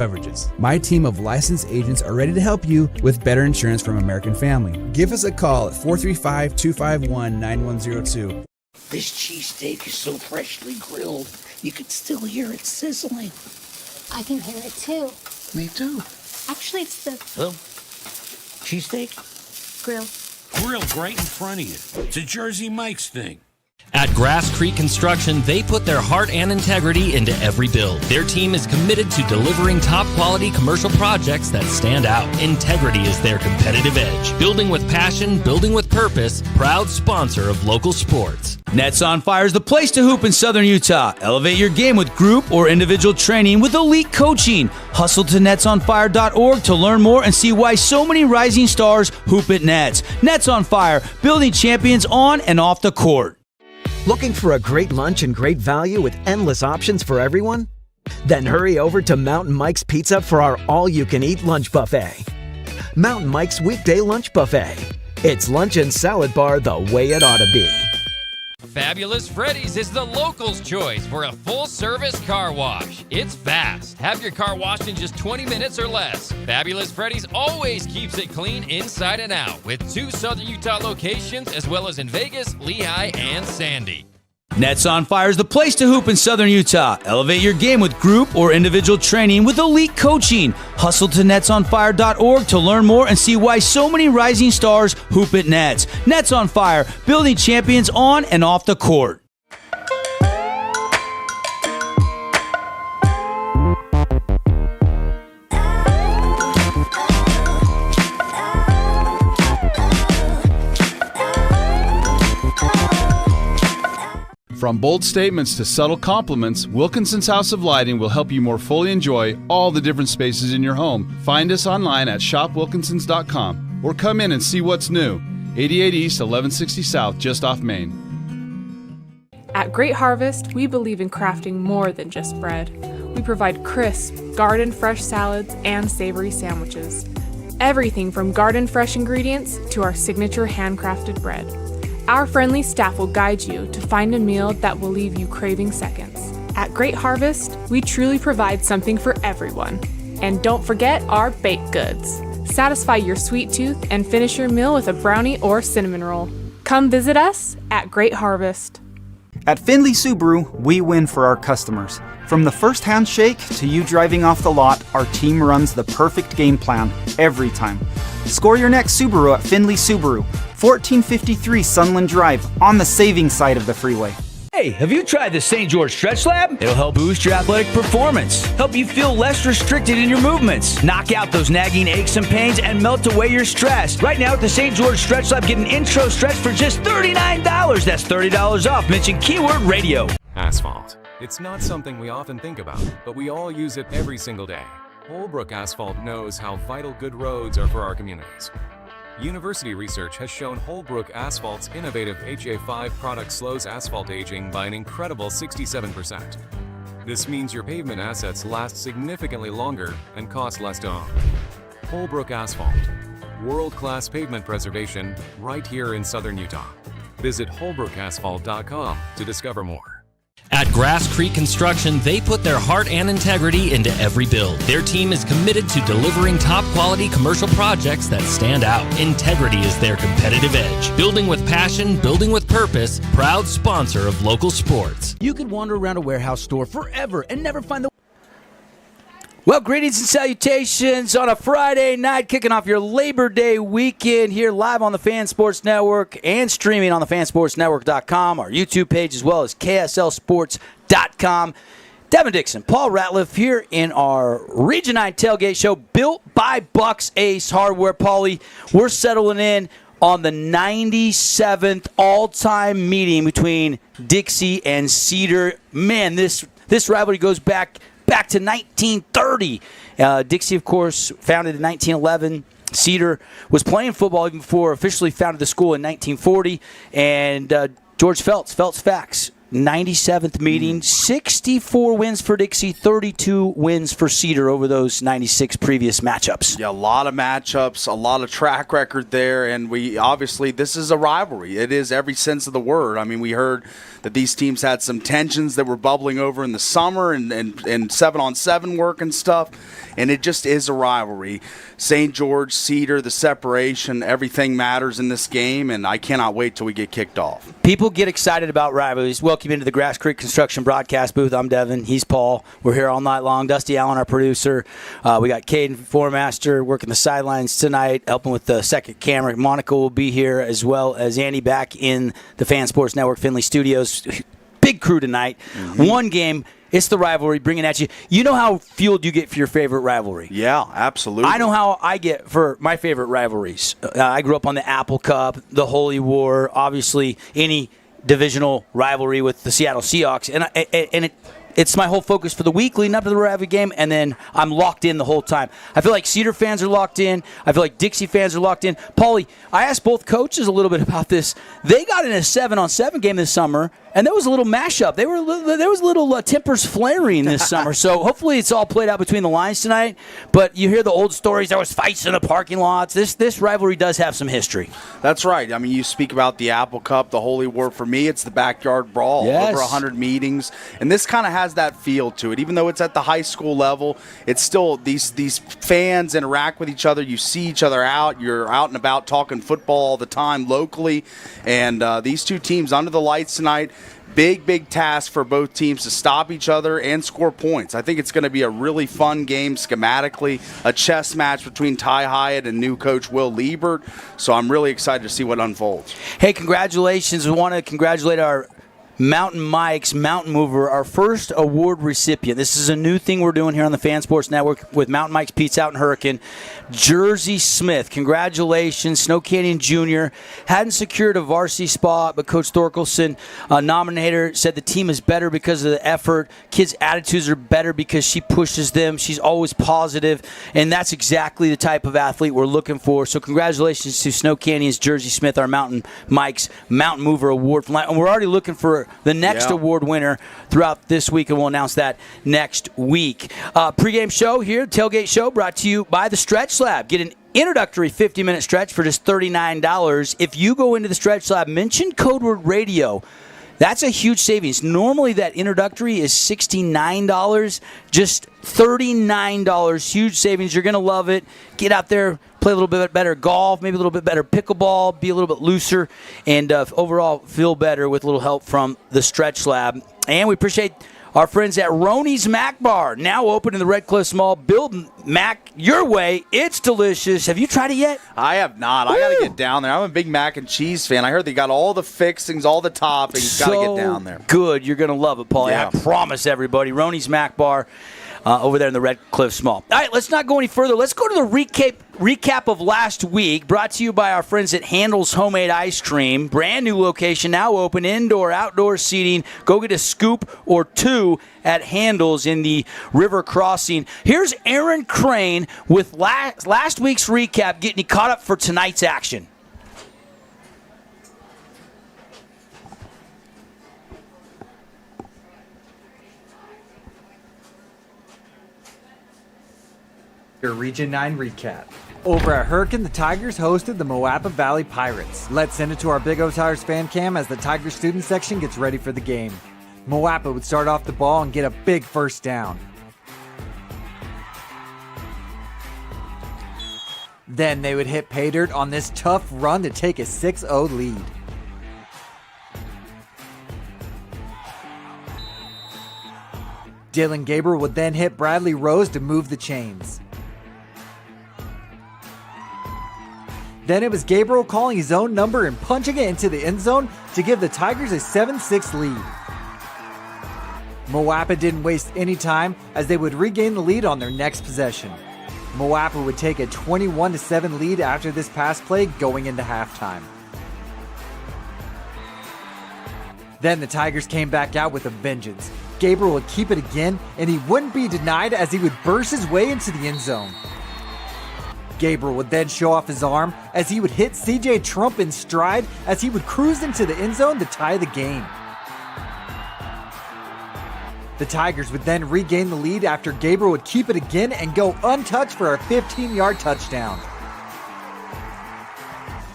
coverages. My team of licensed agents are ready to help you with better insurance from American Family. Give us a call at 435-251-9102. This cheesesteak is so freshly grilled, you can still hear it sizzling. I can hear it too. Me too. Actually, it's the Cheesesteak? grill. Grilled right in front of you. It's a Jersey Mike's thing. At Grass Creek Construction, they put their heart and integrity into every build. Their team is committed to delivering top-quality commercial projects that stand out. Integrity is their competitive edge. Building with passion, building with purpose, proud sponsor of local sports. Nets on Fire is the place to hoop in Southern Utah. Elevate your game with group or individual training with elite coaching. Hustle to netsonfire.org to learn more and see why so many rising stars hoop at Nets. Nets on Fire, building champions on and off the court. Looking for a great lunch and great value with endless options for everyone? Then hurry over to Mountain Mike's Pizza for our all-you-can-eat lunch buffet. Mountain Mike's Weekday Lunch Buffet. It's lunch and salad bar the way it ought to be. Fabulous Freddy's is the locals' choice for a full-service car wash. It's fast. Have your car washed in just 20 minutes or less. Fabulous Freddy's always keeps it clean inside and out with 2 Southern Utah locations as well as in Vegas, Lehigh, and Sandy. Nets on Fire is the place to hoop in Southern Utah. Elevate your game with group or individual training with elite coaching. Hustle to netsonfire.org to learn more and see why so many rising stars hoop at Nets. Nets on Fire, building champions on and off the court. From bold statements to subtle compliments, Wilkinson's House of Lighting will help you more fully enjoy all the different spaces in your home. Find us online at shopwilkinsons.com or come in and see what's new. 88 East, 1160 South, just off Main. At Great Harvest, we believe in crafting more than just bread. We provide crisp, garden-fresh salads and savory sandwiches. Everything from garden-fresh ingredients to our signature handcrafted bread. Our friendly staff will guide you to find a meal that will leave you craving seconds. At Great Harvest, we truly provide something for everyone. And don't forget our baked goods. Satisfy your sweet tooth and finish your meal with a brownie or cinnamon roll. Come visit us at Great Harvest. At Findlay Subaru, we win for our customers. From the first handshake to you driving off the lot, our team runs the perfect game plan every time. Score your next Subaru at Findlay Subaru, 1453 Sunland Drive, on the saving side of the freeway. Hey, have you tried the St. George Stretch Lab? It'll help boost your athletic performance, help you feel less restricted in your movements, knock out those nagging aches and pains, and melt away your stress. Right now at the St. George Stretch Lab, get an intro stretch for just $39. That's $30 off. Mention keyword radio. Asphalt. It's not something we often think about, but we all use it every single day. Holbrook Asphalt knows how vital good roads are for our communities. University research has shown Holbrook Asphalt's innovative HA5 product slows asphalt aging by an incredible 67%. This means your pavement assets last significantly longer and cost less to own. Holbrook Asphalt, world-class pavement preservation right here in Southern Utah. Visit holbrookasphalt.com to discover more. At Grass Creek Construction, they put their heart and integrity into every build. Their team is committed to delivering top-quality commercial projects that stand out. Integrity is their competitive edge. Building with passion, building with purpose, proud sponsor of local sports. You could wander around a warehouse store forever and never find the... Well, greetings and salutations on a Friday night, kicking off your Labor Day weekend here live on the Fan Sports Network and streaming on the fansportsnetwork.com, our YouTube page, as well as KSLSports.com. Devin Dixon, Paul Ratliff here in our Region 9 Tailgate Show, built by Bucks Ace Hardware. Paulie, we're settling in on the 97th all-time meeting between Dixie and Cedar. Man, this rivalry goes back to 1930. Dixie, of course, founded in 1911. Cedar was playing football even before officially founded the school in 1940. And George Phelps Facts, 97th meeting. 64 wins for Dixie, 32 wins for Cedar over those 96 previous matchups. Yeah, a lot of matchups, a lot of track record there, and we obviously, this is a rivalry. It is every sense of the word. I mean, we heard that these teams had some tensions that were bubbling over in the summer and 7-on-7 work and stuff, and it just is a rivalry. St. George, Cedar, the separation, everything matters in this game, and I cannot wait till we get kicked off. People get excited about rivalries. Welcome into the Grass Creek Construction broadcast booth. I'm Devin. He's Paul. We're here all night long. Dusty Allen, our producer. We got Caden, Formaster, working the sidelines tonight, helping with the second camera. Monica will be here, as well as Andy back in the Fan Sports Network Findlay Studios. Big crew tonight. One game. It's the rivalry, bringing at you. You know how fueled you get for your favorite rivalry? Yeah, absolutely. I know how I get for my favorite rivalries. I grew up on the Apple Cup, the Holy War, obviously any divisional rivalry with the Seattle Seahawks. And it's my whole focus for the week leading up to the rivalry game, and then I'm locked in the whole time. I feel like Cedar fans are locked in. I feel like Dixie fans are locked in. Paulie, I asked both coaches a little bit about this. They got in a 7-on-7 game this summer, and there was a little mashup. There was little tempers flaring this summer. So hopefully it's all played out between the lines tonight. But you hear the old stories. There was fights in the parking lots. This rivalry does have some history. That's right. I mean, you speak about the Apple Cup, the Holy War. For me, it's the backyard brawl. Yes. Over 100 meetings. And this kind of has that feel to it. Even though it's at the high school level, it's still these fans interact with each other. You see each other out. You're out and about talking football all the time locally. And these two teams under the lights tonight, big task for both teams to stop each other and score points. I think it's going to be a really fun game schematically, a chess match between Ty Hyatt and new coach Will Liebert. So I'm really excited to see what unfolds. Hey, congratulations. We want to congratulate our Mountain Mike's Mountain Mover, our first award recipient. This is a new thing we're doing here on the Fan Sports Network with Mountain Mike's Pizza out in Hurricane. Jersey Smith, congratulations. Snow Canyon Jr. hadn't secured a varsity spot, but Coach Thorkelson, nominator, said the team is better because of the effort. Kids' attitudes are better because she pushes them. She's always positive, and that's exactly the type of athlete we're looking for. So congratulations to Snow Canyon's Jersey Smith, our Mountain Mike's Mountain Mover Award. And we're already looking for the next award winner throughout this week, and we'll announce that next week. Pregame show here, Tailgate show, brought to you by the Stretch Lab. Get an introductory 50-minute stretch for just $39. If you go into the Stretch Lab, mention code word radio. That's a huge savings. Normally that introductory is $69, just $39. Huge savings. You're going to love it. Get out there, play a little bit better golf, maybe a little bit better pickleball, be a little bit looser, and overall feel better with a little help from the Stretch Lab. And we appreciate our friends at Roney's Mac Bar, now open in the Red Cliffs Mall. Build mac your way. It's delicious. Have you tried it yet? I have not. I got to get down there. I'm a big mac and cheese fan. I heard they got all the fixings, all the toppings. Got to get down there. Good. You're going to love it, Paul. Yeah. I promise everybody. Roney's Mac Bar over there in the Red Cliffs Mall. All right, let's not go any further. Let's go to the recap of last week, brought to you by our friends at Handel's Homemade Ice Cream. Brand new location, now open, indoor, outdoor seating. Go get a scoop or two at Handel's in the River Crossing. Here's Aaron Crane with last week's recap, getting you caught up for tonight's action. Your Region 9 recap. Over at Hurricane, the Tigers hosted the Moapa Valley Pirates. Let's send it to our Big O Tigers fan cam as the Tigers student section gets ready for the game. Moapa would start off the ball and get a big first down. Then they would hit pay dirt on this tough run to take a 6-0 lead. Dylan Gabriel would then hit Bradley Rose to move the chains. Then it was Gabriel calling his own number and punching it into the end zone to give the Tigers a 7-6 lead. Moapa didn't waste any time as they would regain the lead on their next possession. Moapa would take a 21-7 lead after this pass play going into halftime. Then the Tigers came back out with a vengeance. Gabriel would keep it again, and he wouldn't be denied as he would burst his way into the end zone. Gabriel would then show off his arm as he would hit CJ Trump in stride as he would cruise into the end zone to tie the game. The Tigers would then regain the lead after Gabriel would keep it again and go untouched for a 15-yard touchdown.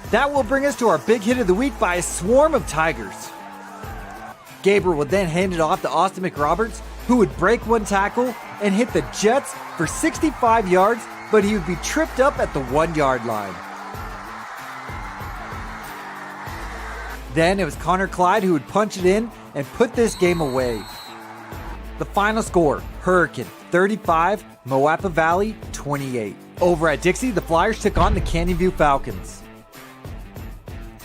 That will bring us to our big hit of the week by a swarm of Tigers. Gabriel would then hand it off to Austin McRoberts, who would break one tackle and hit the Jets for 65 yards, but he would be tripped up at the 1-yard line. Then it was Connor Clyde who would punch it in and put this game away. The final score, Hurricane 35, Moapa Valley 28. Over at Dixie, the Flyers took on the Canyon View Falcons.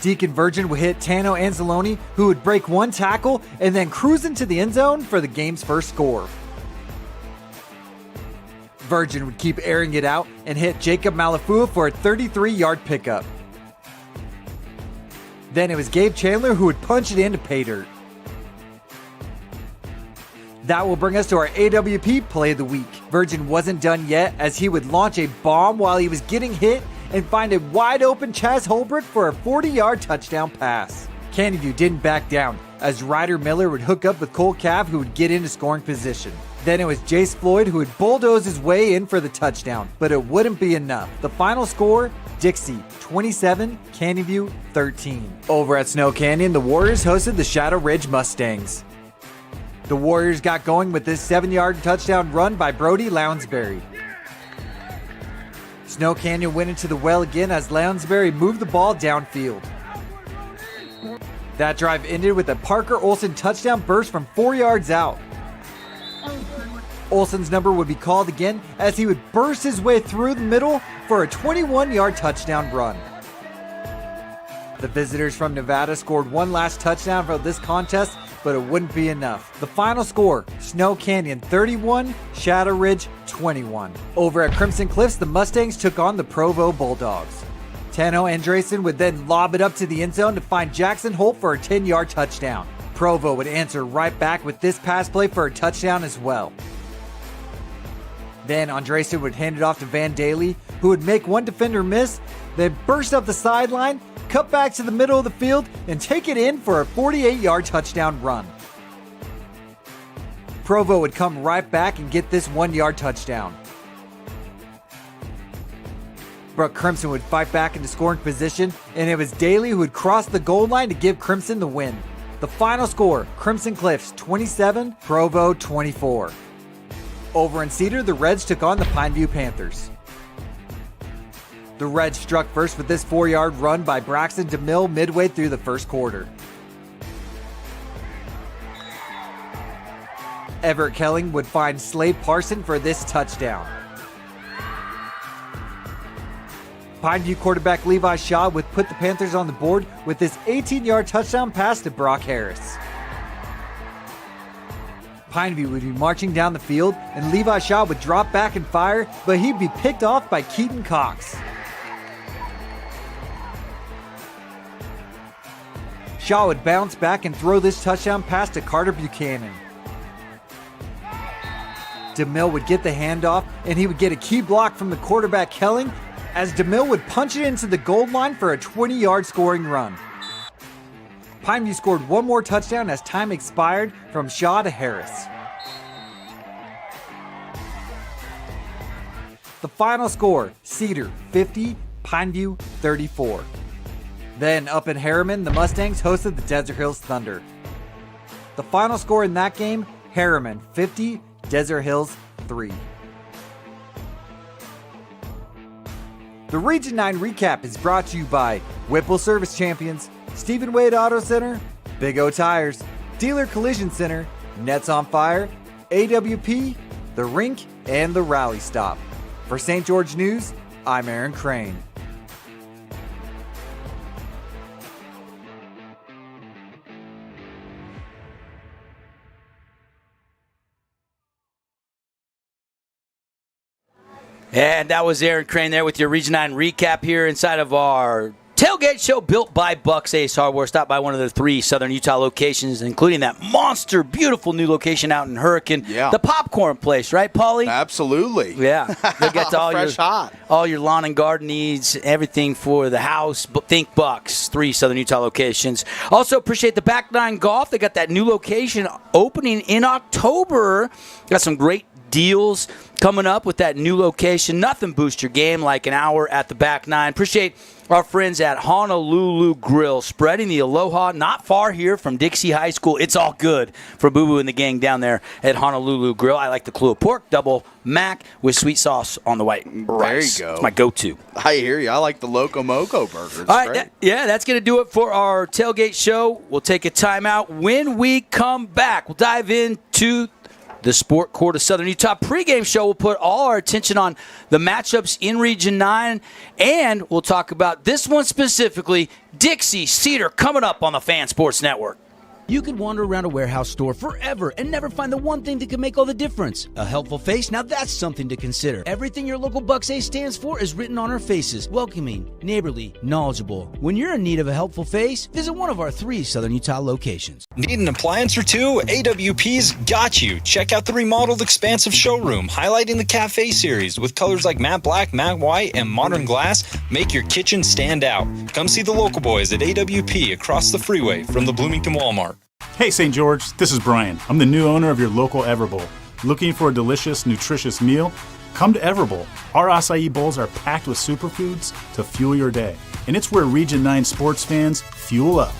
Deacon Virgin would hit Tano Anzalone, who would break one tackle and then cruise into the end zone for the game's first score. Virgin would keep airing it out and hit Jacob Malafua for a 33-yard pickup. Then it was Gabe Chandler who would punch it into pay dirt. That will bring us to our AWP Play of the Week. Virgin wasn't done yet, as he would launch a bomb while he was getting hit and find a wide open Chaz Holbrook for a 40-yard touchdown pass. Canyon View didn't back down, as Ryder Miller would hook up with Cole Cav, who would get into scoring position. Then it was Jace Floyd who would bulldoze his way in for the touchdown, but it wouldn't be enough. The final score, Dixie 27, Canyon View 13. Over at Snow Canyon, the Warriors hosted the Shadow Ridge Mustangs. The Warriors got going with this 7-yard touchdown run by Brody Lounsbury. Snow Canyon went into the well again as Lounsbury moved the ball downfield. That drive ended with a Parker Olsen touchdown burst from 4 yards out. Olsen's number would be called again as he would burst his way through the middle for a 21-yard touchdown run. The visitors from Nevada scored one last touchdown for this contest, but it wouldn't be enough. The final score, Snow Canyon 31, Shadow Ridge 21. Over at Crimson Cliffs, the Mustangs took on the Provo Bulldogs. Tano Andresen would then lob it up to the end zone to find Jackson Holt for a 10-yard touchdown. Provo would answer right back with this pass play for a touchdown as well. Then Andresen would hand it off to Van Daly, who would make one defender miss, then burst up the sideline, cut back to the middle of the field, and take it in for a 48-yard touchdown run. Provo would come right back and get this 1-yard touchdown. But Crimson would fight back into scoring position, and it was Daly who would cross the goal line to give Crimson the win. The final score, Crimson Cliffs 27, Provo 24. Over in Cedar, the Reds took on the Pineview Panthers. The Reds struck first with this 4-yard run by Braxton DeMille midway through the first quarter. Everett Kelling would find Slade Parson for this touchdown. Pineview quarterback Levi Shaw would put the Panthers on the board with this 18-yard touchdown pass to Brock Harris. Pineview would be marching down the field, and Levi Shaw would drop back and fire, but he'd be picked off by Keaton Cox. Shaw would bounce back and throw this touchdown pass to Carter Buchanan. DeMille would get the handoff, and he would get a key block from the quarterback Kelling, as DeMille would punch it into the goal line for a 20-yard scoring run. Pineview scored one more touchdown as time expired from Shaw to Harris. The final score, Cedar 50, Pineview 34. Then up in Harriman, the Mustangs hosted the Desert Hills Thunder. The final score in that game, Harriman 50, Desert Hills 3. The Region 9 recap is brought to you by Whipple Service Champions, Stephen Wade Auto Center, Big O Tires, Dealer Collision Center, Nets on Fire, AWP, The Rink, and The Rally Stop. For St. George News, I'm Aaron Crane. And that was Aaron Crane there with your Region 9 recap here inside of our Tailgate show built by Buck's Ace Hardware. Stop by one of their 3 Southern Utah locations, including that monster, beautiful new location out in Hurricane. Yeah. The popcorn place, right, Paulie? Absolutely. Yeah. They'll get to all your lawn and garden needs, everything for the house. Think Bucks, 3 Southern Utah locations. Also appreciate the Back Nine Golf. They got that new location opening in October. Got some great deals coming up with that new location. Nothing boosts your game like an hour at the Back Nine. Appreciate our friends at Honolulu Grill, spreading the aloha not far here from Dixie High School. It's all good for Boo Boo and the gang down there at Honolulu Grill. I like the Kahlua pork, double mac with sweet sauce on the white rice. There you go. It's my go-to. I hear you. I like the Loco Moco burger. It's all right, great. that's going to do it for our tailgate show. We'll take a timeout. When we come back, we'll dive into the Sport Court of Southern Utah pregame show. Will put all our attention on the matchups in Region 9, and we'll talk about this one specifically, Dixie, Cedar, coming up on the Fan Sports Network. You could wander around a warehouse store forever and never find the one thing that could make all the difference. A helpful face? Now that's something to consider. Everything your local Bucks Ace stands for is written on our faces. Welcoming, neighborly, knowledgeable. When you're in need of a helpful face, visit one of our 3 Southern Utah locations. Need an appliance or two? AWP's got you. Check out the remodeled expansive showroom, highlighting the Cafe series with colors like matte black, matte white, and modern glass. Make your kitchen stand out. Come see the local boys at AWP across the freeway from the Bloomington Walmart. Hey St. George, this is Brian. I'm the new owner of your local Everbowl. Looking for a delicious, nutritious meal? Come to Everbowl. Our acai bowls are packed with superfoods to fuel your day. And it's where Region 9 sports fans fuel up.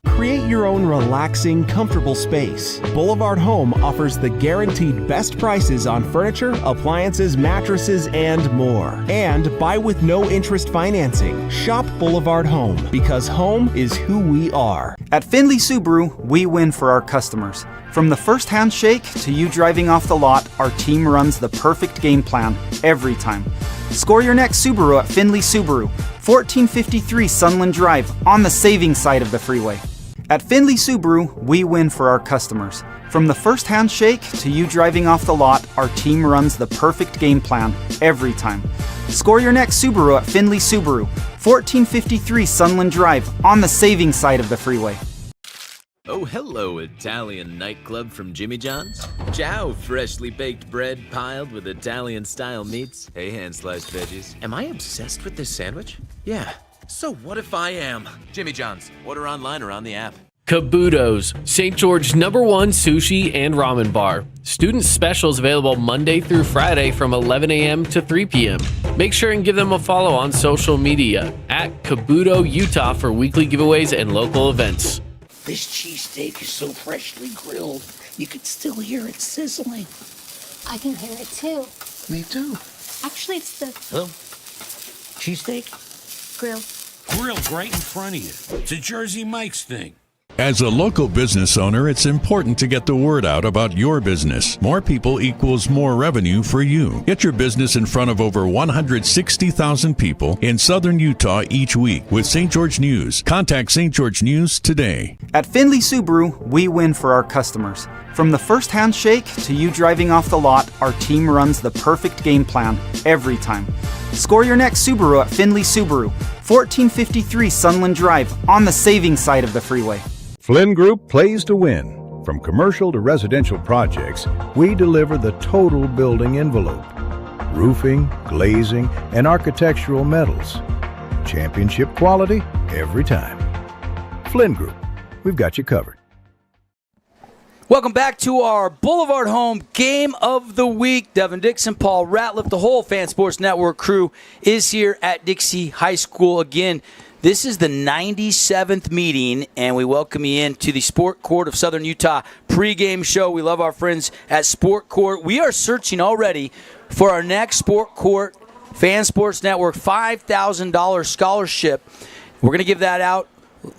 Create your own relaxing, comfortable space. Boulevard Home offers the guaranteed best prices on furniture, appliances, mattresses, and more. And buy with no interest financing. Shop Boulevard Home, because home is who we are. At Findlay Subaru, we win for our customers. From the first handshake to you driving off the lot, our team runs the perfect game plan every time. Score your next Subaru at Findlay Subaru, 1453 Sunland Drive, on the saving side of the freeway. At Findlay Subaru, we win for our customers. From the first handshake to you driving off the lot, our team runs the perfect game plan every time. Score your next Subaru at Findlay Subaru, 1453 Sunland Drive, on the saving side of the freeway. Oh, hello, Italian nightclub from Jimmy John's. Ciao, freshly baked bread piled with Italian-style meats. Hey, hand-sliced veggies. Am I obsessed with this sandwich? Yeah. So what if I am? Jimmy John's. Order online or on the app. Kabuto's, St. George's #1 sushi and ramen bar. Student specials available Monday through Friday from 11 a.m. to 3 p.m. Make sure and give them a follow on social media at Kabuto Utah for weekly giveaways and local events. This cheesesteak is so freshly grilled, you can still hear it sizzling. I can hear it too. Me too. Actually, it's the Hello? Cheesesteak? grill. Grilled right in front of you. It's a Jersey Mike's thing. As a local business owner, it's important to get the word out about your business. More people equals more revenue for you. Get your business in front of over 160,000 people in southern Utah each week with St. George News. Contact St. George News today. At Findlay Subaru, we win for our customers. From the first handshake to you driving off the lot, our team runs the perfect game plan every time. Score your next Subaru at Findlay Subaru, 1453 Sunland Drive, on the saving side of the freeway. Flynn Group plays to win. From commercial to residential projects, we deliver the total building envelope. Roofing, glazing, and architectural metals. Championship quality every time. Flynn Group, we've got you covered. Welcome back to our Boulevard Home Game of the Week. Devin Dixon, Paul Ratliff, the whole Fan Sports Network crew is here at Dixie High School again. This is the 97th meeting, and we welcome you into the Sport Court of Southern Utah pregame show. We love our friends at Sport Court. We are searching already for our next Sport Court Fan Sports Network $5,000 scholarship. We're going to give that out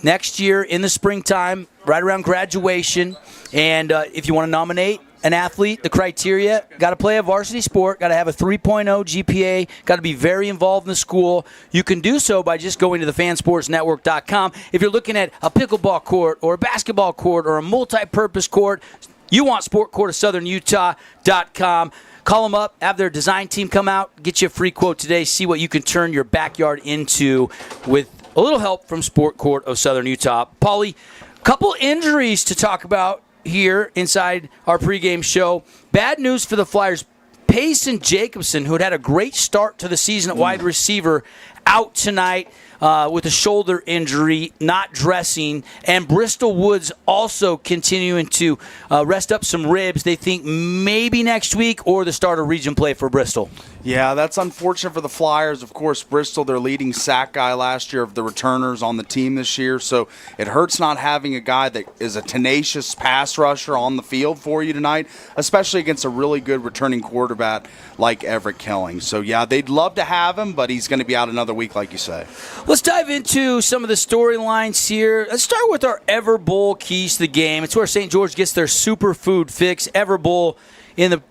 next year in the springtime, right around graduation. And if you want to nominate an athlete, the criteria, got to play a varsity sport, got to have a 3.0 GPA, got to be very involved in the school. You can do so by just going to thefansportsnetwork.com. If you're looking at a pickleball court or a basketball court or a multi-purpose court, you want Sport Court of Southern Utah.com. Call them up, have their design team come out, get you a free quote today, see what you can turn your backyard into with a little help from Sport Court of Southern Utah. Paulie, couple injuries to talk about here inside our pregame show. Bad news for the Flyers. Payson Jacobson, who had a great start to the season at wide receiver, out tonight with a shoulder injury, not dressing. And Bristol Woods also continuing to rest up some ribs. They think maybe next week or the start of region play for Bristol. Yeah, that's unfortunate for the Flyers. Of course, Bristol, their leading sack guy last year of the returners on the team this year. So it hurts not having a guy that is a tenacious pass rusher on the field for you tonight, especially against a really good returning quarterback like Everett Kelling. So, yeah, they'd love to have him, but he's going to be out another week, like you say. Let's dive into some of the storylines here. Let's start with our Ever Bowl keys to the game. It's where St. George gets their superfood fix. Ever Bowl in the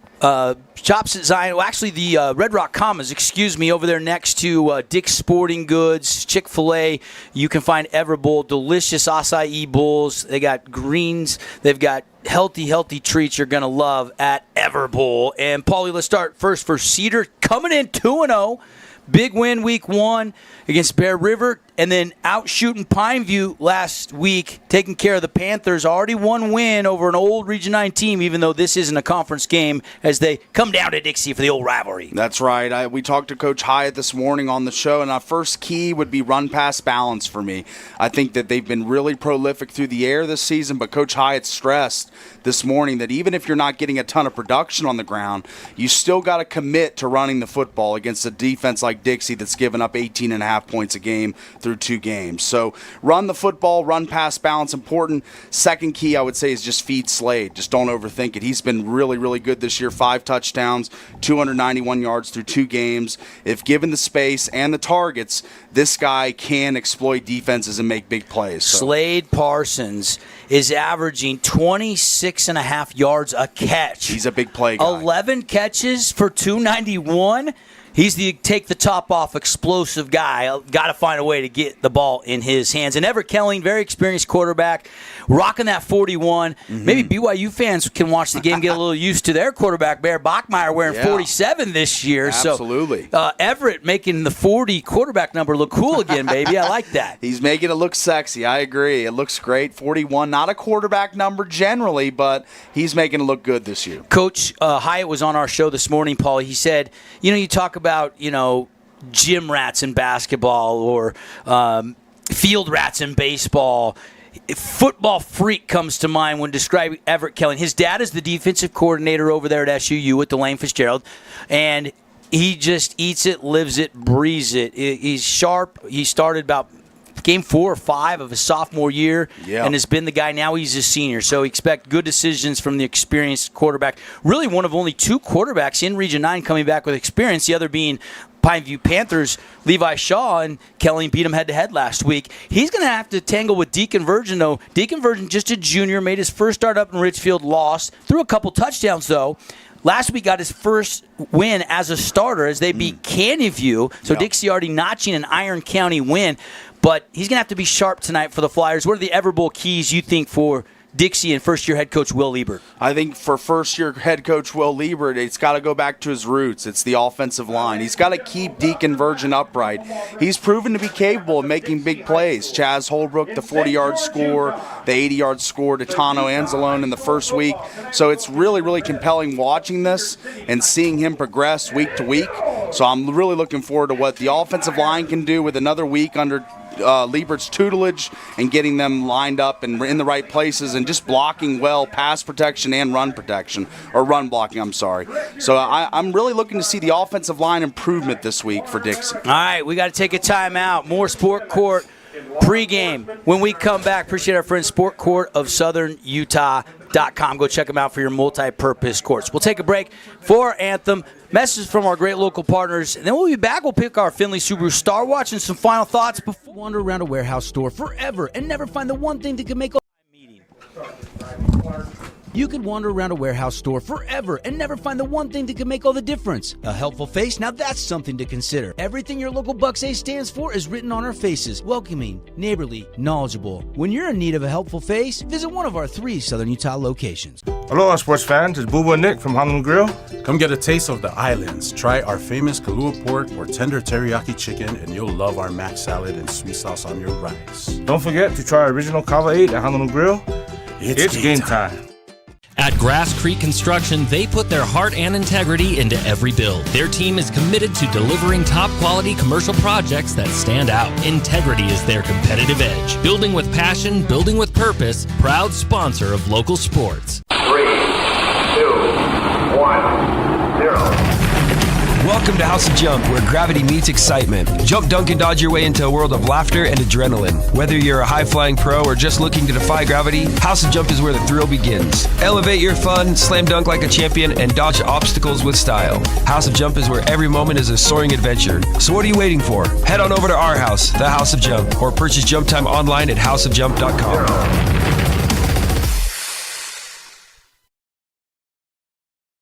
shops at Zion. Well, actually, the Red Rock Commons, over there next to Dick's Sporting Goods, Chick-fil-A. You can find Ever Bowl, delicious acai bowls. They got greens. They've got healthy treats you're going to love at Ever Bowl. And, Paulie, let's start first for Cedar, coming in 2-0. Big win week 1 against Bear River, and then out shooting Pineview last week, taking care of the Panthers. Already one win over an old Region 9 team, even though this isn't a conference game, as they come down to Dixie for the old rivalry. That's right. We talked to Coach Hyatt this morning on the show, and our first key would be run-pass balance for me. I think that they've been really prolific through the air this season, but Coach Hyatt stressed this morning that even if you're not getting a ton of production on the ground, you still got to commit to running the football against a defense like Dixie that's given up 18.5 points a game through 2 games. So run the football, run pass balance, important. Second key, I would say, is just feed Slade. Just don't overthink it. He's been really, really good this year. 5 touchdowns, 291 yards through 2 games. If given the space and the targets, this guy can exploit defenses and make big plays. So. Slade Parsons is averaging 26.5 yards a catch. He's a big play guy. 11 catches for 291. He's the take-the-top-off explosive guy. Got to find a way to get the ball in his hands. And Everett Kelling, very experienced quarterback, rocking that 41. Mm-hmm. Maybe BYU fans can watch the game, get a little used to their quarterback, Bear Bachmeier, wearing 47 this year. Absolutely. So Everett making the 40 quarterback number look cool again, baby. I like that. He's making it look sexy. I agree. It looks great. 41, not a quarterback number generally, but he's making it look good this year. Coach Hyatt was on our show this morning, Paul. He said, you talk about, gym rats in basketball or field rats in baseball. Football freak comes to mind when describing Everett Kelling. His dad is the defensive coordinator over there at SUU with Delane Fitzgerald, and he just eats it, lives it, breathes it. He's sharp. He started about game 4 or 5 of his sophomore year and has been the guy. Now he's a senior, so expect good decisions from the experienced quarterback. Really one of only 2 quarterbacks in Region 9 coming back with experience, the other being Pineview Panthers, Levi Shaw, and Kelly beat him head-to-head last week. He's going to have to tangle with Deacon Virgin, though. Deacon Virgin, just a junior, made his first start up in Richfield, lost, threw a couple touchdowns, though. Last week got his first win as a starter as they beat Canyon View, so Dixie already notching an Iron County win. But he's going to have to be sharp tonight for the Flyers. What are the Ever Bowl keys you think for Dixie and first-year head coach Will Liebert? I think for first-year head coach Will Liebert, it's got to go back to his roots. It's the offensive line. He's got to keep Deacon Virgin upright. He's proven to be capable of making big plays. Chaz Holbrook, the 40-yard score, the 80-yard score to Tano Anzalone in the first week. So it's really, really compelling watching this and seeing him progress week to week. So I'm really looking forward to what the offensive line can do with another week under Liebert's tutelage and getting them lined up and in the right places and just blocking well, pass protection and run protection, or run blocking, I'm sorry. So I'm really looking to see the offensive line improvement this week for Dixie. All right, we got to take a timeout. More Sport Court pregame. When we come back, appreciate our friends Sport Court of Southern Utah.com. Go check them out for your multi-purpose courts. We'll take a break for our anthem. Messages from our great local partners, and then we'll be back. We'll pick our Findlay Subaru Star Watch and some final thoughts before wander around a warehouse store forever and never find the one thing that can make a meeting. You could wander around a warehouse store forever and never find the one thing that could make all the difference. A helpful face? Now that's something to consider. Everything your local Bucks A stands for is written on our faces. Welcoming, neighborly, knowledgeable. When you're in need of a helpful face, visit one of our 3 Southern Utah locations. Aloha, sports fans. It's Boo Boo and Nick from Honolulu Grill. Come get a taste of the islands. Try our famous Kahlua pork or tender teriyaki chicken, and you'll love our mac salad and sweet sauce on your rice. Don't forget to try our original Kava 8 at Honolulu Grill. It's game time. At Grass Creek Construction, they put their heart and integrity into every build. Their team is committed to delivering top-quality commercial projects that stand out. Integrity is their competitive edge. Building with passion, building with purpose, proud sponsor of local sports. 3, 2, 1, 0. Welcome to House of Jump, where gravity meets excitement. Jump, dunk, and dodge your way into a world of laughter and adrenaline. Whether you're a high-flying pro or just looking to defy gravity, House of Jump is where the thrill begins. Elevate your fun, slam dunk like a champion, and dodge obstacles with style. House of Jump is where every moment is a soaring adventure. So what are you waiting for? Head on over to our house, the House of Jump, or purchase Jump Time online at houseofjump.com.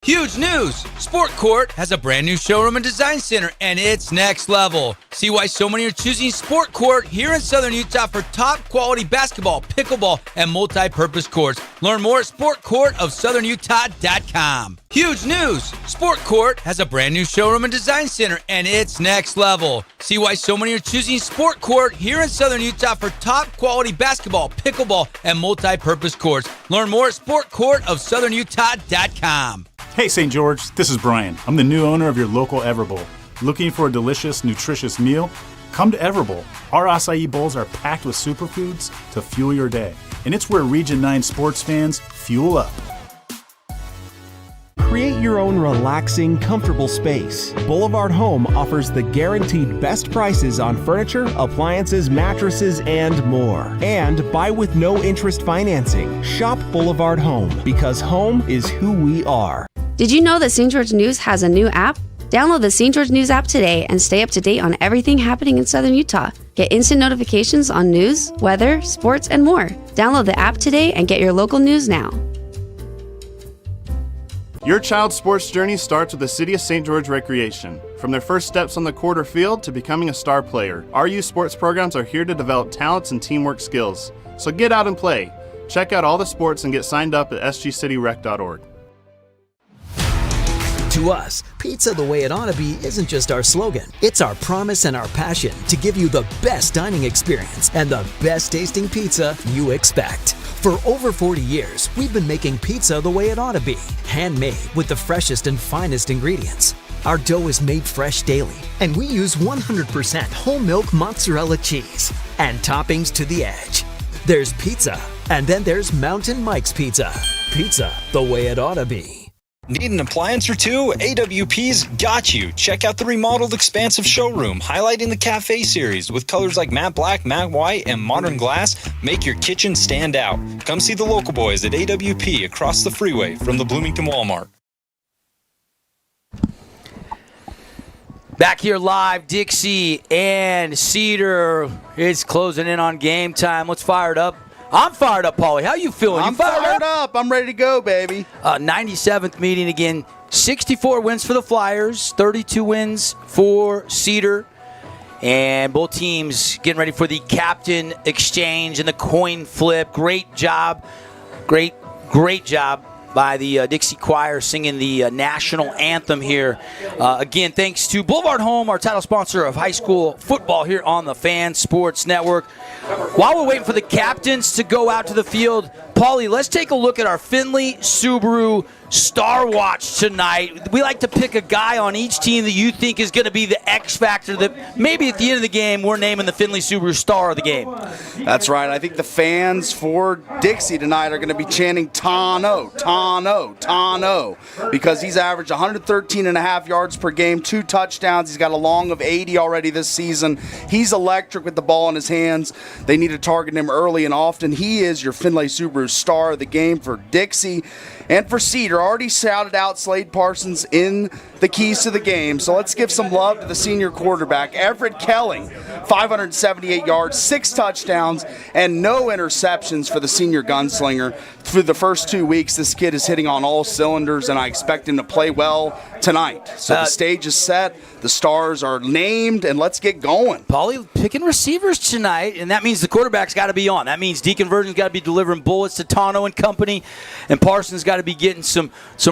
Huge news! Sport Court has a brand new showroom and design center, and it's next level. See why so many are choosing Sport Court here in Southern Utah for top quality basketball, pickleball, and multi-purpose courts. Learn more at sportcourtofsouthernutah.com. Huge news! Sport Court has a brand new showroom and design center, and it's next level. See why so many are choosing Sport Court here in Southern Utah for top quality basketball, pickleball, and multi-purpose courts. Learn more at sportcourtofsouthernutah.com. Hey, St. George, this is Brian. I'm the new owner of your local Everbowl. Looking for a delicious, nutritious meal? Come to Everbowl. Our acai bowls are packed with superfoods to fuel your day. And it's where Region 9 sports fans fuel up. Create your own relaxing, comfortable space. Boulevard Home offers the guaranteed best prices on furniture, appliances, mattresses, and more. And buy with no interest financing. Shop Boulevard Home, because home is who we are. Did you know that St. George News has a new app? Download the St. George News app today and stay up to date on everything happening in Southern Utah. Get instant notifications on news, weather, sports, and more. Download the app today and get your local news now. Your child's sports journey starts with the City of St. George Recreation. From their first steps on the court or field to becoming a star player, our youth sports programs are here to develop talents and teamwork skills. So get out and play. Check out all the sports and get signed up at sgcityrec.org. To us, pizza the way it ought to be isn't just our slogan. It's our promise and our passion to give you the best dining experience and the best tasting pizza you expect. For over 40 years, we've been making pizza the way it ought to be, handmade with the freshest and finest ingredients. Our dough is made fresh daily, and we use 100% whole milk mozzarella cheese and toppings to the edge. There's pizza, and then there's Mountain Mike's Pizza. Pizza the way it ought to be. Need an appliance or two? AWP's got you. Check out the remodeled expansive showroom, highlighting the cafe series with colors like matte black, matte white, and modern glass. Make your kitchen stand out. Come see the local boys at AWP across the freeway from the Bloomington Walmart. Back here live, Dixie and Cedar. It's closing in on game time. Let's fire it up. I'm fired up, Paulie. How you feeling? I'm fired up. I'm ready to go, baby. 97th meeting again. 64 wins for the Flyers, 32 wins for Cedar. And both teams getting ready for the captain exchange and the coin flip. Great job. Great job by the Dixie Choir singing the national anthem here. Again, thanks to Boulevard Home, our title sponsor of high school football here on the Fan Sports Network. While we're waiting for the captains to go out to the field, Paulie, let's take a look at our Findlay Subaru Star Watch tonight. We like to pick a guy on each team that you think is going to be the X factor that maybe at the end of the game we're naming the Findlay Subaru Star of the game. That's right. I think the fans for Dixie tonight are going to be chanting Tano, Tano, Tano, because he's averaged 113.5 yards per game, 2 touchdowns. He's got a long of 80 already this season. He's electric with the ball in his hands. They need to target him early and often. He is your Findlay Subaru Star of the game for Dixie. And for Cedar, already shouted out Slade Parsons in the keys to the game. So let's give some love to the senior quarterback, Everett Kelly, 578 yards, 6 touchdowns, and no interceptions for the senior gunslinger. For the first 2 weeks, this kid is hitting on all cylinders, and I expect him to play well tonight. So the stage is set, the stars are named, and let's get going. Paulie picking receivers tonight, and that means the quarterback's got to be on. That means Deacon Virgin's got to be delivering bullets to Tano and company, and Parsons got to be getting some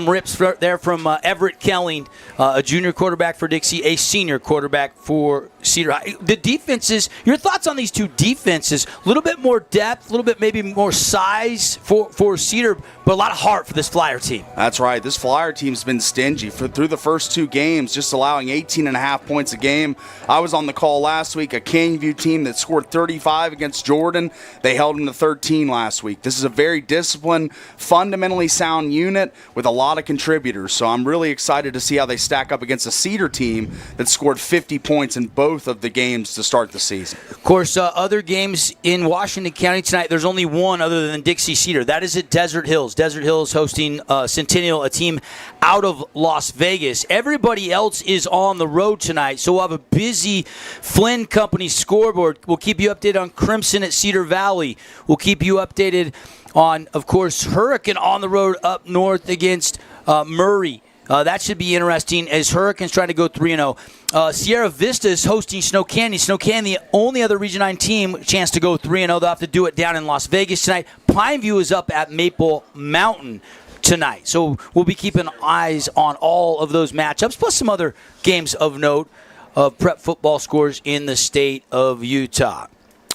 rips there from Everett Kelling, a junior quarterback for Dixie, a senior quarterback for Cedar. The defenses, your thoughts on these two defenses? A little bit more depth, a little bit maybe more size for Cedar, but a lot of heart for this Flyer team. That's right. This Flyer team's been stingy through the first 2 games, just allowing 18.5 points a game. I was on the call last week, a Canyonview team that scored 35 against Jordan. They held them to 13 last week. This is a very disciplined, fundamentally sound unit with a lot of contributors, so I'm really excited to see how they stack up against a Cedar team that scored 50 points in both of the games to start the season. Of course, other games in Washington County tonight, there's only one other than Dixie Cedar. That is at Desert Hills. Desert Hills hosting Centennial, a team out of Las Vegas. Everybody else is on the road tonight, so we'll have a busy Flynn Company scoreboard. We'll keep you updated on Crimson at Cedar Valley. We'll keep you updated on, of course, Hurricane on the road up north against Murray. That should be interesting as Hurricane's trying to go 3-0. Sierra Vista is hosting Snow Canyon. Snow Canyon, the only other Region 9 team, chance to go 3-0. They'll have to do it down in Las Vegas tonight. Pineview is up at Maple Mountain tonight. So we'll be keeping eyes on all of those matchups, plus some other games of note of prep football scores in the state of Utah.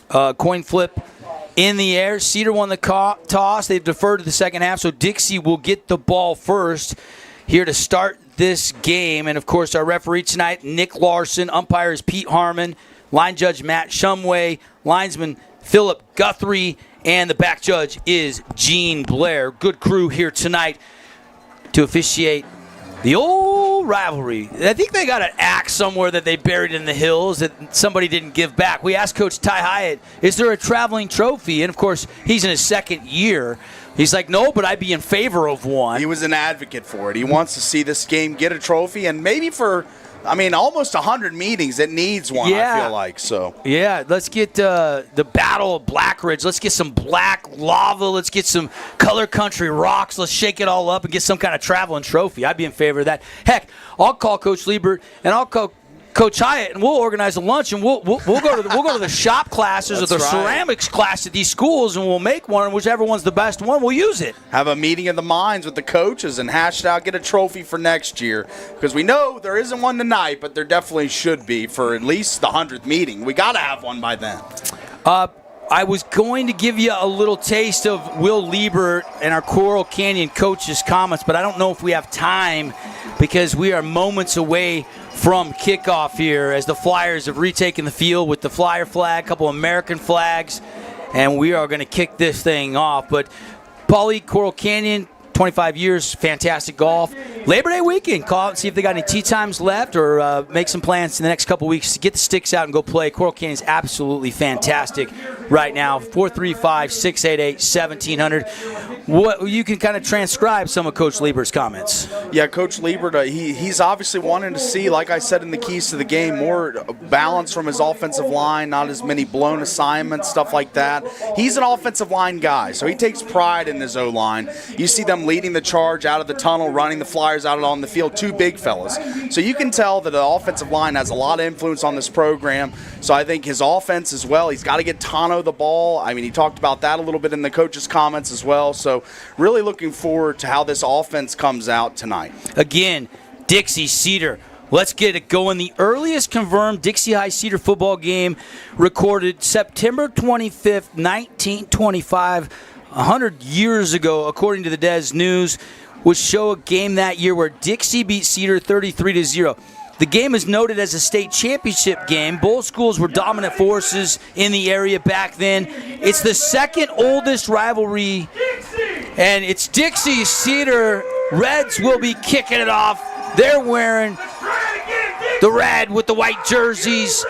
Coin flip in the air. Cedar won the toss. They've deferred to the second half, so Dixie will get the ball first here to start this game. And, of course, our referee tonight, Nick Larson. Umpire is Pete Harmon. Line judge, Matt Shumway. Linesman, Philip Guthrie. And the back judge is Gene Blair. Good crew here tonight to officiate the old rivalry. I think they got an axe somewhere that they buried in the hills that somebody didn't give back. We asked Coach Ty Hyatt, is there a traveling trophy? And, of course, he's in his second year. He's like, no, but I'd be in favor of one. He was an advocate for it. He wants to see this game get a trophy, and maybe for, almost 100 meetings, it needs one, I feel like. So yeah, let's get the Battle of Black Ridge. Let's get some black lava. Let's get some Color Country rocks. Let's shake it all up and get some kind of traveling trophy. I'd be in favor of that. Heck, I'll call Coach Liebert, and I'll call Coach Hyatt, and we'll organize a lunch, and we'll go to the shop classes or the ceramics class at these schools, and we'll make one, and whichever one's the best one, we'll use it. Have a meeting of the minds with the coaches and hash it out, get a trophy for next year, because we know there isn't one tonight, but there definitely should be for at least the 100th meeting. We got to have one by then. I was going to give you a little taste of Will Liebert and our Coral Canyon coaches' comments, but I don't know if we have time because we are moments away from kickoff here as the Flyers have retaken the field with the Flyer flag, a couple American flags, and we are going to kick this thing off. But Paulie, Coral Canyon, 25 years, fantastic golf. Labor Day weekend, call out and see if they got any tee times left or make some plans in the next couple weeks to get the sticks out and go play. Coral Canyon is absolutely fantastic right now. 435-688-1700. What you can kind of transcribe some of Coach Liebert's comments. Yeah, Coach Liebert, he's obviously wanting to see, like I said in the keys to the game, more balance from his offensive line, not as many blown assignments, stuff like that. He's an offensive line guy, so he takes pride in his O-line. You see them leading the charge out of the tunnel, running the Flyers out on the field, 2 big fellas. So you can tell that the offensive line has a lot of influence on this program. So I think his offense as well, he's got to get Tano the ball. He talked about that a little bit in the coach's comments as well. So really looking forward to how this offense comes out tonight. Again, Dixie Cedar. Let's get it going. The earliest confirmed Dixie High Cedar football game recorded September 25th, 1925, 100 years ago, according to the Des News, would show a game that year where Dixie beat Cedar 33-0. The game is noted as a state championship game. Both schools were dominant forces in the area back then. It's the second oldest rivalry, and it's Dixie Cedar. Reds will be kicking it off. They're wearing the red with the white jerseys,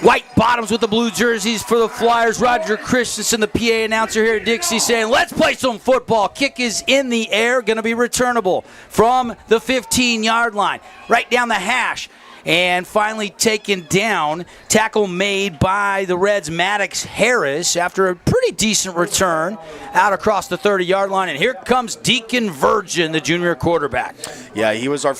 white bottoms with the blue jerseys for the Flyers. Roger Christensen, the PA announcer here at Dixie, saying, let's play some football. Kick is in the air, going to be returnable from the 15-yard line. Right down the hash and finally taken down. Tackle made by the Reds' Maddox Harris after a pretty decent return out across the 30-yard line. And here comes Deacon Virgin, the junior quarterback. Yeah, he was our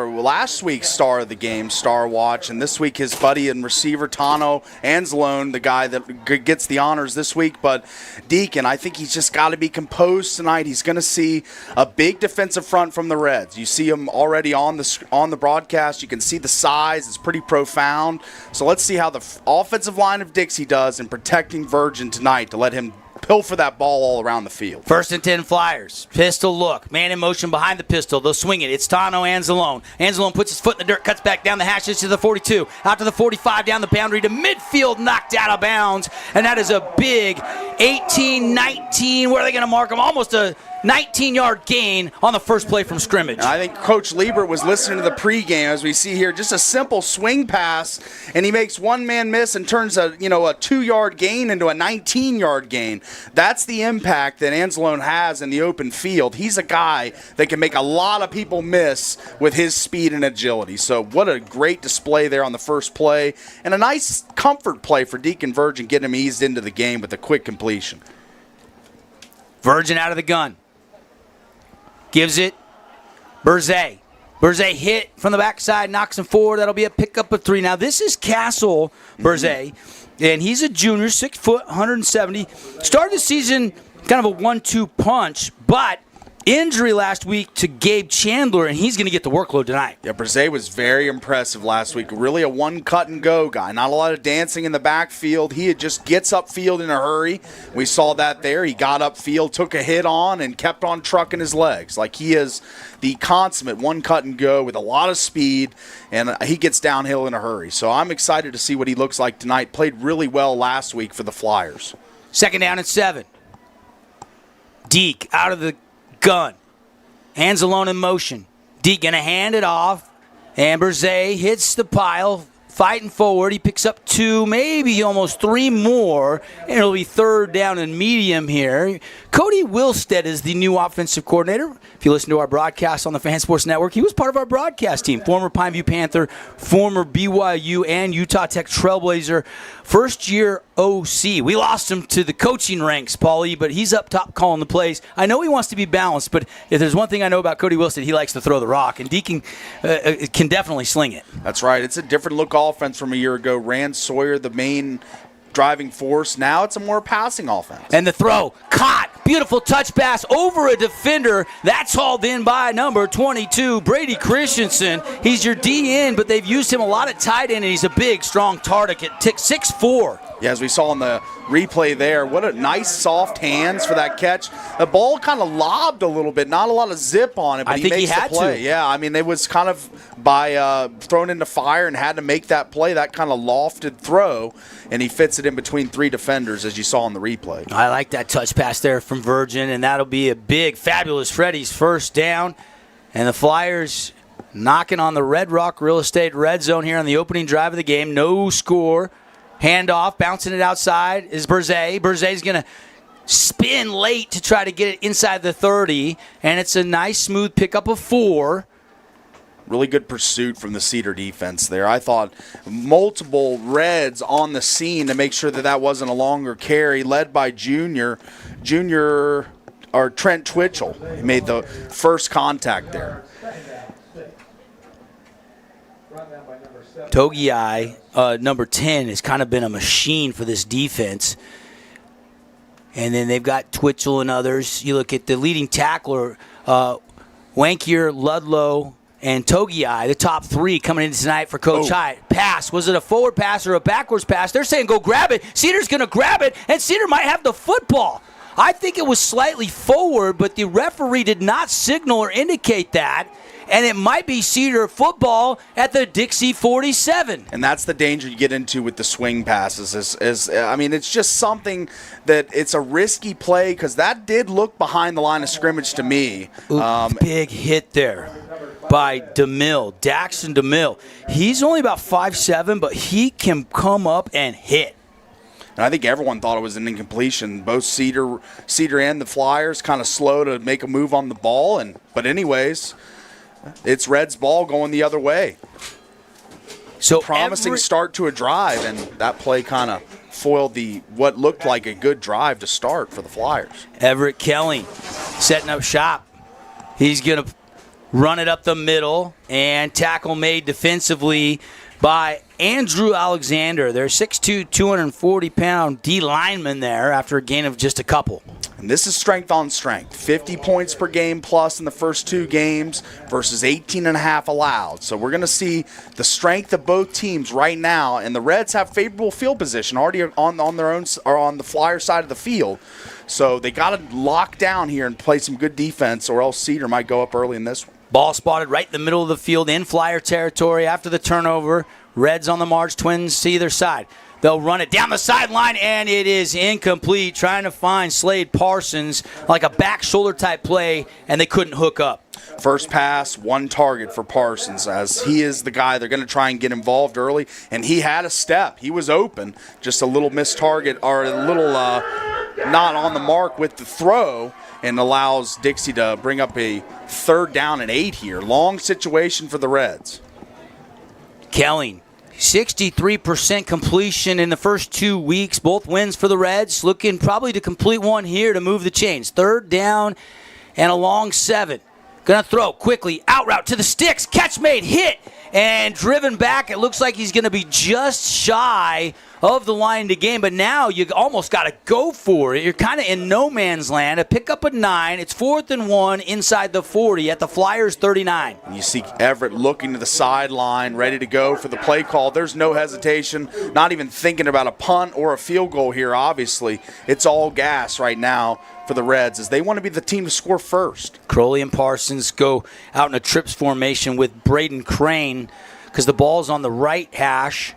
last week's star of the game, Star Watch, and this week his buddy and receiver Tano Anzalone, the guy that gets the honors this week. But Deacon, I think he's just got to be composed tonight. He's going to see a big defensive front from the Reds. You see him already on the broadcast. You can see the size. It's pretty profound. So let's see how the offensive line of Dixie does in protecting Virgin tonight to let him pilfer that ball all around the field. 1st and 10 Flyers. Pistol look. Man in motion behind the pistol. They'll swing it. It's Tano Anzalone. Anzalone puts his foot in the dirt, cuts back down the hashes to the 42, out to the 45, down the boundary to midfield, knocked out of bounds. And that is a big 18-19. Where are they going to mark him? Almost a 19-yard gain on the first play from scrimmage. And I think Coach Liebert was listening to the pregame, as we see here, just a simple swing pass, and he makes one man miss and turns a 2-yard gain into a 19-yard gain. That's the impact that Anzalone has in the open field. He's a guy that can make a lot of people miss with his speed and agility. So what a great display there on the first play, and a nice comfort play for Deacon Virgin, getting him eased into the game with a quick completion. Virgin out of the gun. Gives it. Berzay. Berzay hit from the backside, knocks him forward. That'll be a pickup of 3. Now, this is Castle Berzay, and he's a junior, 6 foot, 170. Started the season kind of a 1-2 punch, but injury last week to Gabe Chandler, and he's going to get the workload tonight. Yeah, Berzay was very impressive last week. Really a one-cut-and-go guy. Not a lot of dancing in the backfield. He just gets upfield in a hurry. We saw that there. He got upfield, took a hit on, and kept on trucking his legs. Like, he is the consummate one-cut-and-go with a lot of speed, and he gets downhill in a hurry. So I'm excited to see what he looks like tonight. Played really well last week for the Flyers. 2nd down and 7. Deke out of the gun. Anzalone in motion. Deke going to hand it off. And Berzay hits the pile, fighting forward. He picks up 2, maybe almost 3 more. And it'll be 3rd down and medium here. Cody Wilstead is the new offensive coordinator. If you listen to our broadcast on the Fan Sports Network, he was part of our broadcast team. Former Pineview Panther, former BYU and Utah Tech Trailblazer, first-year OC. We lost him to the coaching ranks, Paulie, but he's up top calling the plays. I know he wants to be balanced, but if there's one thing I know about Cody Wilstead, he likes to throw the rock, and Deacon can definitely sling it. That's right. It's a different look offense from a year ago. Rand Sawyer, the main driving force. Now it's a more passing offense. And the throw, caught. Beautiful touch pass over a defender. That's hauled in by number 22, Brady Christensen. He's your DN, but they've used him a lot at tight end, and he's a big, strong target. 6'4". Yeah, as we saw in the replay there, what a nice soft hands for that catch. The ball kind of lobbed a little bit, not a lot of zip on it, but he makes the play. Yeah, I mean, it was kind of by thrown into fire and had to make that play, that kind of lofted throw, and he fits it in between 3 defenders, as you saw in the replay. I like that touch pass there from Virgin, and that'll be a big, fabulous Freddy's first down. And the Flyers knocking on the Red Rock Real Estate red zone here on the opening drive of the game. No score. Handoff, bouncing it outside is Berzay. Berzay's going to spin late to try to get it inside the 30, and it's a nice, smooth pickup of 4. Really good pursuit from the Cedar defense there. I thought multiple Reds on the scene to make sure that that wasn't a longer carry, led by Trent Twitchell. He made the first contact there. Togiai, number 10, has kind of been a machine for this defense. And then they've got Twitchell and others. You look at the leading tackler, Wankier, Ludlow, and Togiai, the top 3 coming in tonight for Coach Hyatt. Pass. Was it a forward pass or a backwards pass? They're saying go grab it. Cedar's going to grab it, and Cedar might have the football. I think it was slightly forward, but the referee did not signal or indicate that. And it might be Cedar football at the Dixie 47. And that's the danger you get into with the swing passes. I mean, it's just something that it's a risky play because that did look behind the line of scrimmage to me. Big hit there by DeMille, Daxton DeMille. He's only about 5'7", but he can come up and hit. And I think everyone thought it was an incompletion. Both Cedar and the Flyers kind of slow to make a move on the ball. But anyways, it's Red's ball going the other way. So promising start to a drive, and that play kind of foiled what looked like a good drive to start for the Flyers. Everett Kelly setting up shop. He's going to run it up the middle, and tackle made defensively by Andrew Alexander. They're 6'2", 240-pound D lineman there after a gain of just a couple. And this is strength on strength. 50 points per game plus in the first 2 games versus 18.5 allowed. So we're going to see the strength of both teams right now. And the Reds have favorable field position already on their own, or on the Flyer side of the field. So they got to lock down here and play some good defense, or else Cedar might go up early in this one. Ball spotted right in the middle of the field in Flyer territory after the turnover. Reds on the march, Twins to either side. They'll run it down the sideline, and it is incomplete. Trying to find Slade Parsons like a back shoulder type play, and they couldn't hook up. First pass, 1 target for Parsons, as he is the guy they're going to try and get involved early. And he had a step. He was open. Just a little missed target, or a little not on the mark with the throw, and allows Dixie to bring up a 3rd down and 8 here. Long situation for the Reds. Kelly, 63% completion in the first 2 weeks. Both wins for the Reds. Looking probably to complete one here to move the chains. 3rd down and a long 7. Going to throw quickly. Out route to the sticks. Catch made. Hit. And driven back. It looks like he's going to be just shy of the line to gain. But now you almost got to go for it. You're kind of in no man's land. A pickup of 9. It's 4th and 1 inside the 40 at the Flyers 39. And you see Everett looking to the sideline, ready to go for the play call. There's no hesitation. Not even thinking about a punt or a field goal here, obviously. It's all gas right now for the Reds, as they want to be the team to score first. Crowley and Parsons go out in a trips formation with Braden Crane because the ball's on the right hash.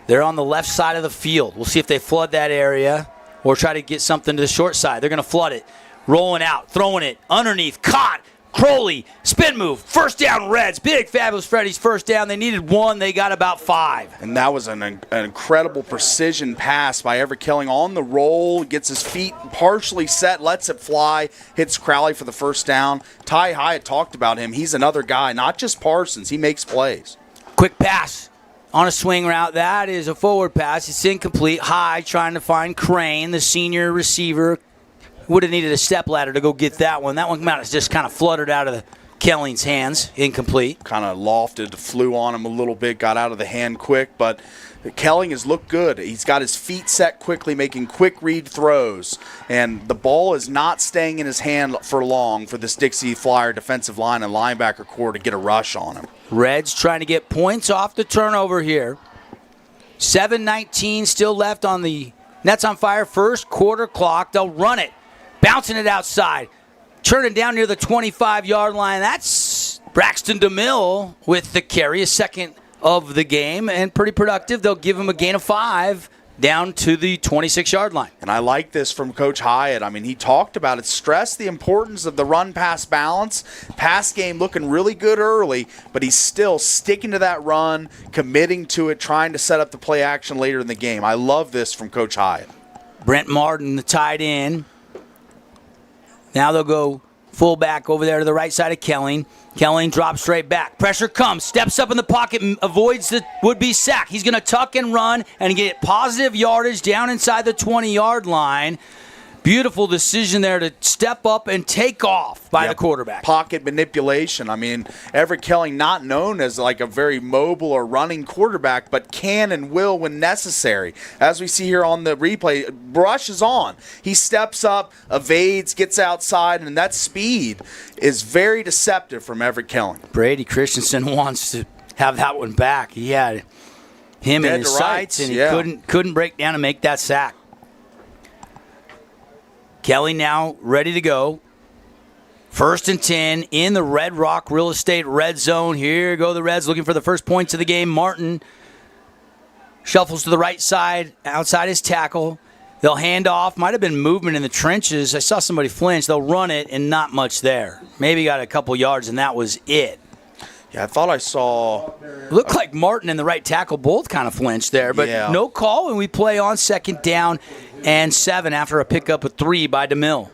They're on the left side of the field. We'll see if they flood that area or try to get something to the short side. They're going to flood it. Rolling out, throwing it, underneath, caught. Crowley, spin move, 1st down Reds. Big Fabulous Freddy's 1st down. They needed 1. They got about 5. And that was an incredible precision pass by Everett Kelly on the roll. Gets his feet partially set, lets it fly, hits Crowley for the 1st down. Ty Hyatt talked about him. He's another guy, not just Parsons. He makes plays. Quick pass on a swing route. That is a forward pass. It's incomplete. High trying to find Crane, the senior receiver. Would have needed a step ladder to go get that one. That one just kind of fluttered out of Kelling's hands. Incomplete. Kind of lofted, flew on him a little bit, got out of the hand quick, but Kelling has looked good. He's got his feet set quickly, making quick read throws, and the ball is not staying in his hand for long for this Dixie Flyer defensive line and linebacker core to get a rush on him. Reds trying to get points off the turnover here. 7:19 still left on the Nets on Fire first quarter clock. They'll run it. Bouncing it outside. Turning down near the 25-yard line. That's Braxton DeMille with the carry, a 2nd of the game, and pretty productive. They'll give him a gain of 5 down to the 26-yard line. And I like this from Coach Hyatt. I mean, he talked about it, stressed the importance of the run-pass balance. Pass game looking really good early, but he's still sticking to that run, committing to it, trying to set up the play action later in the game. I love this from Coach Hyatt. Brent Martin, the tight end. Now they'll go fullback over there to the right side of Kelling. Kelling drops straight back. Pressure comes, steps up in the pocket, avoids the would-be sack. He's going to tuck and run and get positive yardage down inside the 20-yard line. Beautiful decision there to step up and take off by the quarterback. Pocket manipulation. I mean, Everett Kelly not known as like a very mobile or running quarterback, but can and will when necessary. As we see here on the replay, brushes on. He steps up, evades, gets outside, and that speed is very deceptive from Everett Kelly. Brady Christensen wants to have that one back. He had him in his sights, and he couldn't break down and make that sack. Kelly now ready to go. 1st and 10 in the Red Rock Real Estate red zone. Here go the Reds looking for the first points of the game. Martin shuffles to the right side, outside his tackle. They'll hand off. Might have been movement in the trenches. I saw somebody flinch. They'll run it, and not much there. Maybe got a couple yards, and that was it. Yeah, I thought I saw... Looked like Martin and the right tackle both kind of flinched there, but no call, and we play on 2nd down and 7 after a pickup of 3 by DeMille.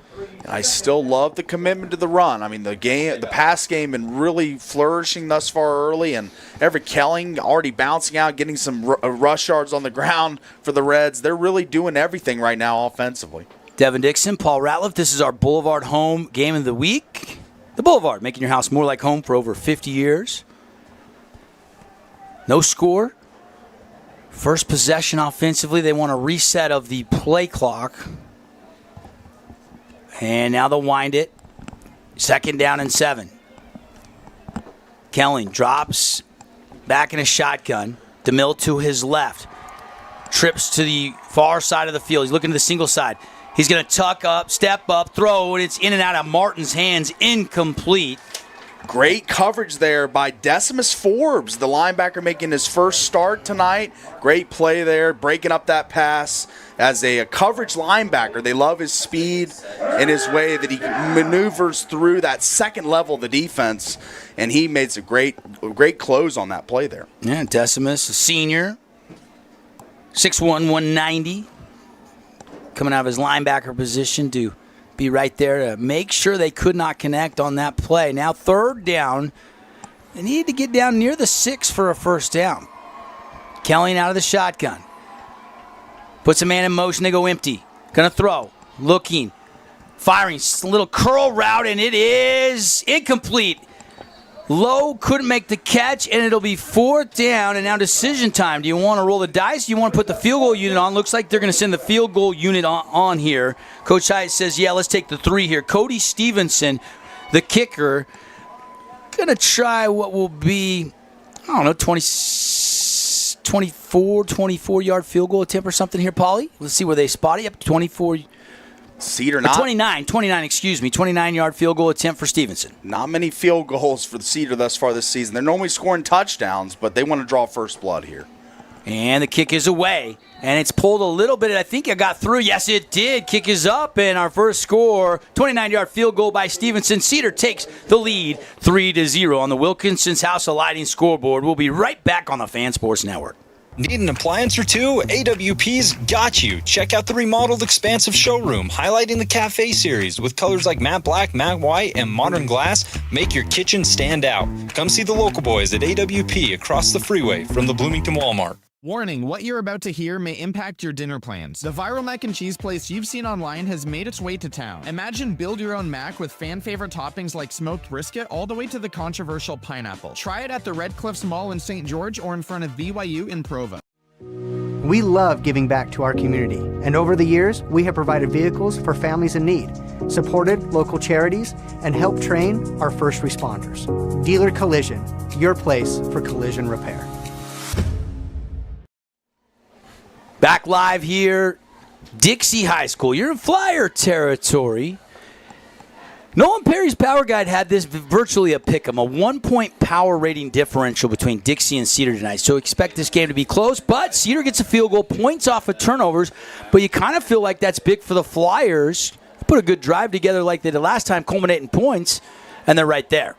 I still love the commitment to the run. I mean, the pass game been really flourishing thus far early, and Everett Kelling already bouncing out, getting some rush yards on the ground for the Reds. They're really doing everything right now offensively. Devin Dixon, Paul Ratliff, this is our Boulevard Home Game of the Week. The Boulevard, making your house more like home for over 50 years. No score. First possession offensively. They want a reset of the play clock. And now they'll wind it. 2nd down and 7. Kelling drops back in a shotgun. DeMille to his left. Trips to the far side of the field. He's looking to the single side. He's going to tuck up, step up, throw, and it's in and out of Martin's hands. Incomplete. Great coverage there by Decimus Forbes, the linebacker making his first start tonight. Great play there, breaking up that pass as a coverage linebacker. They love his speed and his way that he maneuvers through that second level of the defense, and he made a great close on that play there. Yeah, Decimus, a senior, 6'1", 190, coming out of his linebacker position to be right there to make sure they could not connect on that play. Now 3rd down. They needed to get down near the 6 for a first down. Kelling out of the shotgun. Puts a man in motion. They go empty. Gonna throw. Looking. Firing. A little curl route, and it is incomplete. Lowe couldn't make the catch, and it'll be 4th down, and now decision time. Do you want to roll the dice? Do you want to put the field goal unit on? Looks like they're going to send the field goal unit on here. Coach Hyatt says, yeah, let's take the 3 here. Cody Stevenson, the kicker, going to try what will be, 24-yard field goal attempt or something here, Paulie. Let's see where they spot it. Yep, 24. Cedar not 29-yard field goal attempt for Stevenson. Not many field goals for the Cedar thus far this season. They're normally scoring touchdowns, but they want to draw first blood here. And the kick is away, and it's pulled a little bit. I think it got through. Yes, it did. Kick is up, and our first score, 29-yard field goal by Stevenson. Cedar takes the lead 3-0 on the Wilkinson's House of Lighting scoreboard. We'll be right back on the Fan Sports Network. Need an appliance or two? AWP's got you. Check out the remodeled expansive showroom, highlighting the cafe series with colors like matte black, matte white, and modern glass. Make your kitchen stand out. Come see the local boys at AWP across the freeway from the Bloomington Walmart. Warning, what you're about to hear may impact your dinner plans. The viral mac and cheese place you've seen online has made its way to town. Imagine build your own mac with fan favorite toppings like smoked brisket all the way to the controversial pineapple. Try it at the Red Cliffs Mall in St. George or in front of BYU in Provo. We love giving back to our community, and over the years, we have provided vehicles for families in need, supported local charities, and helped train our first responders. Dealer Collision, your place for collision repair. Back live here, Dixie High School. You're in Flyer territory. Nolan Perry's Power Guide had this virtually a pick 'em, a 1-point power rating differential between Dixie and Cedar tonight. So expect this game to be close, but Cedar gets a field goal, points off of turnovers, but you kind of feel like that's big for the Flyers. Put a good drive together like they did last time, culminating points, and they're right there.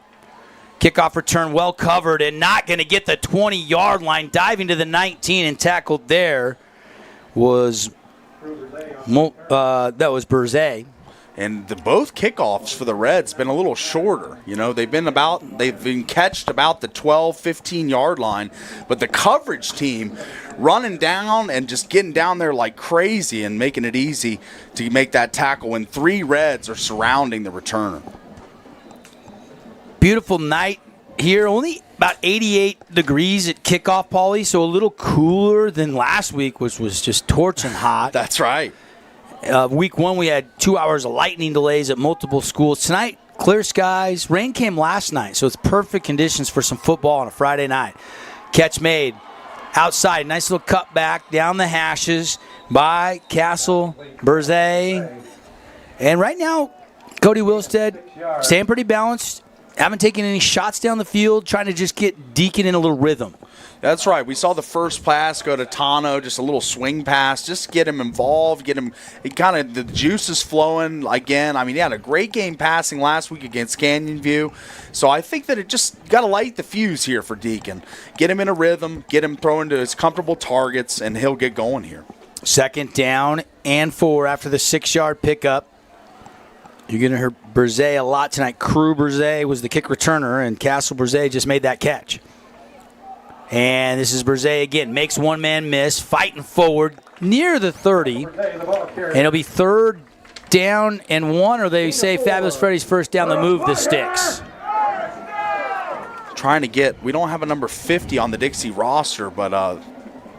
Kickoff return well covered and not going to get the 20-yard line, diving to the 19 and tackled there. Was Burzay. And both kickoffs for the Reds been a little shorter. You know, they've been catched about the 12, 15-yard line, but the coverage team running down and just getting down there like crazy and making it easy to make that tackle when 3 Reds are surrounding the returner. Beautiful night here, only about 88 degrees at kickoff, Paulie, so a little cooler than last week, which was just torching hot. That's right. Week 1, we had 2 hours of lightning delays at multiple schools. Tonight, clear skies. Rain came last night, so it's perfect conditions for some football on a Friday night. Catch made outside. Nice little cut back down the hashes by Castle, Burzay. And right now, Cody Wilstead staying pretty balanced. Haven't taken any shots down the field, trying to just get Deacon in a little rhythm. That's right. We saw the first pass go to Tano, just a little swing pass, just get him involved, get him kind of the juices flowing again. I mean, he had a great game passing last week against Canyon View. So I think that it just got to light the fuse here for Deacon. Get him in a rhythm, get him throwing to his comfortable targets, and he'll get going here. 2nd down and 4 after the 6-yard pickup. You're going to hear Brzee a lot tonight. Crew Brzee was the kick returner, and Castle Brzee just made that catch. And this is Brzee again. Makes one man miss, fighting forward near the 30. And it'll be 3rd down and 1, or they say Fabulous Freddy's first down to move the sticks. Trying to get, we don't have a number 50 on the Dixie roster, but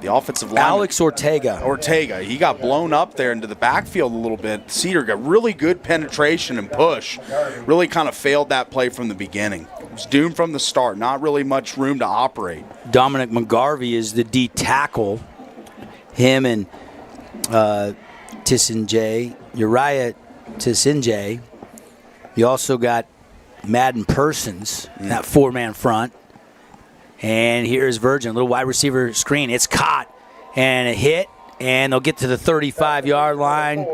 the offensive line. Alex Ortega. He got blown up there into the backfield a little bit. Cedar got really good penetration and push. Really kind of failed that play from the beginning. It was doomed from the start. Not really much room to operate. Dominic McGarvey is the D tackle. Him and Tisinjay, Uriah Tisinjay. You also got Madden Persons, that 4-man front. And here's Virgin, little wide receiver screen. It's caught and a hit, and they'll get to the 35-yard line.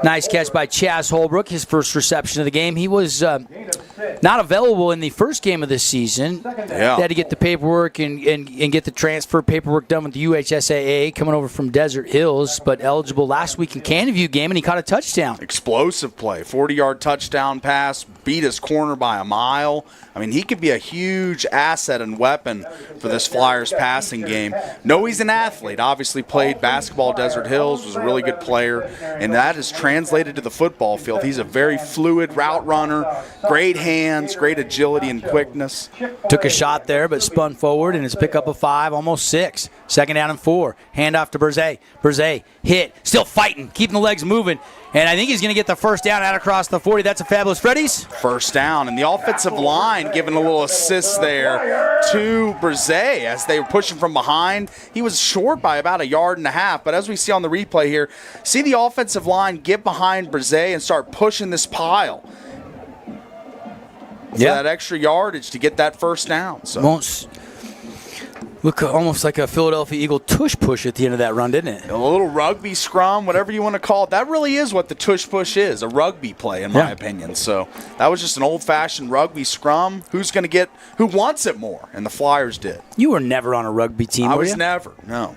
Nice catch by Chaz Holbrook, his first reception of the game. He was not available in the first game of the season. Yeah. They had to get the paperwork and get the transfer paperwork done with the UHSAA, coming over from Desert Hills, but eligible last week in Canyon View game, and he caught a touchdown. Explosive play, 40-yard touchdown pass, beat his corner by a mile. I mean, he could be a huge asset and weapon for this Flyers passing game. No, he's an athlete. Obviously played basketball at Desert Hills, was a really good player, and that is translated to the football field. He's a very fluid route runner, great hands, great agility and quickness. Took a shot there, but spun forward, and it's pick up a 5, almost 6. 2nd down and 4. Handoff to Brzee. Brzee hit, still fighting, keeping the legs moving. And I think he's going to get the first down out across the 40. That's a Fabulous Freddy's. First down. And the offensive line giving a little assist there to Brzee as they were pushing from behind. He was short by about 1.5 yards. But as we see on the replay here, see the offensive line get behind Brzee and start pushing this pile. For that extra yardage to get that first down. So. Look almost like a Philadelphia Eagle tush push at the end of that run, didn't it? A little rugby scrum, whatever you want to call it. That really is what the tush push is, a rugby play in my opinion. So that was just an old-fashioned rugby scrum. Who wants it more? And the Flyers did. You were never on a rugby team, I were was you? never, no.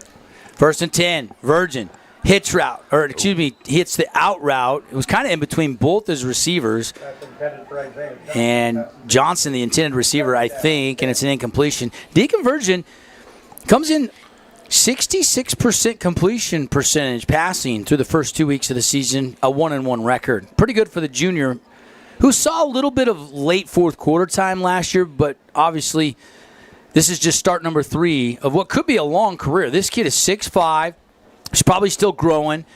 1st and 10, Virgin. Hits the out route. It was kind of in between both his receivers. And Johnson, the intended receiver, I think, and it's an incompletion. Deacon Virgin comes in 66% completion percentage passing through the first 2 weeks of the season, a 1-1 record. Pretty good for the junior, who saw a little bit of late fourth quarter time last year, but obviously this is just start number 3 of what could be a long career. This kid is 6'5". He's probably still growing.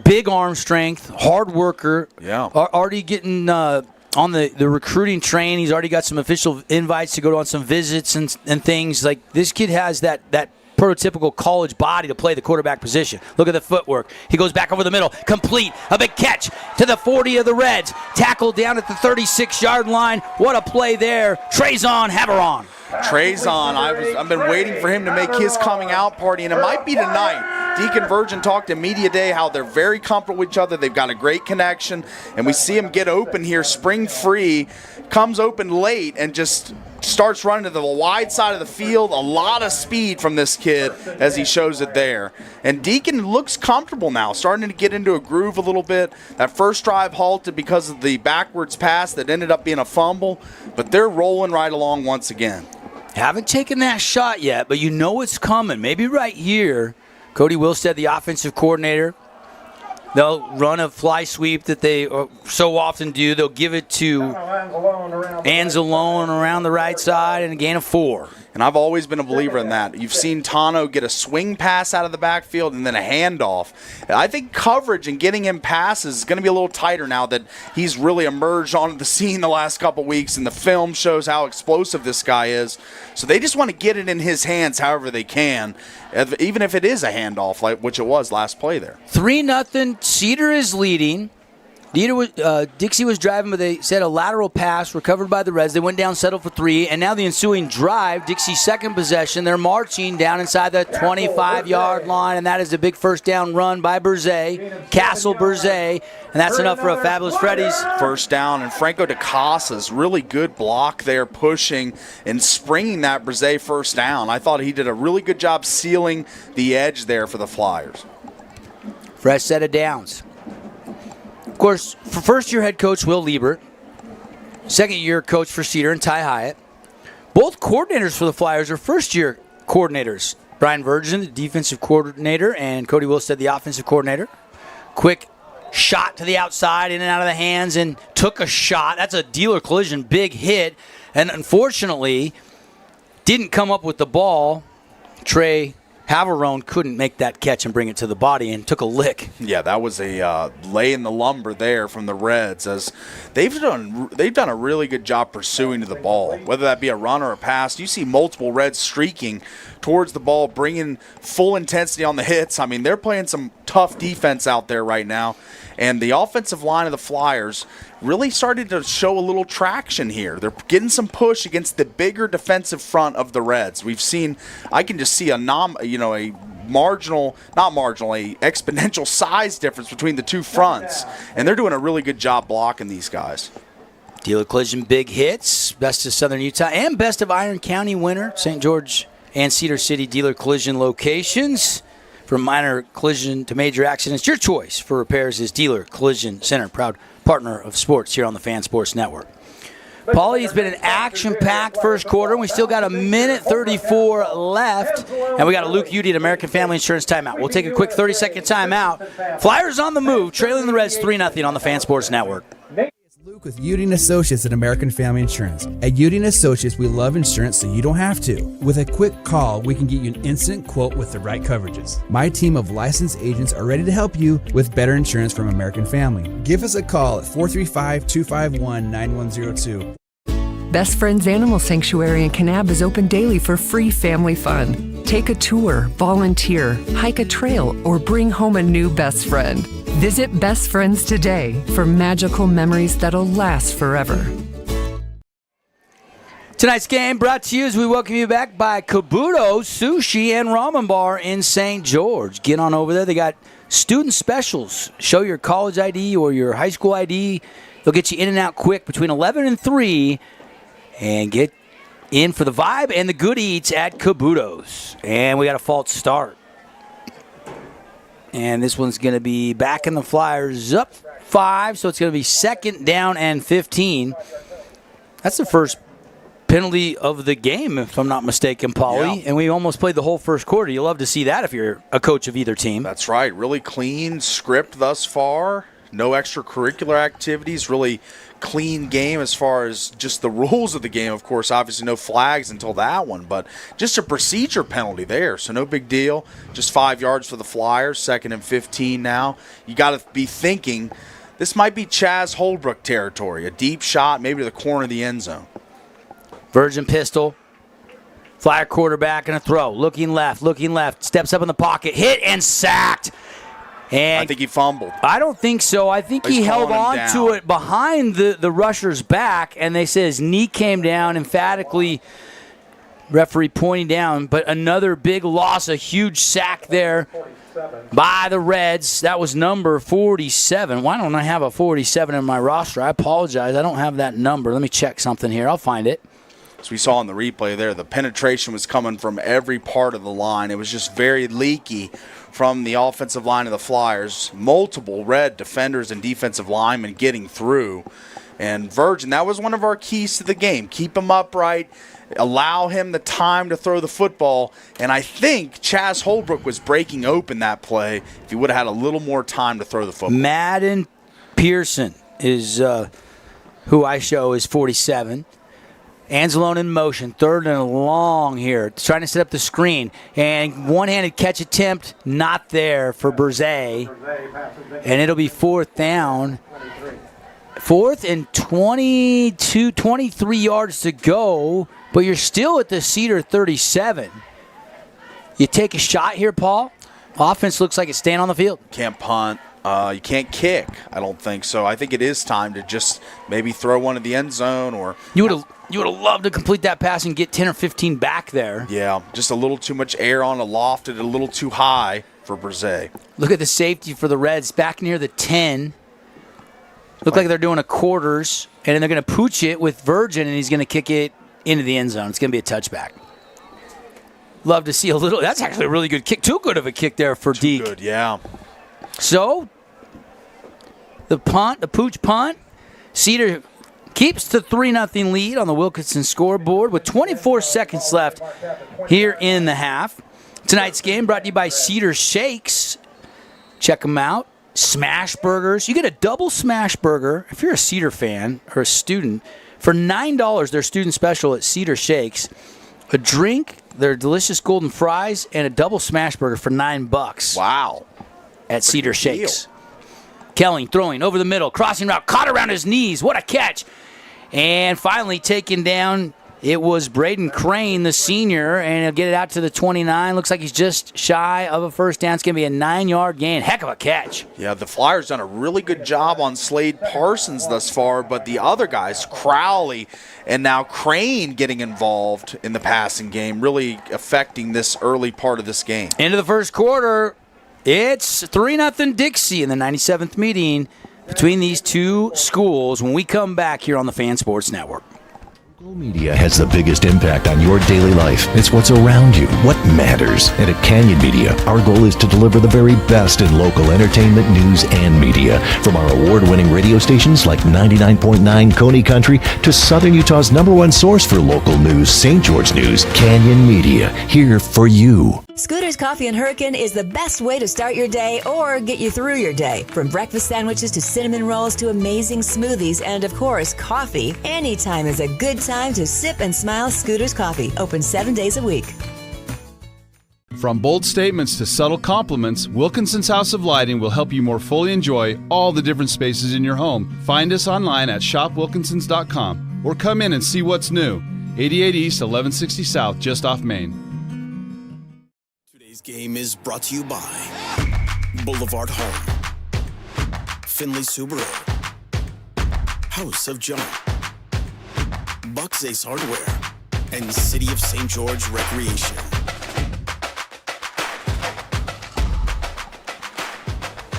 Big arm strength, hard worker. Yeah. Already getting on the recruiting train. He's already got some official invites to go on some visits and things. Like, this kid has that prototypical college body to play the quarterback position. Look at the footwork. He goes back over the middle. Complete. A big catch to the 40 of the Reds. Tackled down at the 36-yard line. What a play there. Trezon Haveron. Trezon, I've been waiting for him to make his coming out party, and it might be tonight. Deacon Virgin talked in media day how they're very comfortable with each other. They've got a great connection, and we see him get open here, spring free, comes open late, and just starts running to the wide side of the field. A lot of speed from this kid as he shows it there. And Deacon looks comfortable now, starting to get into a groove a little bit. That first drive halted because of the backwards pass that ended up being a fumble, but they're rolling right along once again. Haven't taken that shot yet, but you know it's coming. Maybe right here. Cody Wilstead, the offensive coordinator, they'll run a fly sweep that they so often do. They'll give it to Anzalone around the right side and a gain of 4. And I've always been a believer in that. You've seen Tano get a swing pass out of the backfield and then a handoff. I think coverage and getting him passes is going to be a little tighter now that he's really emerged onto the scene the last couple weeks, and the film shows how explosive this guy is. So they just want to get it in his hands however they can, even if it is a handoff, like which it was last play there. 3-0. Cedar is leading. Dixie was driving, but they said a lateral pass recovered by the Reds. They went down, settled for 3, and now the ensuing drive, Dixie's second possession, they're marching down inside the 25-yard line, and that is a big first down run by Brzee, Castle Brzee, and that's enough for a Fabulous Freddy's. First down, and Franco de Casas, really good block there, pushing and springing that Brzee first down. I thought he did a really good job sealing the edge there for the Flyers. Fresh set of downs. Of course, for first-year head coach Will Liebert, second-year coach for Cedar and Ty Hyatt. Both coordinators for the Flyers are first-year coordinators. Brian Virgin, the defensive coordinator, and Cody Wilstead, the offensive coordinator. Quick shot to the outside, in and out of the hands, and took a shot. That's a dealer collision, big hit. And unfortunately, didn't come up with the ball. Trey Haverone couldn't make that catch and bring it to the body and took a lick. Yeah, that was a lay in the lumber there from the Reds, as they've done a really good job pursuing to the ball, whether that be a run or a pass. You see multiple Reds streaking towards the ball, bringing full intensity on the hits. I mean, they're playing some tough defense out there right now, and the offensive line of the Flyers really started to show a little traction here. They're getting some push against the bigger defensive front of the Reds. We've seen, I can just see a exponential size difference between the two fronts, and they're doing a really good job blocking these guys. Dealer collision, big hits, best of Southern Utah, and best of Iron County winner, St. George and Cedar City dealer collision locations. From minor collision to major accidents, your choice for repairs is Dealer Collision Center, proud partner of sports here on the Fan Sports Network. Paulie, it's been an action-packed first quarter, and we still got a minute 34 left, and we got a Luke Udy at American Family Insurance timeout. We'll take a quick 30-second timeout. Flyers on the move, trailing the Reds 3-0 on the Fan Sports Network. Luke with Udy & Associates at American Family Insurance. At Udy & Associates, we love insurance so you don't have to. With a quick call, we can get you an instant quote with the right coverages. My team of licensed agents are ready to help you with better insurance from American Family. Give us a call at 435-251-9102. Best Friends Animal Sanctuary in Kanab is open daily for free family fun. Take a tour, volunteer, hike a trail, or bring home a new best friend. Visit Best Friends today for magical memories that'll last forever. Tonight's game brought to you as we welcome you back by Kabuto Sushi and Ramen Bar in St. George. Get on over there. They got student specials. Show your college ID or your high school ID. They'll get you in and out quick between 11 and 3 and get in for the vibe and the good eats at Kabuto's. And we got a false start. And this one's going to be backing the Flyers up 5, so it's going to be second down and 15. That's the first penalty of the game, if I'm not mistaken, Paulie. Yeah. And we almost played the whole first quarter. You love to see that if you're a coach of either team. That's right. Really clean script thus far. No extracurricular activities. Really clean game as far as just the rules of the game. Of course, obviously no flags until that one, but just a procedure penalty there, so no big deal. Just 5 yards for the Flyers, second and 15 now. You got to be thinking this might be Chaz Holbrook territory, a deep shot maybe to the corner of the end zone. Virgin pistol, Flyer quarterback and a throw, looking left, steps up in the pocket, hit and sacked. And I think he fumbled. I don't think so. I think he held on to it behind the rusher's back, and they say his knee came down emphatically. Referee pointing down, but another big loss, a huge sack there by the Reds. That was number 47. Why don't I have a 47 in my roster? I apologize. I don't have that number. Let me check something here. I'll find it. As we saw in the replay there, the penetration was coming from every part of the line. It was just very leaky from the offensive line of the Flyers. Multiple Red defenders and defensive linemen getting through. And Virgin, that was one of our keys to the game. Keep him upright, allow him the time to throw the football. And I think Chaz Holbrook was breaking open that play if he would have had a little more time to throw the football. Madden Pearson is who I show is 47. Anzalone in motion, third and long here, trying to set up the screen. And one-handed catch attempt, not there for Berzay. And it'll be fourth down. Fourth and 23 yards to go, but you're still at the Cedar 37. You take a shot here, Paul. Offense looks like it's staying on the field. Can't punt. You can't kick, I don't think so. I think it is time to just maybe throw one in the end zone. Or You would have loved to complete that pass and get 10 or 15 back there. Yeah, just a little too much air on a loft and a little too high for Berzay. Look at the safety for the Reds back near the 10. Look like they're doing a quarters, and then they're going to pooch it with Virgin, and he's going to kick it into the end zone. It's going to be a touchback. Love to see a little. That's actually a really good kick. Too good of a kick there for Deke. Good, yeah. So, the pooch punt. Cedar keeps the 3-0 lead on the Wilkinson scoreboard with 24 seconds left here in the half. Tonight's game brought to you by Cedar Shakes. Check them out. Smash burgers. You get a double smash burger if you're a Cedar fan or a student for $9. Their student special at Cedar Shakes. A drink, their delicious golden fries, and a double smash burger for $9. Wow. At Cedar Shakes. Kelling throwing over the middle, crossing route, caught around his knees. What a catch. And finally taken down, it was Braden Crane, the senior, and he'll get it out to the 29. Looks like he's just shy of a first down. It's going to be a 9-yard gain. Heck of a catch. Yeah, the Flyers done a really good job on Slade Parsons thus far, but the other guys, Crowley and now Crane, getting involved in the passing game, really affecting this early part of this game. Into the first quarter, it's 3-0 Dixie in the 97th meeting between these two schools when we come back here on the Fan Sports Network. Media has the biggest impact on your daily life. It's what's around you, what matters. And at Canyon Media, our goal is to deliver the very best in local entertainment, news, and media. From our award-winning radio stations like 99.9 Coney Country to Southern Utah's #1 source for local news, St. George News, Canyon Media, here for you. Scooter's Coffee and Hurricane is the best way to start your day or get you through your day. From breakfast sandwiches to cinnamon rolls to amazing smoothies and, of course, coffee, anytime is a good time to sip and smile. Scooter's Coffee, open 7 days a week. From bold statements to subtle compliments, Wilkinson's House of Lighting will help you more fully enjoy all the different spaces in your home. Find us online at shopwilkinsons.com or come in and see what's new. 88 East, 1160 South, just off Main. Today's game is brought to you by Boulevard Home, Finley Subaru, House of Junk, Bucks Ace Hardware, and City of St. George Recreation.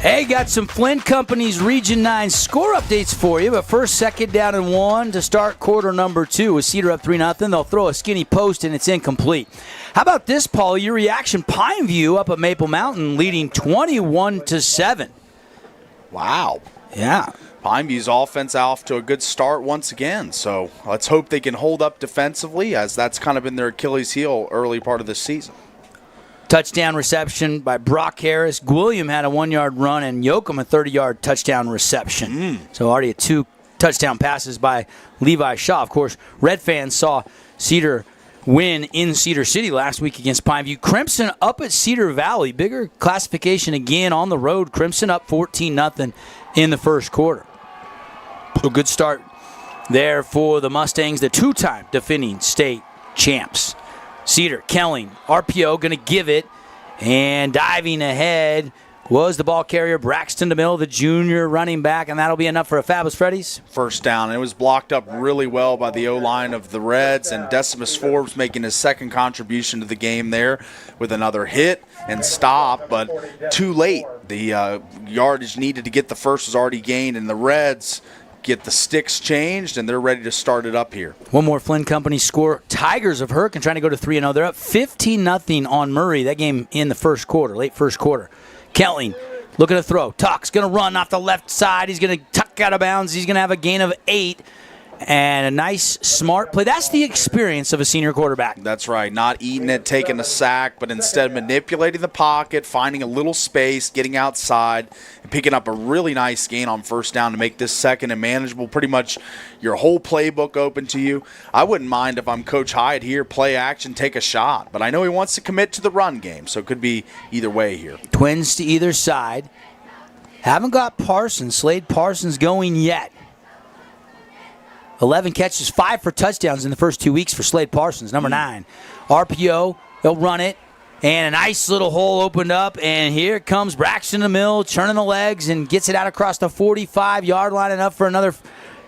Hey, got some Flint Company's Region 9 score updates for you, but first, second down and 1 to start quarter number 2 with Cedar up 3-0. They'll throw a skinny post and it's incomplete. How about this, Paul? Your reaction, Pineview up at Maple Mountain leading 21-7. Wow. Yeah. Pineview's offense off to a good start once again, so let's hope they can hold up defensively, as that's kind of been their Achilles heel early part of this season. Touchdown reception by Brock Harris. Gwilliam had a 1-yard run, and Yoakum a 30-yard touchdown reception. So already 2 touchdown passes by Levi Shaw. Of course, Red fans saw Cedar win in Cedar City last week against Pineview. Crimson up at Cedar Valley. Bigger classification again on the road. Crimson up 14-0 in the first quarter. A good start there for the Mustangs, the 2-time defending state champs. Cedar, Kelling, RPO going to give it, and diving ahead was the ball carrier Braxton DeMille, the junior running back, and that'll be enough for a Fabulous Freddy's. First down. It was blocked up really well by the O-line of the Reds, and Decimus Forbes making his second contribution to the game there with another hit and stop, but too late. The yardage needed to get the first was already gained, and the Reds get the sticks changed, and they're ready to start it up here. One more Flynn Company score. Tigers of Hurricane trying to go to 3-0. They're up 15-0 on Murray. That game in the first quarter, late first quarter. Kelling looking to throw. Tuck's going to run off the left side. He's going to tuck out of bounds. He's going to have a gain of 8. And a nice, smart play. That's the experience of a senior quarterback. That's right. Not eating it, taking a sack, but instead manipulating the pocket, finding a little space, getting outside, and picking up a really nice gain on first down to make this second and manageable. Pretty much your whole playbook open to you. I wouldn't mind if I'm Coach Hyatt here, play action, take a shot. But I know he wants to commit to the run game, so it could be either way here. Twins to either side. Haven't got Slade Parsons going yet. 11 catches, 5 for touchdowns in the first 2 weeks for Slade Parsons, number 9. RPO, they'll run it, and a nice little hole opened up, and here comes Braxton DeMille, churning the legs, and gets it out across the 45-yard line, and up for another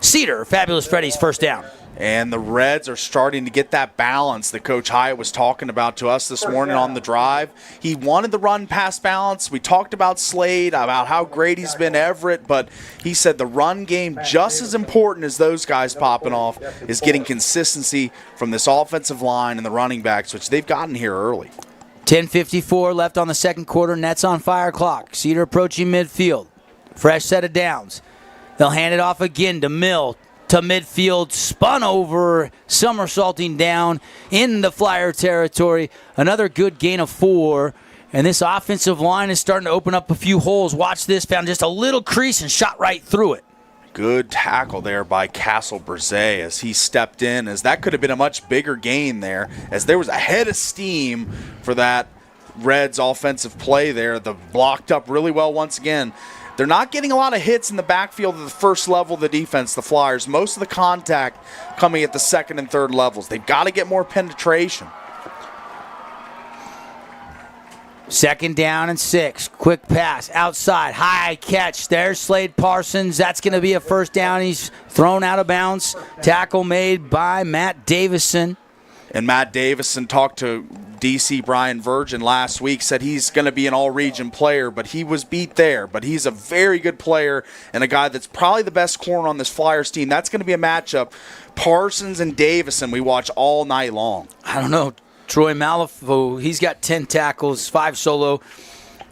Cedar, Fabulous Freddy's first down. And the Reds are starting to get that balance that Coach Hyatt was talking about to us this morning on the drive. He wanted the run-pass balance. We talked about Slade, about how great he's been, Everett, but he said the run game, just as important as those guys popping off, is getting consistency from this offensive line and the running backs, which they've gotten here early. 10:54 left on the second quarter. Nets on fire clock. Cedar approaching midfield. Fresh set of downs. They'll hand it off again to Mill. To midfield, spun over, somersaulting down in the Flyer territory. Another good gain of 4. And this offensive line is starting to open up a few holes. Watch this, found just a little crease and shot right through it. Good tackle there by Castle Brzee as he stepped in, as that could have been a much bigger gain there, as there was a head of steam for that Reds offensive play there. The blocked up really well once again. They're not getting a lot of hits in the backfield of the first level of the defense, the Flyers. Most of the contact coming at the second and third levels. They've got to get more penetration. 2nd down and 6. Quick pass outside. High catch. There's Slade Parsons. That's going to be a first down. He's thrown out of bounds. Tackle made by Matt Davison. And Matt Davison talked to DC Brian Virgin last week, said he's going to be an all-region player, but he was beat there. But he's a very good player and a guy that's probably the best corner on this Flyers team. That's going to be a matchup. Parsons and Davison we watch all night long. I don't know. Troy Malifaux, he's got 10 tackles, 5 solo.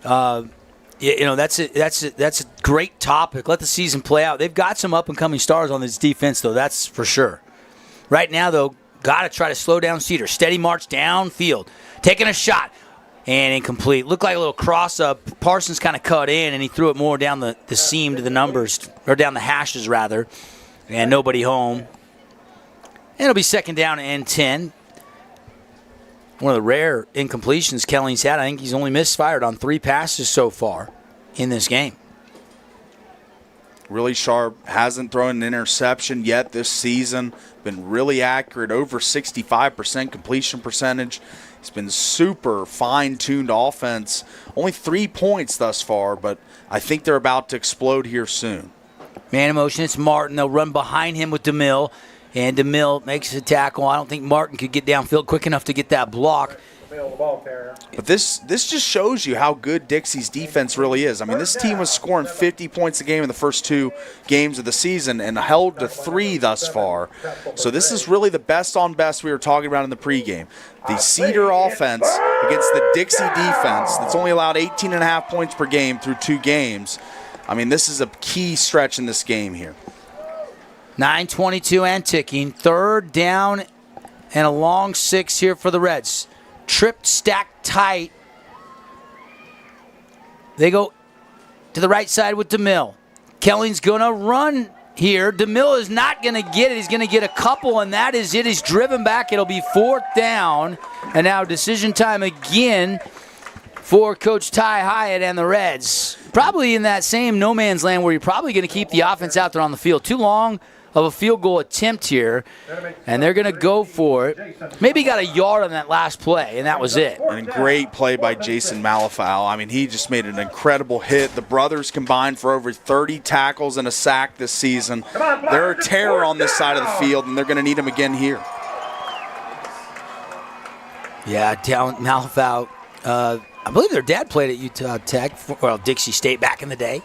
That's a great topic. Let the season play out. They've got some up-and-coming stars on this defense, though, that's for sure. Right now, though, got to try to slow down Cedar. Steady march downfield. Taking a shot. And incomplete. Looked like a little cross-up. Parsons kind of cut in, and he threw it more down the seam to the numbers, or down the hashes, rather. And nobody home. And it'll be 2nd down and 10. One of the rare incompletions Kelling's had. I think he's only misfired on 3 passes so far in this game. Really sharp. Hasn't thrown an interception yet this season. Been really accurate. Over 65% completion percentage. It's been super fine-tuned offense. Only 3 points thus far, but I think they're about to explode here soon. Man in motion. It's Martin. They'll run behind him with DeMille. And DeMille makes a tackle. I don't think Martin could get downfield quick enough to get that block. But this just shows you how good Dixie's defense really is. I mean, this team was scoring 50 points a game in the first 2 games of the season and held to 3 thus far. So this is really the best on best we were talking about in the pregame. The Cedar offense against the Dixie defense that's only allowed 18.5 points per game through 2 games. I mean, this is a key stretch in this game here. 9:22 and ticking. 3rd down and a long 6 here for the Reds. Tripped, stacked tight. They go to the right side with DeMille. Kelling's going to run here. DeMille is not going to get it. He's going to get a couple, and that is it. He's driven back. It'll be 4th down. And now decision time again for Coach Ty Hyatt and the Reds. Probably in that same no man's land where you're probably going to keep the offense out there on the field. Too long of a field goal attempt here, and they're going to go for it. Maybe got a yard on that last play, and that was it. And great play by Jason Malifaux. I mean, he just made an incredible hit. The brothers combined for over 30 tackles and a sack this season. They're a terror on this side of the field, and they're going to need them again here. Yeah, down Malifaux. I believe their dad played at Utah Tech, Dixie State back in the day.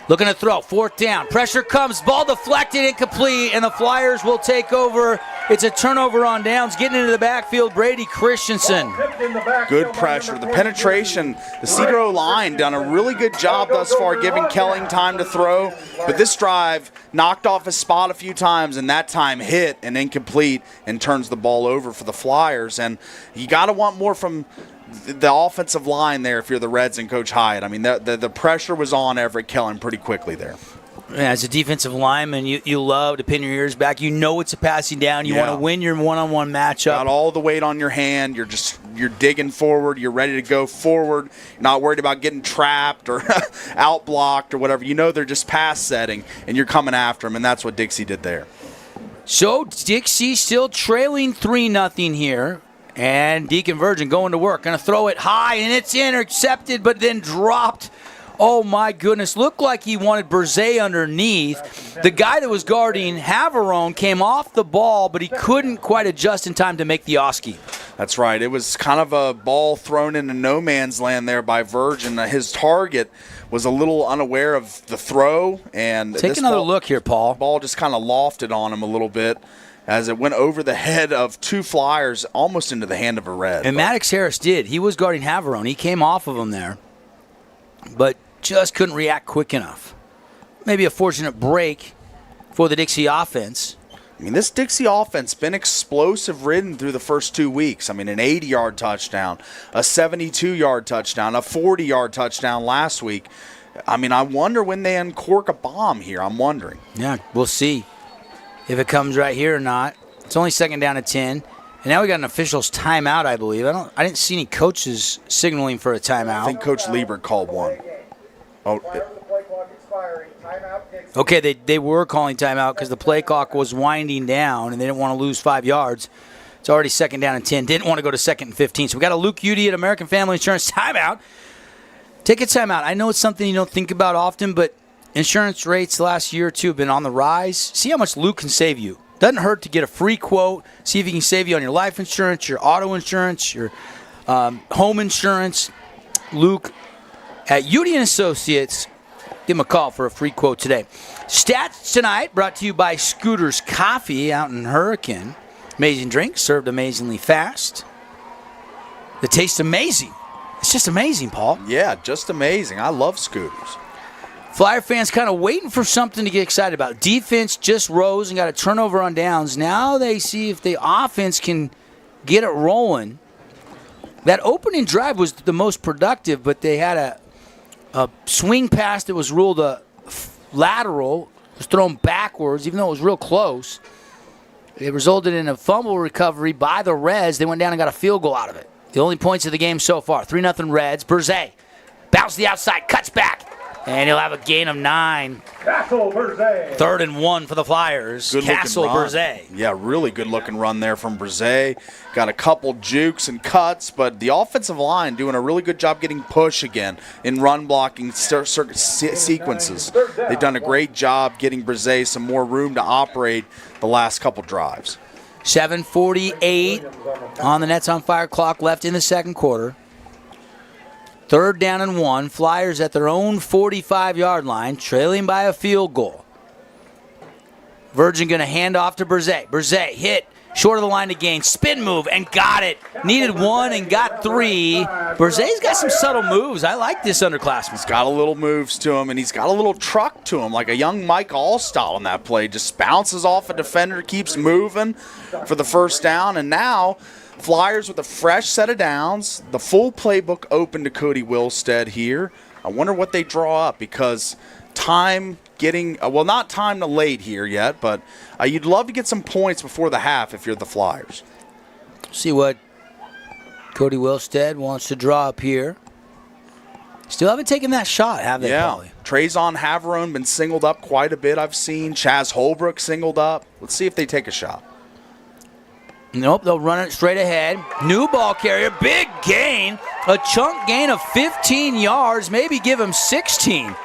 Looking to throw, 4th down. Pressure comes, ball deflected, incomplete, and the Flyers will take over. It's a turnover on downs. Getting into the backfield, Brady Christensen. Good pressure. The penetration, the Cedar O-line done a really good job thus far giving Kelling time to throw. But this drive knocked off his spot a few times, and that time hit and incomplete and turns the ball over for the Flyers. And you got to want more from the offensive line there if you're the Reds and Coach Hyatt. I mean, the pressure was on Everett Kelling pretty quickly there. Yeah, as a defensive lineman, you love to pin your ears back. You know it's a passing down. You want to win your one-on-one matchup. Got all the weight on your hand. You're digging forward. You're ready to go forward. You're not worried about getting trapped or out-blocked or whatever. You know they're just pass setting, and you're coming after them, and that's what Dixie did there. So Dixie still trailing 3-0 here. And Deacon Virgin going to work. Going to throw it high, and it's intercepted, but then dropped. Oh, my goodness. Looked like he wanted Brzee underneath. The guy that was guarding Haverone came off the ball, but he couldn't quite adjust in time to make the Oski. That's right. It was kind of a ball thrown into no man's land there by Virgin. His target was a little unaware of the throw. And Take another look here, Paul. Ball just kind of lofted on him a little bit as it went over the head of 2 Flyers, almost into the hand of a Red. And Maddox Harris did. He was guarding Haverone. He came off of him there, but just couldn't react quick enough. maybe a fortunate break for the Dixie offense. I mean, this Dixie offense been explosive-ridden through the first 2 weeks. I mean, an 80-yard touchdown, a 72-yard touchdown, a 40-yard touchdown last week. I mean, I wonder when they uncork a bomb here. I'm wondering. Yeah, we'll see if it comes right here or not. It's only second down at 10. And now we got an official's timeout, I believe. I didn't see any coaches signaling for a timeout. I think Coach Liebert called one. Oh, okay, they were calling timeout because the play clock was winding down and they didn't want to lose 5 yards. It's already second down and 10. Didn't want to go to second and 15. So we got a Luke Udy at American Family Insurance timeout. Take a timeout. I know it's something you don't think about often, but insurance rates the last year or two have been on the rise. See how much Luke can save you. Doesn't hurt to get a free quote. See if he can save you on your life insurance, your auto insurance, your home insurance. Luke at Udy & Associates. Give him a call for a free quote today. Stats tonight brought to you by Scooter's Coffee out in Hurricane. Amazing drink, served amazingly fast. The taste amazing. It's just amazing, Paul. Yeah, just amazing. I love Scooters. Flyer fans kind of waiting for something to get excited about. Defense just rose and got a turnover on downs. Now they see if the offense can get it rolling. That opening drive was the most productive, but they had a swing pass that was ruled a lateral. It was thrown backwards, even though it was real close. It resulted in a fumble recovery by the Reds. They went down and got a field goal out of it. The only points of the game so far, 3-0 Reds. Berzay bounce to the outside, cuts back, and he'll have a gain of 9. Castle Berzay. 3rd and 1 for the Flyers. Castle Berzay. Yeah, really good-looking run there from Berzay. Got a couple jukes and cuts, but the offensive line doing a really good job getting push again in run-blocking sequences. They've done a great job getting Berzay some more room to operate the last couple drives. 7:48 on the Nets on Fire clock left in the second quarter. 3rd down and 1. Flyers at their own 45-yard line, trailing by a field goal. Virgin going to hand off to Berzay. Berzay hit short of the line to gain. Spin move and got it. Needed 1 and got 3. Berzay's got some subtle moves. I like this underclassman. He's got a little moves to him, and he's got a little truck to him, like a young Mike Allstyle on that play. Just bounces off a defender, keeps moving for the first down, and now Flyers with a fresh set of downs. The full playbook open to Cody Wilstead here. I wonder what they draw up because time getting, not time to late here yet, but you'd love to get some points before the half if you're the Flyers. See what Cody Wilstead wants to draw up here. Still haven't taken that shot, have they, Yeah. Paulie? Trezon Haverone been singled up quite a bit, I've seen. Chaz Holbrook singled up. Let's see if they take a shot. Nope, they'll run it straight ahead. New ball carrier, big gain. A chunk gain of 15 yards, maybe give him 16.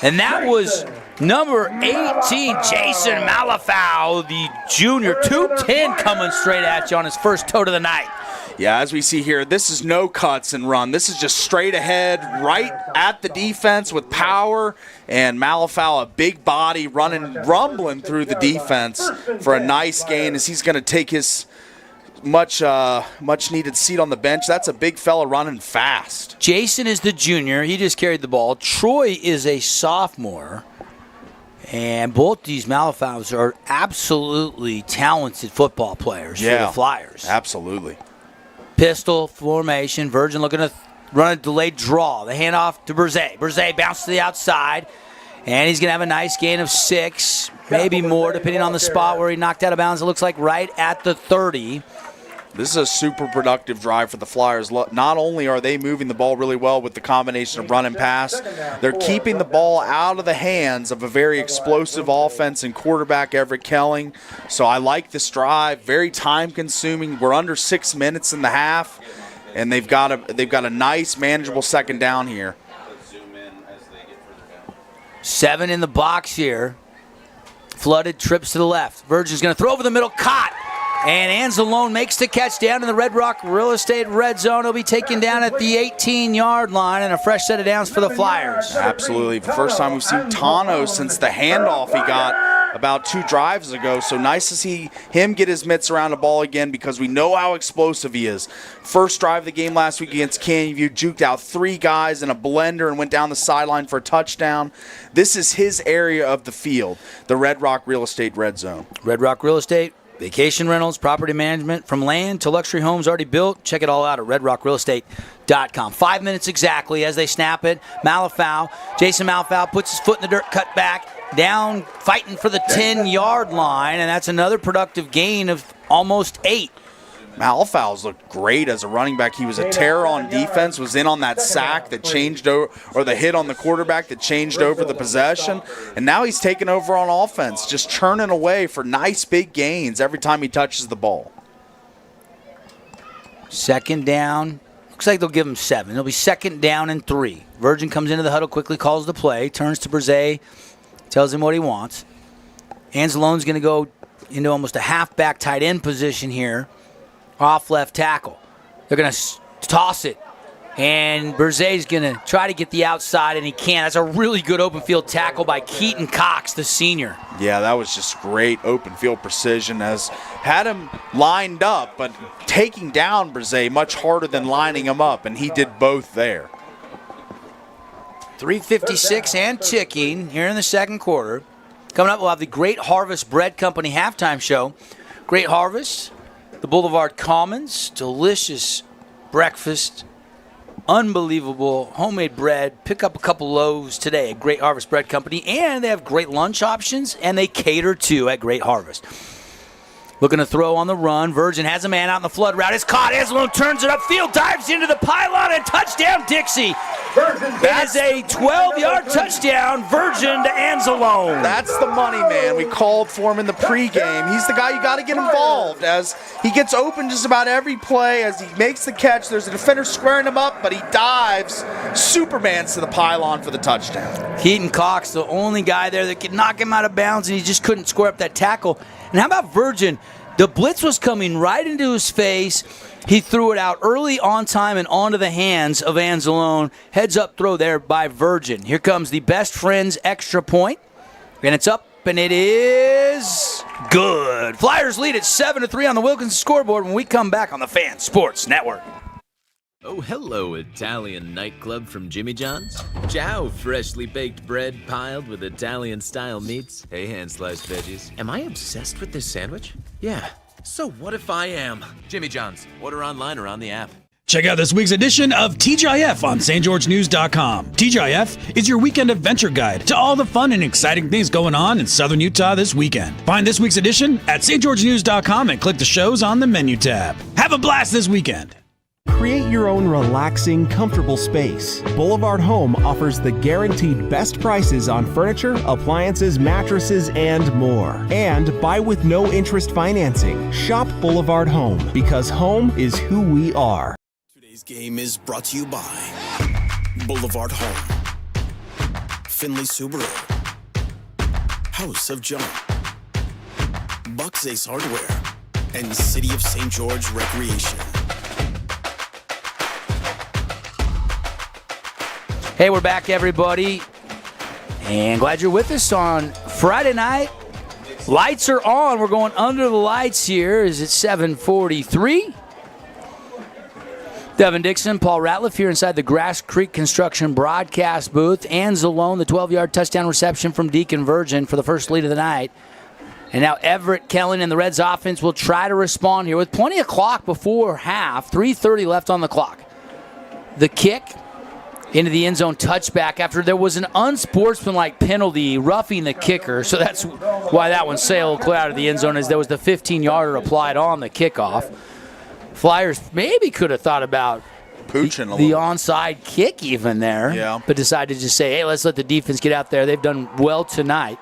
And that was number 18, Jason Malafau, the junior. 210 coming straight at you on his first tote of the night. Yeah, as we see here, this is no cuts and run. This is just straight ahead, right at the defense with power. And Malafau, a big body, rumbling through the defense for a nice gain as he's going to take his much needed seat on the bench. That's a big fella running fast. Jason is the junior. He just carried the ball. Troy is a sophomore. And both these Malafaus are absolutely talented football players for the Flyers. Absolutely. Pistol formation. Virgin looking to run a delayed draw. The handoff to Berzay. Berzay bounces to the outside. And he's going to have a nice gain of 6, maybe more, depending on the spot where he knocked out of bounds. It looks like right at the 30. This is a super productive drive for the Flyers. Not only are they moving the ball really well with the combination of run and pass, they're keeping the ball out of the hands of a very explosive offense and quarterback Everett Kelling. So I like this drive. Very time-consuming. We're under 6 minutes in the half, and they've got a nice, manageable second down here. 7 in the box here. Flooded, trips to the left. Virgin's going to throw over the middle, caught. And Anzalone makes the catch down in the Red Rock Real Estate red zone. He'll be taken down at the 18-yard line and a fresh set of downs for the Flyers. Absolutely. The first time we've seen Tano since the handoff he got about 2 drives ago. So nice to see him get his mitts around the ball again because we know how explosive he is. First drive of the game last week against Canyon View, juked out 3 guys in a blender and went down the sideline for a touchdown. This is his area of the field, the Red Rock Real Estate Red Zone. Red Rock Real Estate, vacation rentals, property management, from land to luxury homes already built. Check it all out at redrockrealestate.com. 5 minutes exactly as they snap it. Jason Malafau puts his foot in the dirt, cut back, down, fighting for the 10-yard line, and that's another productive gain of almost 8. Malafau's looked great as a running back. He was a terror on defense, was in on that sack that changed over, or the hit on the quarterback that changed over the possession, and now he's taking over on offense, just churning away for nice big gains every time he touches the ball. Second down. Looks like they'll give him 7. It'll be second down and 3. Virgin comes into the huddle, quickly calls the play, turns to Brzee, tells him what he wants. Anzalone's going to go into almost a halfback tight end position here. Off left tackle. They're going to toss it. And Berze's going to try to get the outside, and he can't. That's a really good open field tackle by Keaton Cox, the senior. Yeah, that was just great open field precision as had him lined up, but taking down Brze much harder than lining him up, and he did both there. 3:56 and ticking here in the second quarter. Coming up, we'll have the Great Harvest Bread Company halftime show. Great Harvest, the Boulevard Commons, delicious breakfast, unbelievable homemade bread. Pick up a couple loaves today at Great Harvest Bread Company, and they have great lunch options, and they cater too at Great Harvest. Looking to throw on the run. Virgin has a man out in the flood route. It's caught. Anzalone turns it upfield, dives into the pylon, and touchdown, Dixie. That is a 12-yard touchdown, Virgin to Anzalone. That's the money man we called for him in the pregame. He's the guy you got to get involved as he gets open just about every play. As he makes the catch, there's a defender squaring him up, but he dives, Supermans to the pylon for the touchdown. Keaton Cox, the only guy there that could knock him out of bounds, and he just couldn't square up that tackle. And how about Virgin? The blitz was coming right into his face. He threw it out early, on time, and onto the hands of Anzalone. Heads up throw there by Virgin. Here comes the Best Friends extra point. And it's up, and it is good. Flyers lead at 7-3 on the Wilkins scoreboard when we come back on the Fan Sports Network. Oh, hello, Italian nightclub from Jimmy John's. Ciao, freshly baked bread piled with Italian-style meats. Hey, hand-sliced veggies. Am I obsessed with this sandwich? Yeah. So what if I am? Jimmy John's. Order online or on the app. Check out this week's edition of TGIF on stgeorgenews.com. TGIF is your weekend adventure guide to all the fun and exciting things going on in Southern Utah this weekend. Find this week's edition at stgeorgenews.com and click the shows on the menu tab. Have a blast this weekend. Create your own relaxing, comfortable space. Boulevard Home offers the guaranteed best prices on furniture, appliances, mattresses, and more. And buy with no interest financing. Shop Boulevard Home, because home is who we are. Today's game is brought to you by Boulevard Home, Finley Subaru, House of John, Bucks Ace Hardware, and City of St. George Recreation. Hey, we're back, everybody, and glad you're with us on Friday night. Lights are on. We're going under the lights here. Is it 7:43? Devin Dixon, Paul Ratliff here inside the Grass Creek Construction broadcast booth. Anzalone, the 12-yard touchdown reception from Deacon Virgin for the first lead of the night. And now Everett Kellen and the Reds offense will try to respond here with plenty of clock before half. 3:30 left on the clock. The kick into the end zone touchback after there was an unsportsmanlike penalty roughing the kicker. So that's why that one sailed clear out of the end zone, as there was the 15-yarder applied on the kickoff. Flyers maybe could have thought about pooching the onside kick even there, but decided to just say, hey, let's let the defense get out there. They've done well tonight.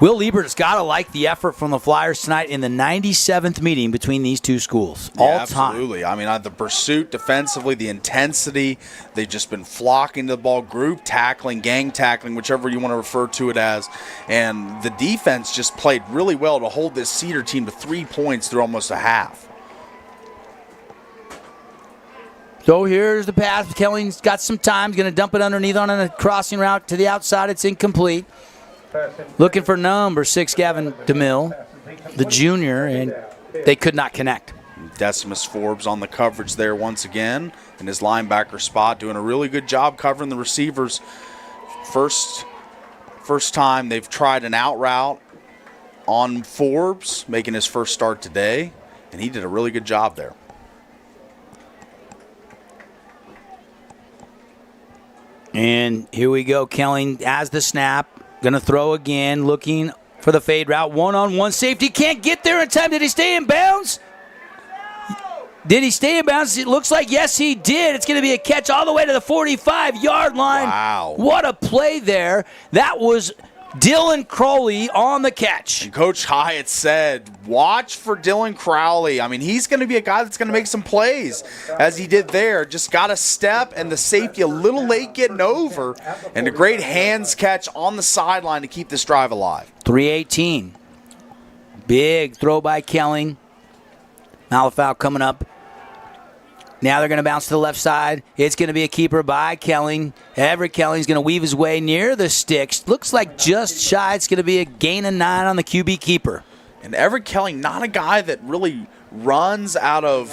Will Liebert's got to like the effort from the Flyers tonight in the 97th meeting between these two schools. All time. Absolutely. I mean, the pursuit defensively, the intensity, they've just been flocking to the ball, group tackling, gang tackling, whichever you want to refer to it as. And the defense just played really well to hold this Cedar team to 3 points through almost a half. So here's the pass. Kelly's got some time. He's going to dump it underneath on a crossing route to the outside. It's incomplete. looking for number 6, Gavin DeMille, the junior, and they could not connect. Decimus Forbes on the coverage there once again in his linebacker spot, doing a really good job covering the receivers. First time they've tried an out route on Forbes, making his first start today, and he did a really good job there. And here we go. Kelling has the snap, going to throw again, looking for the fade route. One-on-one safety, can't get there in time. Did he stay in bounds? Did he stay in bounds? It looks like yes, he did. It's going to be a catch all the way to the 45-yard line. Wow. What a play there. That was Dylan Crowley on the catch. And Coach Hyatt said, watch for Dylan Crowley. I mean, he's going to be a guy that's going to make some plays, as he did there. Just got a step, and the safety a little late getting over, and a great hands catch on the sideline to keep this drive alive. 3:18. Big throw by Kelling. Malafau coming up. Now they're going to bounce to the left side. It's going to be a keeper by Kelling. Everett Kelling's going to weave his way near the sticks. Looks like just shy. It's going to be a gain of 9 on the QB keeper. And Everett Kelling, not a guy that really runs out of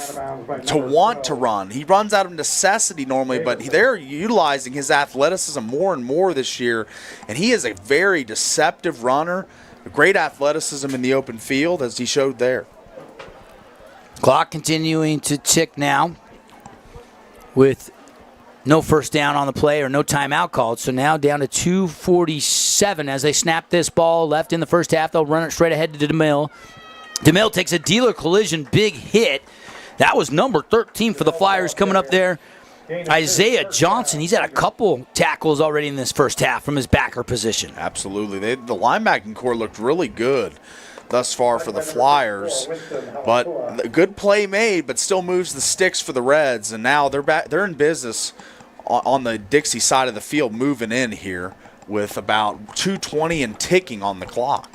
to want to run. He runs out of necessity normally, but they're utilizing his athleticism more and more this year. And he is a very deceptive runner. A great athleticism in the open field, as he showed there. Clock continuing to tick now with no first down on the play or no timeout called. So now down to 2:47 as they snap this ball left in the first half. They'll run it straight ahead to DeMille. DeMille takes a dealer collision, big hit. That was number 13 for the Flyers coming up there. Isaiah Johnson, he's had a couple tackles already in this first half from his backer position. Absolutely. The linebacking core looked really good thus far for the Flyers, but a good play made, but still moves the sticks for the Reds, and now they're in business on the Dixie side of the field, moving in here with about 2:20 and ticking on the clock.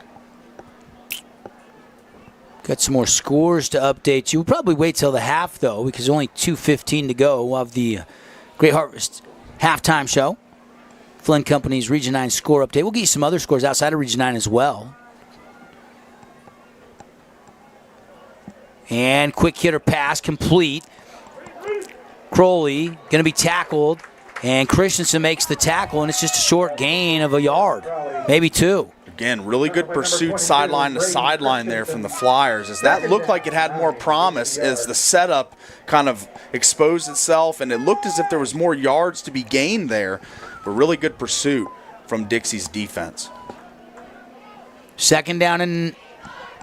Got some more scores to update you. We'll probably wait till the half, though, because only 2:15 to go of the Great Harvest halftime show. Flynn Company's Region 9 score update. We'll get you some other scores outside of Region 9 as well. And quick hitter pass complete. Crowley going to be tackled, and Christensen makes the tackle, and it's just a short gain of a yard, maybe 2. Again, really good pursuit sideline to sideline there from the Flyers, as that looked like it had more promise as the setup kind of exposed itself, and it looked as if there was more yards to be gained there, but really good pursuit from Dixie's defense. Second down and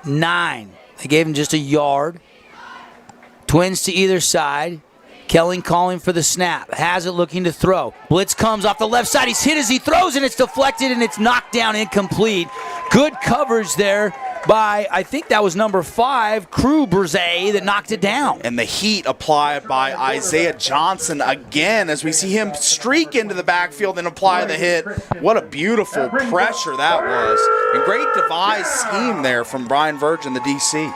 9. They gave him just a yard. Twins to either side. Kelling calling for the snap. Has it looking to throw. Blitz comes off the left side. He's hit as he throws, and it's deflected, and it's knocked down incomplete. Good coverage there by, I think that was number 5, Crew Berzay, that knocked it down. And the heat applied by Isaiah Johnson again as we see him streak into the backfield and apply the hit. What a beautiful pressure that was. And great devised scheme there from Brian Virgin, the DC.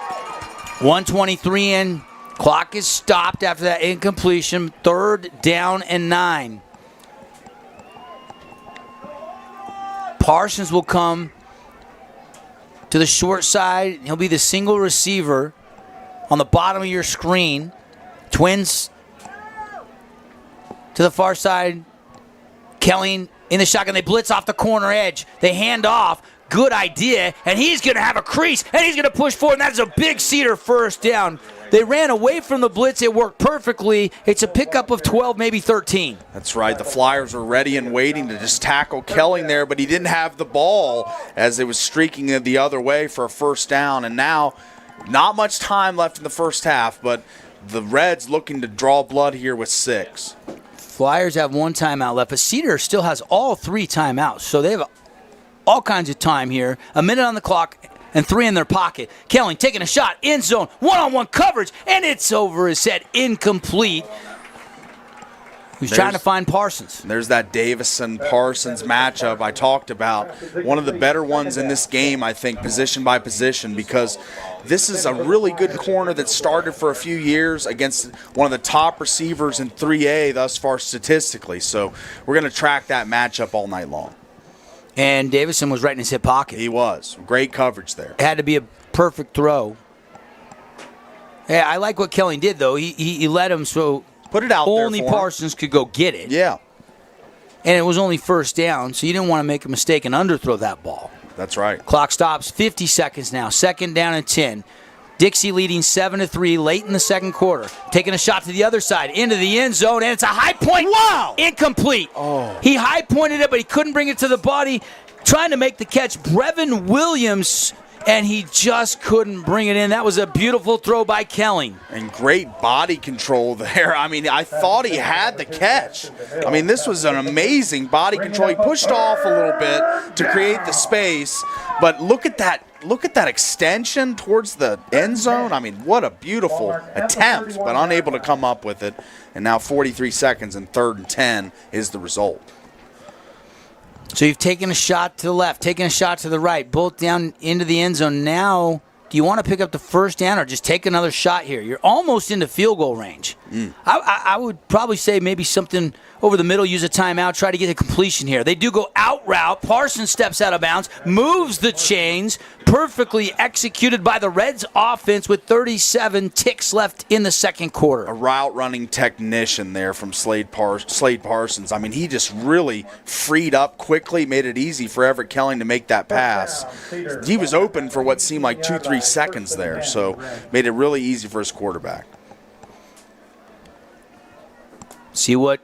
1:23 in. Clock is stopped after that incompletion. 3rd down and 9. Parsons will come to the short side. He'll be the single receiver on the bottom of your screen. Twins to the far side. Kelling in the shotgun. They blitz off the corner edge. They hand off. Good idea. And he's going to have a crease. And he's going to push forward. And that's a big Cedar first down. They ran away from the blitz. It worked perfectly. It's a pickup of 12, maybe 13. That's right. The Flyers were ready and waiting to just tackle Kelling there, but he didn't have the ball as it was streaking the other way for a first down. And now, not much time left in the first half, but the Reds looking to draw blood here with 6. Flyers have 1 timeout left, but Cedar still has all 3 timeouts. So they have all kinds of time here. A minute on the clock and 3 in their pocket. Kelling taking a shot, end zone, one-on-one coverage, and it's over his head, incomplete. He's trying to find Parsons. There's that Davison-Parsons matchup I talked about. One of the better ones in this game, I think, position by position, because this is a really good corner that started for a few years against one of the top receivers in 3A thus far statistically. So we're going to track that matchup all night long. And Davison was right in his hip pocket. He was. Great coverage there. It had to be a perfect throw. Yeah, I like what Kelly did, though. He let him so put it out there only for Parsons could go get it. Yeah. And it was only first down, so you didn't want to make a mistake and underthrow that ball. That's right. Clock stops, 50 seconds now. 2nd down and 10. Dixie leading 7-3 late in the second quarter. Taking a shot to the other side, into the end zone, and it's a high point. Wow! Incomplete. Oh. He high pointed it, but he couldn't bring it to the body. Trying to make the catch, Brevin Williams, and he just couldn't bring it in. That was a beautiful throw by Kelly. And great body control there. I mean, I thought he had the catch. I mean, this was an amazing body control. He pushed off a little bit to create the space, but look at that extension towards the end zone. I mean, what a beautiful attempt, but unable to come up with it. And now 43 seconds and 3rd and 10 is the result. So you've taken a shot to the left, taken a shot to the right, both down into the end zone. Now, do you want to pick up the first down or just take another shot here? You're almost into field goal range. I would probably say maybe something over the middle, use a timeout, try to get a completion here. They do go out route. Parsons steps out of bounds, moves the chains, perfectly executed by the Reds offense with 37 ticks left in the second quarter. A route running technician there from Slade Parsons. I mean, he just really freed up quickly, made it easy for Everett Kelling to make that pass. He was open for what seemed like 2-3 seconds there, so made it really easy for his quarterback. See what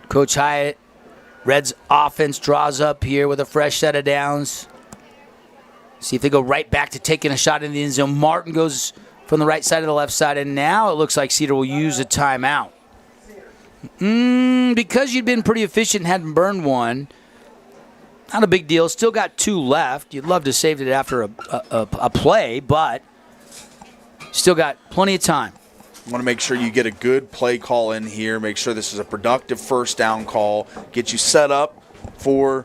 Coach Hyatt, Reds offense draws up here with a fresh set of downs. See if they go right back to taking a shot in the end zone. Martin goes from the right side to the left side, and now it looks like Cedar will use a timeout. Because you'd been pretty efficient and hadn't burned one, not a big deal. Still got 2 left. You'd love to save it after a play, but still got plenty of time. You want to make sure you get a good play call in here. Make sure this is a productive first down call. Get you set up for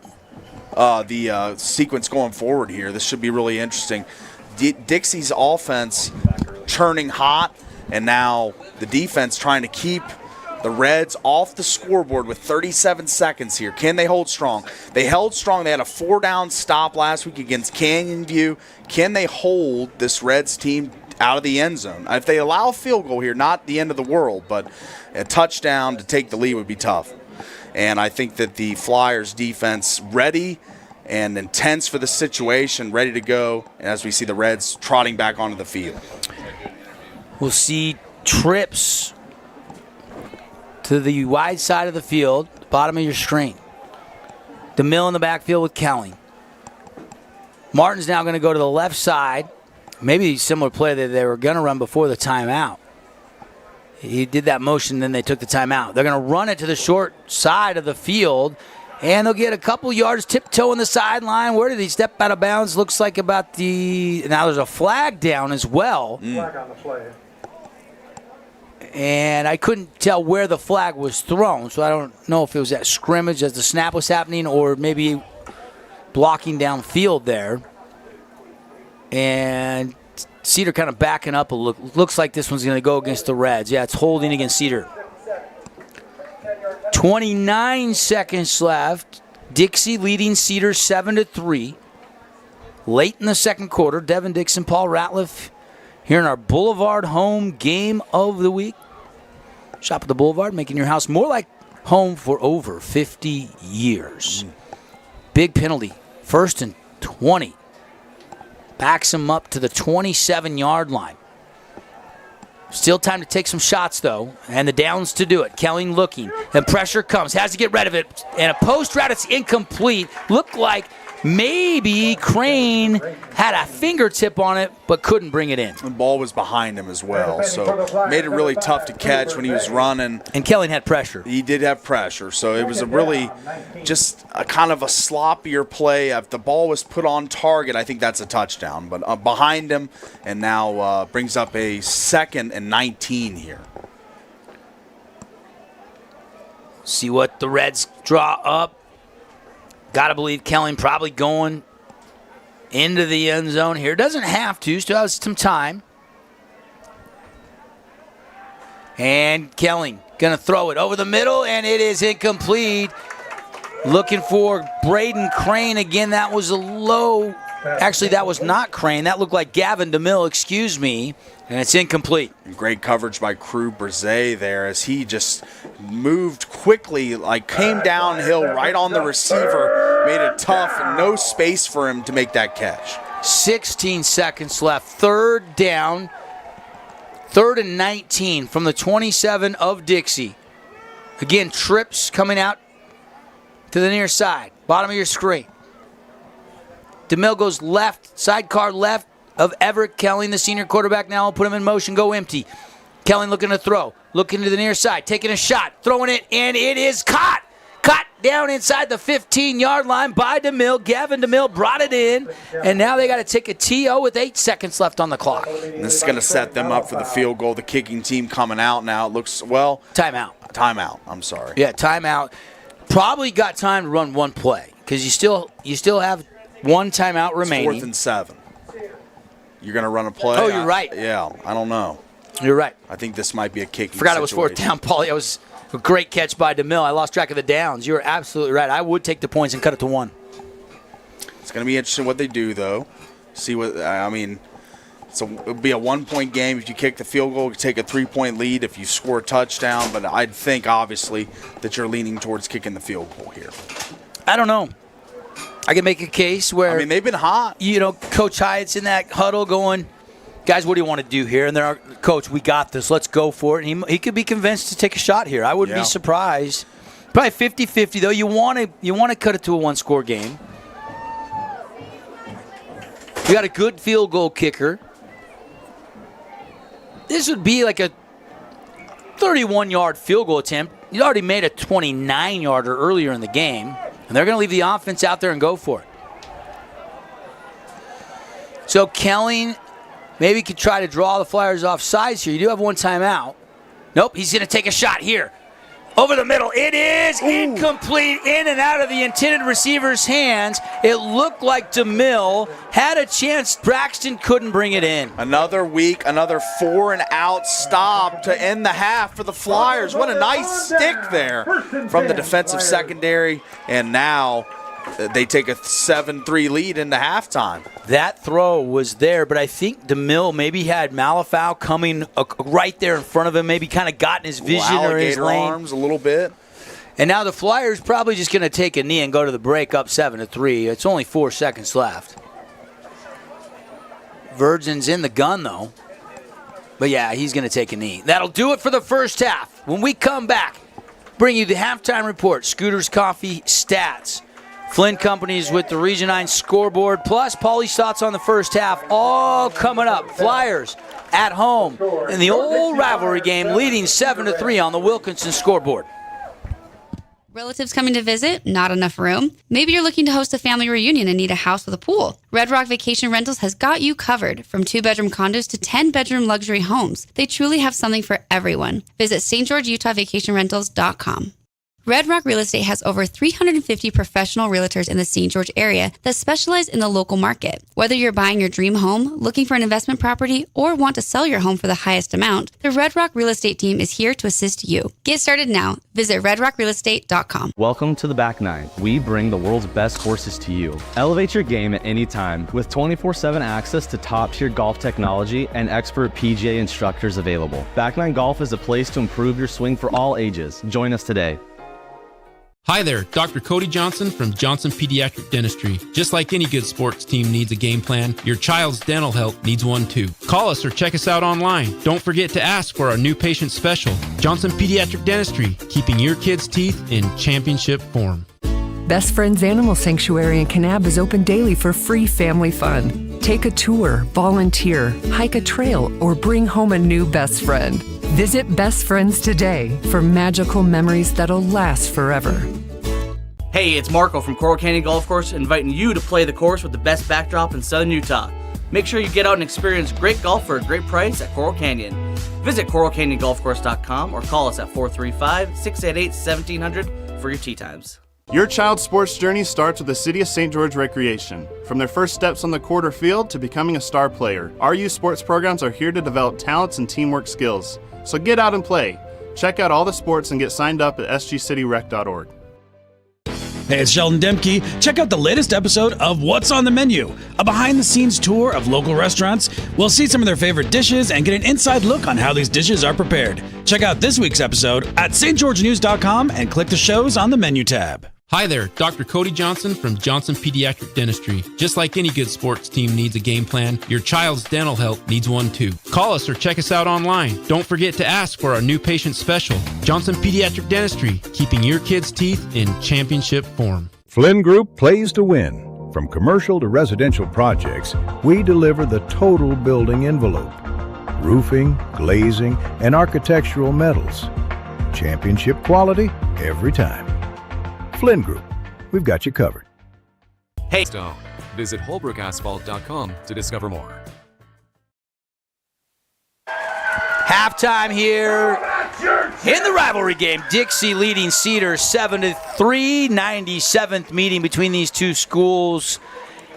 the sequence going forward here. This should be really interesting. Dixie's offense turning hot, and now the defense trying to keep the Reds off the scoreboard with 37 seconds here. Can they hold strong? They held strong. They had a 4-down stop last week against Canyon View. Can they hold this Reds team out of the end zone? If they allow a field goal here, not the end of the world, but a touchdown to take the lead would be tough. And I think that the Flyers defense ready and intense for the situation, ready to go, as we see the Reds trotting back onto the field. We'll see trips to the wide side of the field, bottom of your screen. DeMille in the backfield with Kelly. Martin's now going to go to the left side. Maybe a similar play that they were going to run before the timeout. He did that motion, then they took the timeout. They're going to run it to the short side of the field, and they'll get a couple yards tiptoeing the sideline. Where did he step out of bounds? Looks like about the... Now there's a flag down as well. Flag on the play. And I couldn't tell where the flag was thrown, so I don't know if it was at scrimmage as the snap was happening or maybe blocking downfield there. And Cedar kind of backing up a look. Looks like this one's going to go against the Reds. Yeah, it's holding against Cedar. 29 seconds left. Dixie leading Cedar 7-3. Late in the second quarter, Devin Dixon, Paul Ratliff here in our Boulevard home game of the week. Shop at the Boulevard, making your house more like home for over 50 years. Big penalty. 1st and 20. Backs him up to the 27-yard line. Still time to take some shots, though, and the downs to do it. Kelly looking, and pressure comes. Has to get rid of it, and a post route, it's incomplete. Looked like maybe Crane had a fingertip on it, but couldn't bring it in. The ball was behind him as well, so made it really tough to catch when he was running. And Kelly had pressure. He did have pressure, so it was a really just a kind of a sloppier play. If the ball was put on target, I think that's a touchdown. But behind him, and now brings up a 2nd and 19 here. See what the Reds draw up. Got to believe Kelly probably going into the end zone here. Doesn't have to. Still has some time. And Kelly going to throw it over the middle, and it is incomplete. Looking for Braden Crane again. That was a low. Actually, that was not Crane. That looked like Gavin DeMille, excuse me. And it's incomplete. Great coverage by Crew Brzee there as he just moved quickly, like came downhill right on the receiver, made it tough, and no space for him to make that catch. 16 seconds left. Third down. 3rd and 19 from the 27 of Dixie. Again, trips coming out to the near side. Bottom of your screen. DeMille goes left, sidecar left of Everett Kelly, the senior quarterback. Now will put him in motion, go empty. Kelly looking to throw. Looking to the near side, taking a shot, throwing it, and it is caught. Caught down inside the 15-yard line by DeMille. Gavin DeMille brought it in, and now they got to take a TO with 8 seconds left on the clock. And this is going to set them up for the field goal. The kicking team coming out now. It looks, well. Timeout, I'm sorry. Yeah, timeout. Probably got time to run one play because you still have one timeout remaining. It's 4th and 7. You're going to run a play? Oh, you're right. Yeah, I don't know. You're right. I think this might be a kicking Forgot situation. it was 4th down, Paulie. It was a great catch by DeMille. I lost track of the downs. You were absolutely right. I would take the points and cut it to 1. It's going to be interesting what they do, though. See what, I mean, it'll be a 1-point game. If you kick the field goal, you take a 3-point lead if you score a touchdown. But I'd think, obviously, that you're leaning towards kicking the field goal here. I don't know. I can make a case where, I mean, they've been hot. Coach Hyatt's in that huddle going, guys, what do you want to do here? And they're, Coach, we got this. Let's go for it. And he could be convinced to take a shot here. I wouldn't be surprised. Probably 50-50, though. You want to cut it to a 1-score game. You got a good field goal kicker. This would be like a 31-yard field goal attempt. You already made a 29-yarder earlier in the game. And they're going to leave the offense out there and go for it. So Kelly maybe could try to draw the Flyers off sides here. You do have one timeout. Nope, he's going to take a shot here. Over the middle. It is incomplete, in and out of the intended receiver's hands. It looked like DeMille had a chance. Braxton couldn't bring it in. Another week, another 4-and-out stop to end the half for the Flyers. What a nice stick there from the defensive secondary. And now they take a 7-3 lead into halftime. That throw was there, but I think DeMille maybe had Malafau coming right there in front of him, maybe kind of got in his vision or his lane. Arms a little bit. And now the Flyers probably just going to take a knee and go to the break up 7-3. It's only 4 seconds left. Virgin's in the gun, though. But, yeah, he's going to take a knee. That'll do it for the first half. When we come back, bring you the halftime report, Scooter's Coffee stats, Flynn Companies with the Region 9 scoreboard, plus Paulie's thoughts on the first half, all coming up. Flyers at home in the old rivalry game, leading 7-3 on the Wilkinson scoreboard. Relatives coming to visit? Not enough room? Maybe you're looking to host a family reunion and need a house with a pool. Red Rock Vacation Rentals has got you covered. From 2-bedroom condos to 10-bedroom luxury homes, they truly have something for everyone. Visit stgeorgeutahvacationrentals.com. Red Rock Real Estate has over 350 professional realtors in the St. George area that specialize in the local market. Whether you're buying your dream home, looking for an investment property, or want to sell your home for the highest amount, the Red Rock Real Estate team is here to assist you. Get started now. Visit redrockrealestate.com. Welcome to the Back Nine. We bring the world's best horses to you. Elevate your game at any time with 24/7 access to top-tier golf technology and expert PGA instructors available. Back Nine Golf is a place to improve your swing for all ages. Join us today. Hi there, Dr. Cody Johnson from Johnson Pediatric Dentistry. Just like any good sports team needs a game plan, your child's dental health needs one too. Call us or check us out online. Don't forget to ask for our new patient special. Johnson Pediatric Dentistry, keeping your kids' teeth in championship form. Best Friends Animal Sanctuary in Kanab is open daily for free family fun. Take a tour, volunteer, hike a trail, or bring home a new best friend. Visit Best Friends today for magical memories that'll last forever. Hey, it's Marco from Coral Canyon Golf Course inviting you to play the course with the best backdrop in southern Utah. Make sure you get out and experience great golf for a great price at Coral Canyon. Visit coralcanyongolfcourse.com or call us at 435-688-1700 for your tee times. Your child's sports journey starts with the City of St. George Recreation. From their first steps on the quarter field to becoming a star player, our youth sports programs are here to develop talents and teamwork skills. So get out and play. Check out all the sports and get signed up at sgcityrec.org. Hey, it's Sheldon Demke. Check out the latest episode of What's on the Menu, a behind-the-scenes tour of local restaurants. We'll see some of their favorite dishes and get an inside look on how these dishes are prepared. Check out this week's episode at stgeorgenews.com and click the shows on the menu tab. Hi there, Dr. Cody Johnson from Johnson Pediatric Dentistry. Just like any good sports team needs a game plan, your child's dental health needs one too. Call us or check us out online. Don't forget to ask for our new patient special. Johnson Pediatric Dentistry, keeping your kids' teeth in championship form. Flynn Group plays to win. From commercial to residential projects, we deliver the total building envelope. Roofing, glazing, and architectural metals. Championship quality every time. Flynn Group, we've got you covered. Hey, Stone. Visit holbrookasphalt.com to discover more. Halftime here in the rivalry game. Dixie leading Cedar 7-3, 97th meeting between these two schools.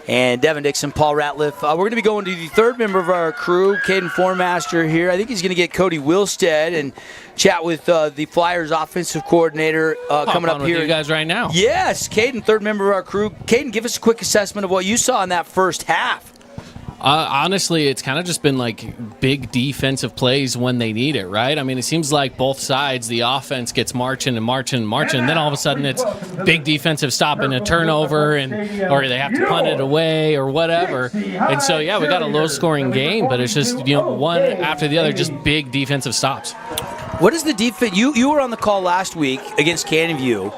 And Devin Dixon, Paul Ratliff. We're going to be going to the third member of our crew, Caden Formaster here. I think he's going to get Cody Wilstead and chat with the Flyers offensive coordinator coming up here. With you guys right now. Yes, Caden, third member of our crew. Caden, give us a quick assessment of what you saw in that first half. Honestly, it's kind of just been like big defensive plays when they need it, right? I mean, it seems like both sides, the offense gets marching, and then all of a sudden it's big defensive stop and a turnover, or they have to punt it away or whatever. And so, yeah, we got a low-scoring game, but it's just, one after the other, just big defensive stops. What is the defense? You were on the call last week against Canyon View.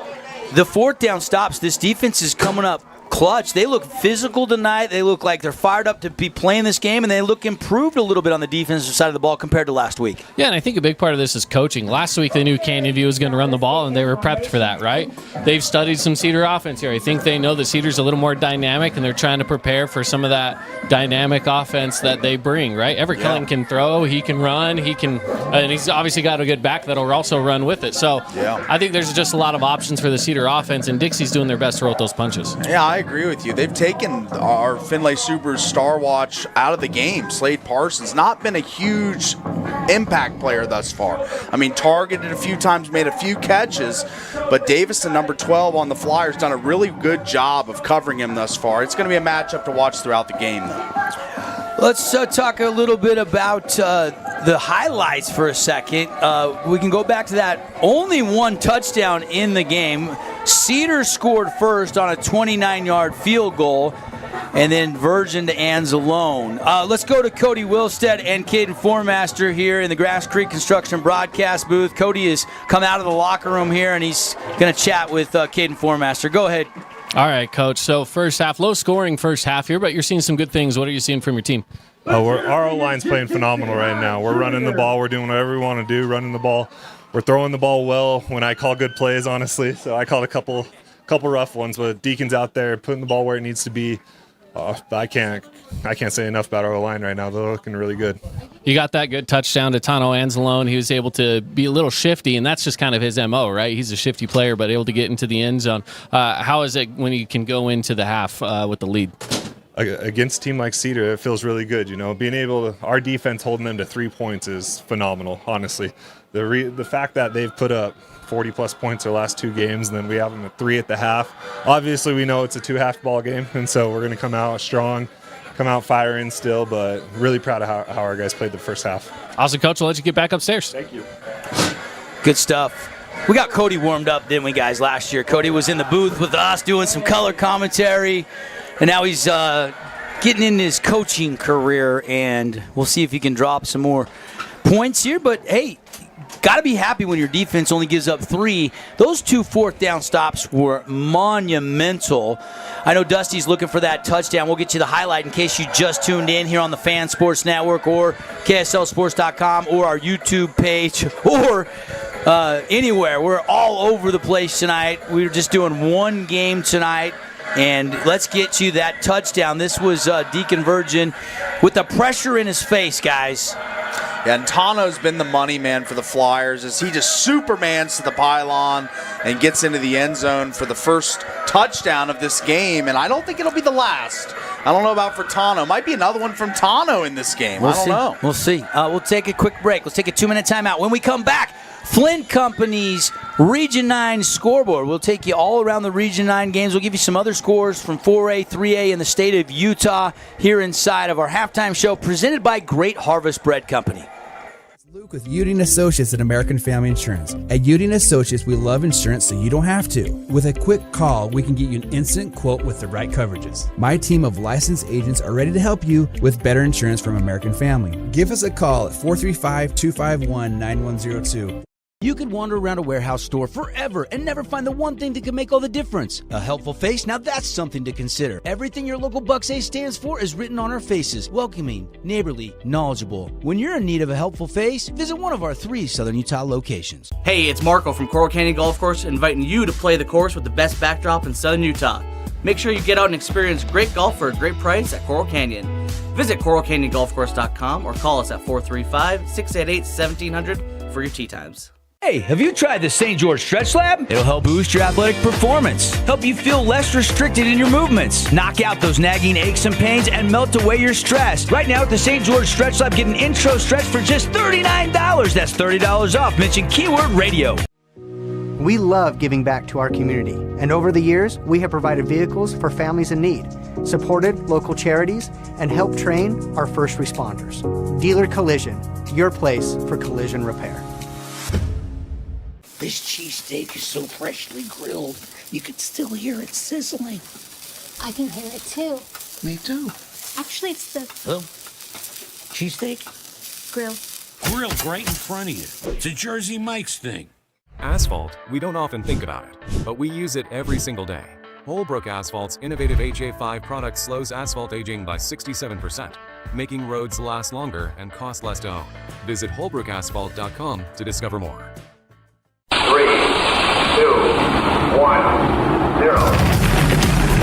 The fourth down stops, this defense is coming up clutch. They look physical tonight. They look like they're fired up to be playing this game, and they look improved a little bit on the defensive side of the ball compared to last week. Yeah, and I think a big part of this is coaching. Last week they knew Canyon View was going to run the ball, and they were prepped for that, right? They've studied some Cedar offense here. I think they know that Cedar's a little more dynamic, and they're trying to prepare for some of that dynamic offense that they bring, right? Everett Killen can throw, he can run, and he's obviously got a good back that'll also run with it. So I think there's just a lot of options for the Cedar offense, and Dixie's doing their best to roll those punches. Yeah, I agree with you. They've taken our Findlay Subaru Star Watch out of the game. Slade Parsons, not been a huge impact player thus far. I mean, targeted a few times, made a few catches, but Davison, number 12 on the Flyers, done a really good job of covering him thus far. It's going to be a matchup to watch throughout the game, though. Let's talk a little bit about the highlights for a second. We can go back to that only one touchdown in the game. Cedar scored first on a 29-yard field goal, and then Virgin to Anzalone. Let's go to Cody Wilstead and Caden Formaster here in the Grass Creek Construction broadcast booth. Cody has come out of the locker room here, and he's going to chat with Caden Formaster. Go ahead. All right, Coach. So first half, low scoring first half here, but you're seeing some good things. What are you seeing from your team? Our O-line's playing phenomenal right now. We're running the ball. We're doing whatever we want to do, running the ball. We're throwing the ball well when I call good plays, honestly. So I called a couple rough ones, but Deacon's out there putting the ball where it needs to be. I can't say enough about our line right now. They're looking really good. You got that good touchdown to Tano Anzalone. He was able to be a little shifty, and that's just kind of his MO, right? He's a shifty player, but able to get into the end zone. How is it when he can go into the half with the lead? Against a team like Cedar, it feels really good. Being able to, our defense holding them to 3 points is phenomenal, honestly. The fact that they've put up 40-plus points their last two games, and then we have them at 3 at the half. Obviously, we know it's a two-half ball game, and so we're going to come out strong, come out firing still, but really proud of how our guys played the first half. Awesome, Coach. We'll let you get back upstairs. Thank you. Good stuff. We got Cody warmed up, didn't we, guys, last year? Cody was in the booth with us doing some color commentary, and now he's getting in his coaching career, and we'll see if he can drop some more points here. But, hey, got to be happy when your defense only gives up 3. Those 2 fourth down stops were monumental. I know Dusty's looking for that touchdown. We'll get you the highlight in case you just tuned in here on the Fan Sports Network or KSLSports.com or our YouTube page or anywhere. We're all over the place tonight. We're just doing one game tonight. And let's get you that touchdown. This was Deacon Virgin with the pressure in his face, guys. Yeah, and Tano's been the money man for the Flyers as he just supermans to the pylon and gets into the end zone for the first touchdown of this game. And I don't think it'll be the last. I don't know about for Tano. Might be another one from Tano in this game. I don't know. We'll see. We'll take a quick break. Let's take a 2-minute timeout. When we come back, Flint Company's Region 9 scoreboard. We'll take you all around the Region 9 games. We'll give you some other scores from 4A, 3A in the state of Utah here inside of our halftime show presented by Great Harvest Bread Company. Luke with Udine Associates at American Family Insurance. At Udine Associates, we love insurance so you don't have to. With a quick call, we can get you an instant quote with the right coverages. My team of licensed agents are ready to help you with better insurance from American Family. Give us a call at 435-251-9102. You could wander around a warehouse store forever and never find the one thing that can make all the difference. A helpful face? Now that's something to consider. Everything your local Bucks Ace stands for is written on our faces. Welcoming, neighborly, knowledgeable. When you're in need of a helpful face, visit one of our 3 Southern Utah locations. Hey, it's Marco from Coral Canyon Golf Course inviting you to play the course with the best backdrop in Southern Utah. Make sure you get out and experience great golf for a great price at Coral Canyon. Visit coralcanyongolfcourse.com or call us at 435-688-1700 for your tee times. Hey, have you tried the St. George Stretch Lab? It'll help boost your athletic performance, help you feel less restricted in your movements, knock out those nagging aches and pains, and melt away your stress. Right now at the St. George Stretch Lab, get an intro stretch for just $39. That's $30 off. Mention keyword radio. We love giving back to our community, and over the years, we have provided vehicles for families in need, supported local charities, and helped train our first responders. Dealer Collision, your place for collision repair. This cheesesteak is so freshly grilled, you can still hear it sizzling. I can hear it too. Me too. Actually, it's the Cheesesteak? grill. Grilled right in front of you. It's a Jersey Mike's thing. Asphalt, we don't often think about it, but we use it every single day. Holbrook Asphalt's innovative HA5 product slows asphalt aging by 67%, making roads last longer and cost less to own. Visit holbrookasphalt.com to discover more. 3, 2, 1, 0.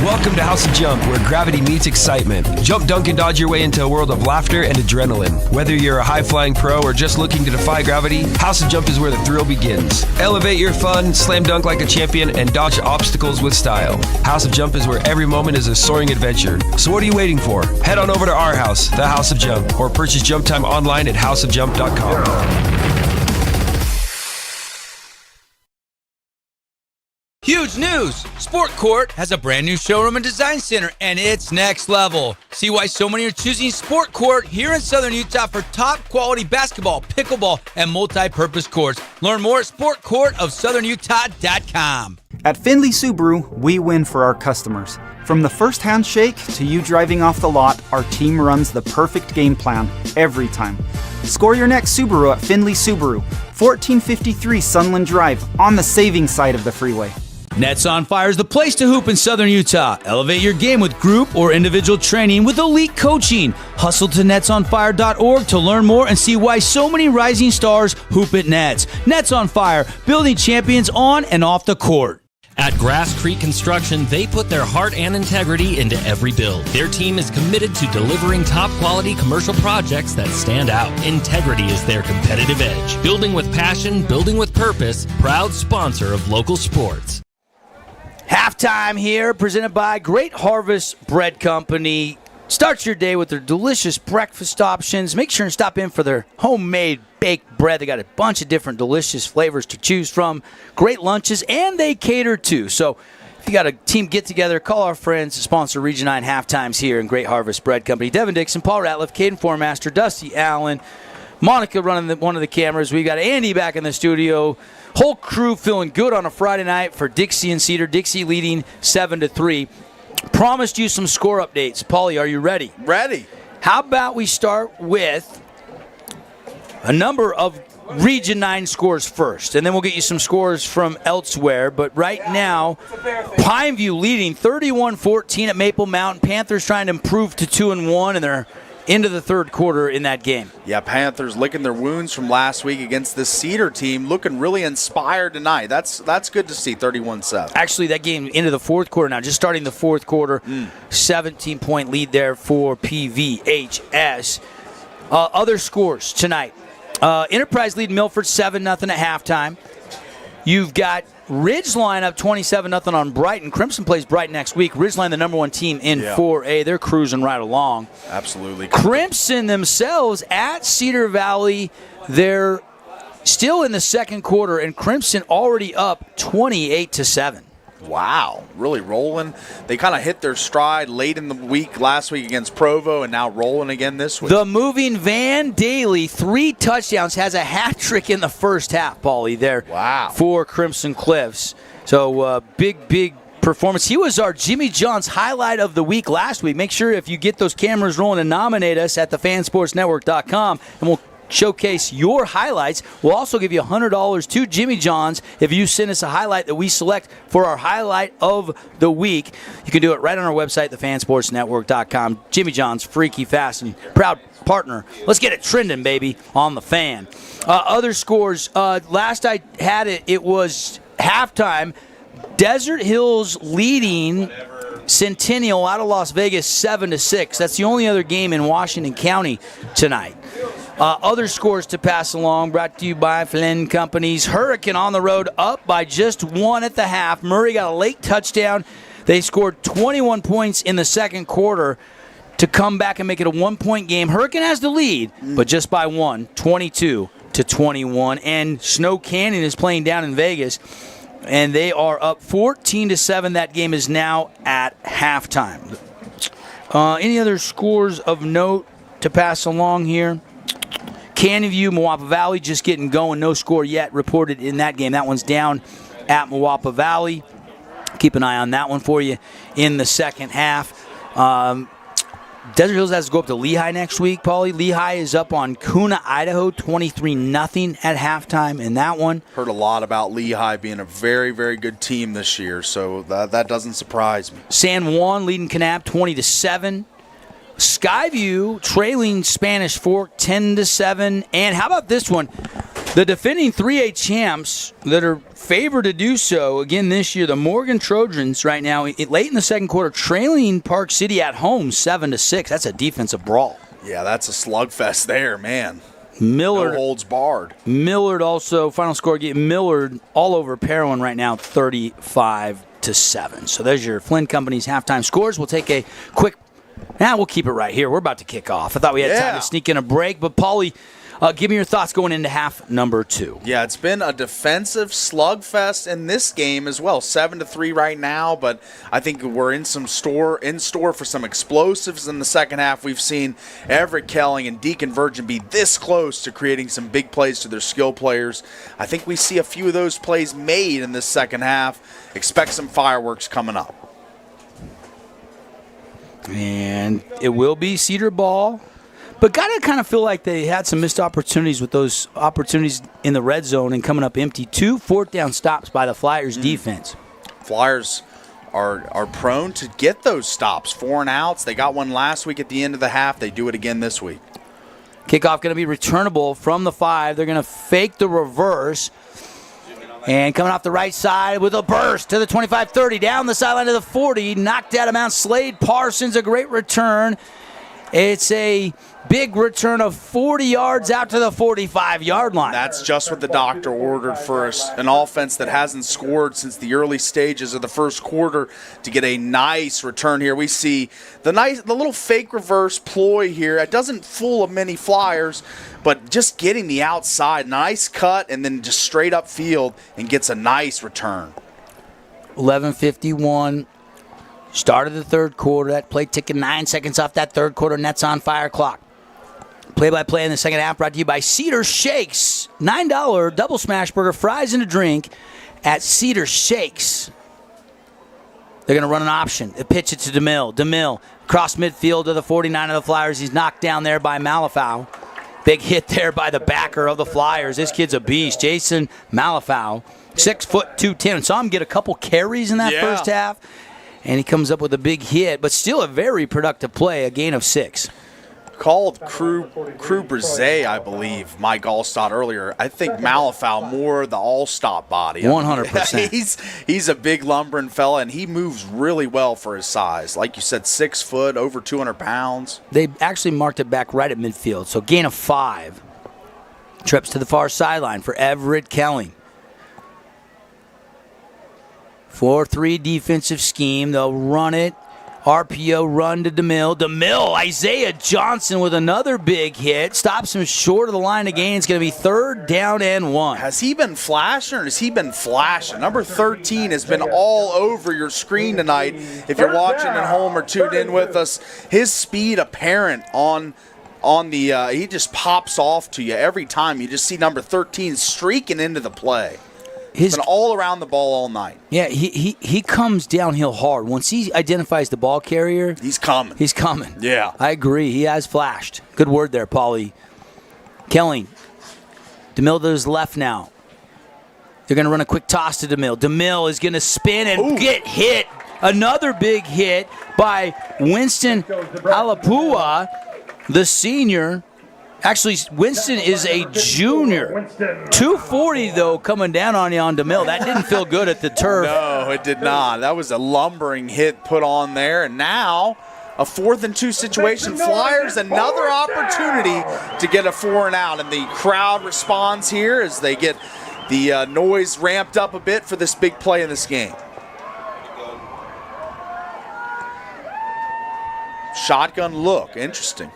Welcome to House of Jump, where gravity meets excitement. Jump, dunk, and dodge your way into a world of laughter and adrenaline. Whether you're a high-flying pro or just looking to defy gravity, House of Jump is where the thrill begins. Elevate your fun, slam dunk like a champion, and dodge obstacles with style. House of Jump is where every moment is a soaring adventure. So what are you waiting for? Head on over to our house, the House of Jump, or purchase Jump Time online at houseofjump.com. Huge news! Sport Court has a brand new showroom and design center, and it's next level. See why so many are choosing Sport Court here in Southern Utah for top quality basketball, pickleball, and multi-purpose courts. Learn more at sportcourtofsouthernutah.com. At Findlay Subaru, we win for our customers. From the first handshake to you driving off the lot, our team runs the perfect game plan every time. Score your next Subaru at Findlay Subaru, 1453 Sunland Drive, on the saving side of the freeway. Nets on Fire is the place to hoop in Southern Utah. Elevate your game with group or individual training with elite coaching. Hustle to netsonfire.org to learn more and see why so many rising stars hoop at Nets. Nets on Fire, building champions on and off the court. At Grass Creek Construction, they put their heart and integrity into every build. Their team is committed to delivering top-quality commercial projects that stand out. Integrity is their competitive edge. Building with passion, building with purpose, proud sponsor of local sports. Halftime here, presented by Great Harvest Bread Company. Start your day with their delicious breakfast options. Make sure and stop in for their homemade baked bread. They got a bunch of different delicious flavors to choose from. Great lunches, and they cater too. So if you got a team get-together, call our friends to sponsor Region 9 halftimes here in Great Harvest Bread Company. Devin Dixon, Paul Ratliff, Caden Formaster, Dusty Allen, Monica running one of the cameras. We got Andy back in the studio. Whole crew feeling good on a Friday night for Dixie and Cedar. Dixie leading 7-3. Promised you some score updates. Paulie, are you ready? Ready. How about we start with a number of Region 9 scores first, and then we'll get you some scores from elsewhere. But right now, Pineview leading 31-14 at Maple Mountain. Panthers trying to improve to 2-1, and they're into the third quarter in that game. Yeah, Panthers licking their wounds from last week against this Cedar team, looking really inspired tonight. That's good to see, 31-7. Actually, that game into the fourth quarter now, just starting the fourth quarter, 17-point lead there for PVHS. Other scores tonight. Enterprise lead Milford 7-0 at halftime. You've got Ridgeline up 27-0 on Brighton. Crimson plays Brighton next week. Ridgeline, the number one team in 4A. They're cruising right along. Absolutely. Crimson themselves at Cedar Valley. They're Still in the second quarter, and Crimson already up 28-7. Wow, really rolling. They kind of hit their stride late in the week, last week against Provo, and now rolling again this week. The moving Van Daly, 3 touchdowns, has a hat trick in the first half, Paulie, there. Wow. For Crimson Cliffs. So big performance. He was our Jimmy John's highlight of the week last week. Make sure if you get those cameras rolling and nominate us at thefansportsnetwork.com, and we'll showcase your highlights. We'll also give you $100 to Jimmy John's if you send us a highlight that we select for our highlight of the week. You can do it right on our website, thefansportsnetwork.com. Jimmy John's, freaky fast and proud partner. Let's get it trending, baby, on the Fan. Other scores. Last I had it was halftime. Desert Hills leading Centennial out of Las Vegas 7-6. That's the only other game in Washington County tonight. Other scores to pass along, brought to you by Flynn Companies. Hurricane on the road, up by just 1 at the half. Murray got a late touchdown. They scored 21 points in the second quarter to come back and make it a 1-point game. Hurricane has the lead, but just by 1, 22-21. And Snow Canyon is playing down in Vegas, and they are up 14-7. That game is now at halftime. Any other scores of note to pass along here? Canyon View, Moapa Valley just getting going. No score yet reported in that game. That one's down at Moapa Valley. Keep an eye on that one for you in the second half. Desert Hills has to go up to Lehigh next week, Paulie. Lehigh is up on Kuna, Idaho, 23-0 at halftime in that one. Heard a lot about Lehigh being a very, very good team this year, so that doesn't surprise me. San Juan leading Kanab 20-7. Skyview trailing Spanish Fork 10-7. And how about this one? The defending 3A champs that are favored to do so again this year, the Morgan Trojans right now, late in the second quarter, trailing Park City at home 7-6. That's a defensive brawl. Yeah, that's a slugfest there, man. Millard no holds barred. Millard also, final score, Millard all over Parowan right now, 35-7. So there's your Flynn Company's halftime scores. We'll take a quick. We'll keep it right here. We're about to kick off. I thought we had time to sneak in a break, but Paulie, give me your thoughts going into half number 2. Yeah, it's been a defensive slugfest in this game as well. 7-3 right now, but I think we're in store for some explosives in the second half. We've seen Everett Kelling and Deacon Virgin be this close to creating some big plays to their skill players. I think we see a few of those plays made in this second half. Expect some fireworks coming up. And it will be Cedar ball. But got to kind of feel like they had some missed opportunities with those opportunities in the red zone and coming up empty. 2 fourth-down stops by the Flyers defense. Flyers are prone to get those stops, 4 and outs. They got one last week at the end of the half. They do it again this week. Kickoff going to be returnable from the 5. They're going to fake the reverse. And coming off the right side with a burst to the 25-30, down the sideline to the 40, knocked out of Mount Slade Parsons, a great return. It's a big return of 40 yards out to the 45-yard line. That's just what the doctor ordered for us, an offense that hasn't scored since the early stages of the first quarter to get a nice return here. We see the little fake reverse ploy here. It doesn't fool many Flyers, but just getting the outside, nice cut, and then just straight up field and gets a nice return. 11:51. Start of the third quarter. That play ticking 9 seconds off that third quarter. Nets on fire clock. Play-by-play in the second half brought to you by Cedar Shakes. $9 double smash burger, fries, and a drink at Cedar Shakes. They're going to run an option. They pitch it to DeMille. DeMille across midfield to the 49 of the Flyers. He's knocked down there by Malafau. Big hit there by the backer of the Flyers. This kid's a beast. Jason Malafau, 6 foot 210. Saw him get a couple carries in that first half. And he comes up with a big hit, but still a very productive play, a gain of 6. Called Crew Brzee, I believe, Mike Allstott earlier. I think Malafau more the all-stop body. 100%. He's a big lumbering fella, and he moves really well for his size. Like you said, 6 foot, over 200 pounds. They actually marked it back right at midfield, so gain of 5. Trips to the far sideline for Everett Kelling. 4-3 defensive scheme. They'll run it RPO run to DeMille. Isaiah Johnson with another big hit. Stops him short of the line of gain. It's going to be 3rd down and 1. Has he been flashing or has he been flashing? Number 13 has been all over your screen tonight. If you're watching at home or tuned in with us, his speed apparent on the he just pops off to you every time. You just see number 13 streaking into the play. He's been all around the ball all night. Yeah, he comes downhill hard. Once he identifies the ball carrier, he's coming. He's coming. Yeah. I agree. He has flashed. Good word there, Paulie. Kelly. DeMille to his left now. They're going to run a quick toss to DeMille. DeMille is going to spin and get hit. Another big hit by Winston Alapua, the senior. Actually, Winston is a junior. 240, though, coming down on you on DeMille. That didn't feel good at the turf. No, it did not. That was a lumbering hit put on there. And now a 4th and 2 situation. Flyers another opportunity to get a 4 and out. And the crowd responds here as they get the noise ramped up a bit for this big play in this game. Shotgun look. Interesting.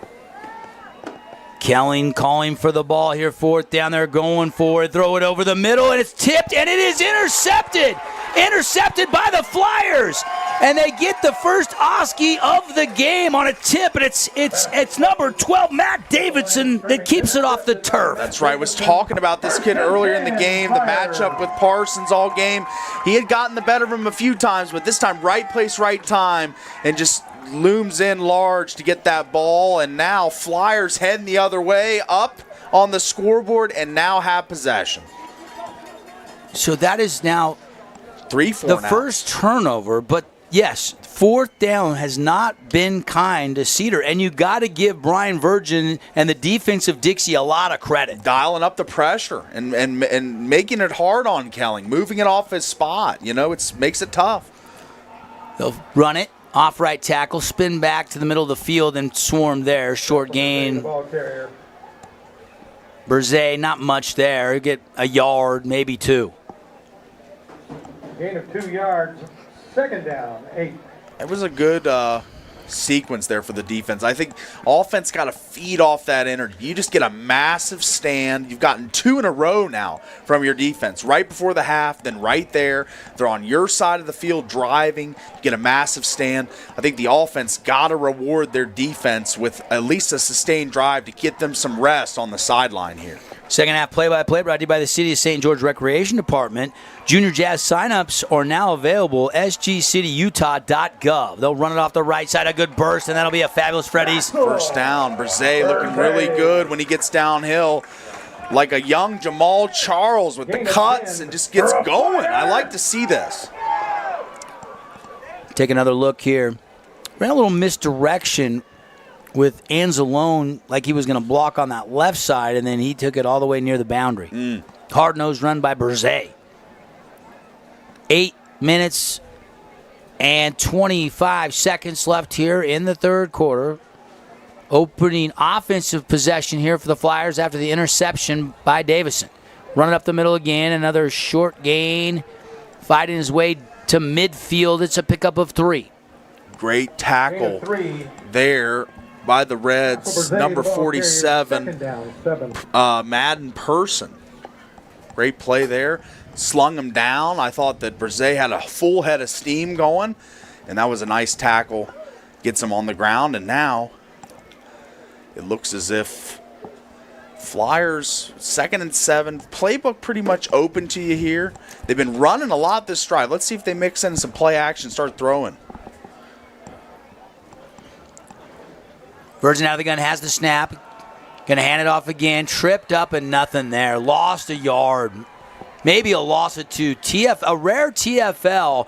Kelling calling for the ball here, 4th down there, going for it, throw it over the middle, and it's tipped, and it is intercepted. Intercepted by the Flyers, and they get the first Oski of the game on a tip, and it's number 12, Matt Davidson, that keeps it off the turf. That's right. Was talking about this kid earlier in the game, the matchup with Parsons all game. He had gotten the better of him a few times, but this time right place, right time, and just looms in large to get that ball, and now Flyers heading the other way, up on the scoreboard, and now have possession. So that is now 3-4 the now. first turnover, but yes, 4th down has not been kind to Cedar, and you got to give Brian Virgin and the defense of Dixie a lot of credit. Dialing up the pressure and making it hard on Kelling, moving it off his spot. You know, it makes it tough. They'll run it. Off right tackle, spin back to the middle of the field and swarm there. Short gain. Berzay, not much there. He'll get a yard, maybe 2. Gain of 2 yards. 2nd down, 8. It was a good sequence there for the defense. I think offense got to feed off that energy. You just get a massive stand. You've gotten 2 in a row now from your defense. Right before the half, then right there. They're on your side of the field driving. You get a massive stand. I think the offense got to reward their defense with at least a sustained drive to get them some rest on the sideline here. Second half play-by-play brought to you by the City of St. George Recreation Department. Junior Jazz signups are now available, sgcityutah.gov. They'll run it off the right side, a good burst, and that'll be a fabulous Freddy's. First down. Berzay looking really good when he gets downhill. Like a young Jamal Charles with the cuts and just gets going. I like to see this. Take another look here. Ran a little misdirection with Anzalone, like he was going to block on that left side, and then he took it all the way near the boundary. Hard-nosed run by Berzay. 8 minutes and 25 seconds left here in the 3rd quarter. Opening offensive possession here for the Flyers after the interception by Davison. Running up the middle again, another short gain. Fighting his way to midfield. It's a pickup of 3. Great tackle there by the Reds, number 47, Madden Person. Great play there. Slung him down. I thought that Berzay had a full head of steam going, and that was a nice tackle. Gets him on the ground, and now it looks as if Flyers, 2nd and 7. Playbook pretty much open to you here. They've been running a lot this drive. Let's see if they mix in some play action, start throwing. Virgin out of the gun, has the snap. Going to hand it off again. Tripped up and nothing there. Lost a yard. Maybe a loss of 2. A rare TFL.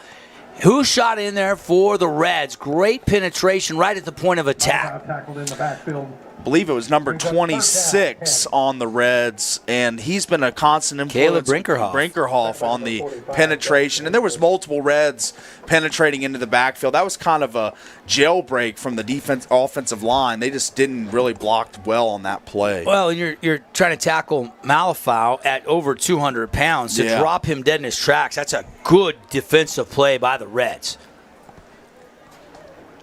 Who shot in there for the Reds? Great penetration right at the point of attack. Tackled in the backfield. I believe it was number 26 on the Reds, and he's been a constant influence. Caleb Brinkerhoff on the penetration, and there was multiple Reds penetrating into the backfield. That was kind of a jailbreak from the offensive line. They just didn't really block well on that play. Well, and you're trying to tackle Malafau at over 200 pounds to drop him dead in his tracks. That's a good defensive play by the Reds.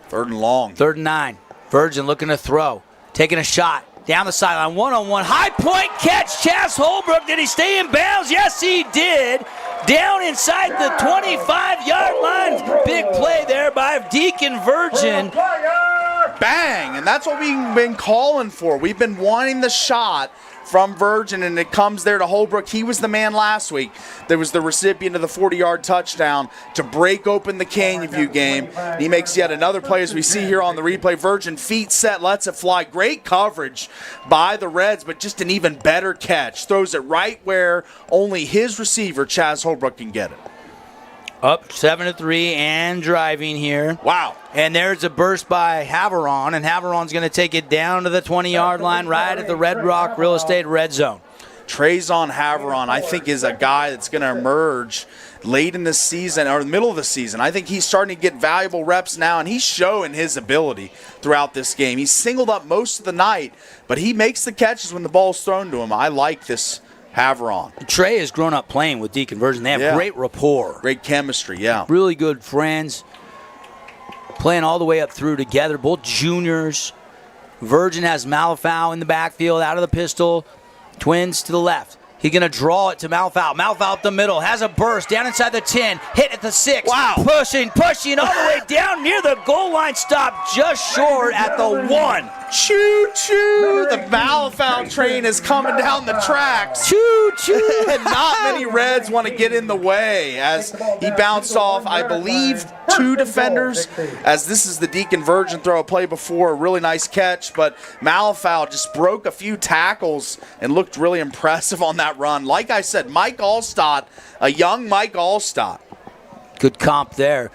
3rd and long. 3rd and 9. Virgin looking to throw. Taking a shot. Down the sideline. 1-on-1. High point catch. Chaz Holbrook. Did he stay in bounds? Yes, he did. Down inside the 25-yard line. Big play there by Deacon Virgin. Bang! And that's what we've been calling for. We've been wanting the shot from Virgin, and it comes there to Holbrook. He was the man last week that was the recipient of the 40-yard touchdown to break open the Canyon View game. He makes yet another play, as we see here on the replay. Virgin feet set, lets it fly. Great coverage by the Reds, but just an even better catch. Throws it right where only his receiver, Chaz Holbrook, can get it. Up 7-3 and driving here. Wow. And there's a burst by Haveron, and Haveron's going to take it down to the 20-yard line right at the Red Rock Real Estate red zone. Trayvon Haveron, I think, is a guy that's going to emerge late in the season or the middle of the season. I think he's starting to get valuable reps now, and he's showing his ability throughout this game. He's singled up most of the night, but he makes the catches when the ball's thrown to him. I like this Haveron. Trey has grown up playing with Deacon Virgin. They have great rapport. Great chemistry, yeah. Really good friends. Playing all the way up through together, both juniors. Virgin has Malafau in the backfield, out of the pistol. Twins to the left. He's going to draw it to Malafau. Malafau up the middle, has a burst down inside the 10, hit at the 6. Wow. Pushing all the way down near the goal line, stopped just short at the 1. Choo-choo! The Malafau train is coming down the tracks. Choo-choo! And not many Reds want to get in the way as he bounced off, I believe, 2 defenders, as this is the Deacon Virgin throw, a play before, a really nice catch, but Malafau just broke a few tackles and looked really impressive on that run. Like I said, Mike Allstott, a young Mike Allstott. Good comp there.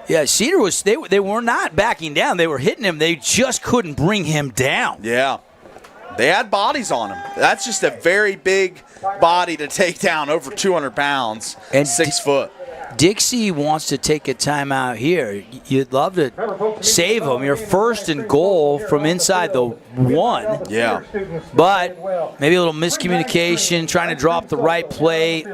Yeah, Cedar was they were not backing down. They were hitting him. They just couldn't bring him down. Yeah. They had bodies on him. That's just a very big body to take down, over 200 pounds, and 6 foot. Dixie wants to take a timeout here. You'd love to save him. You're 1st and goal from inside the 1. Yeah. But maybe a little miscommunication, trying to drop the right play.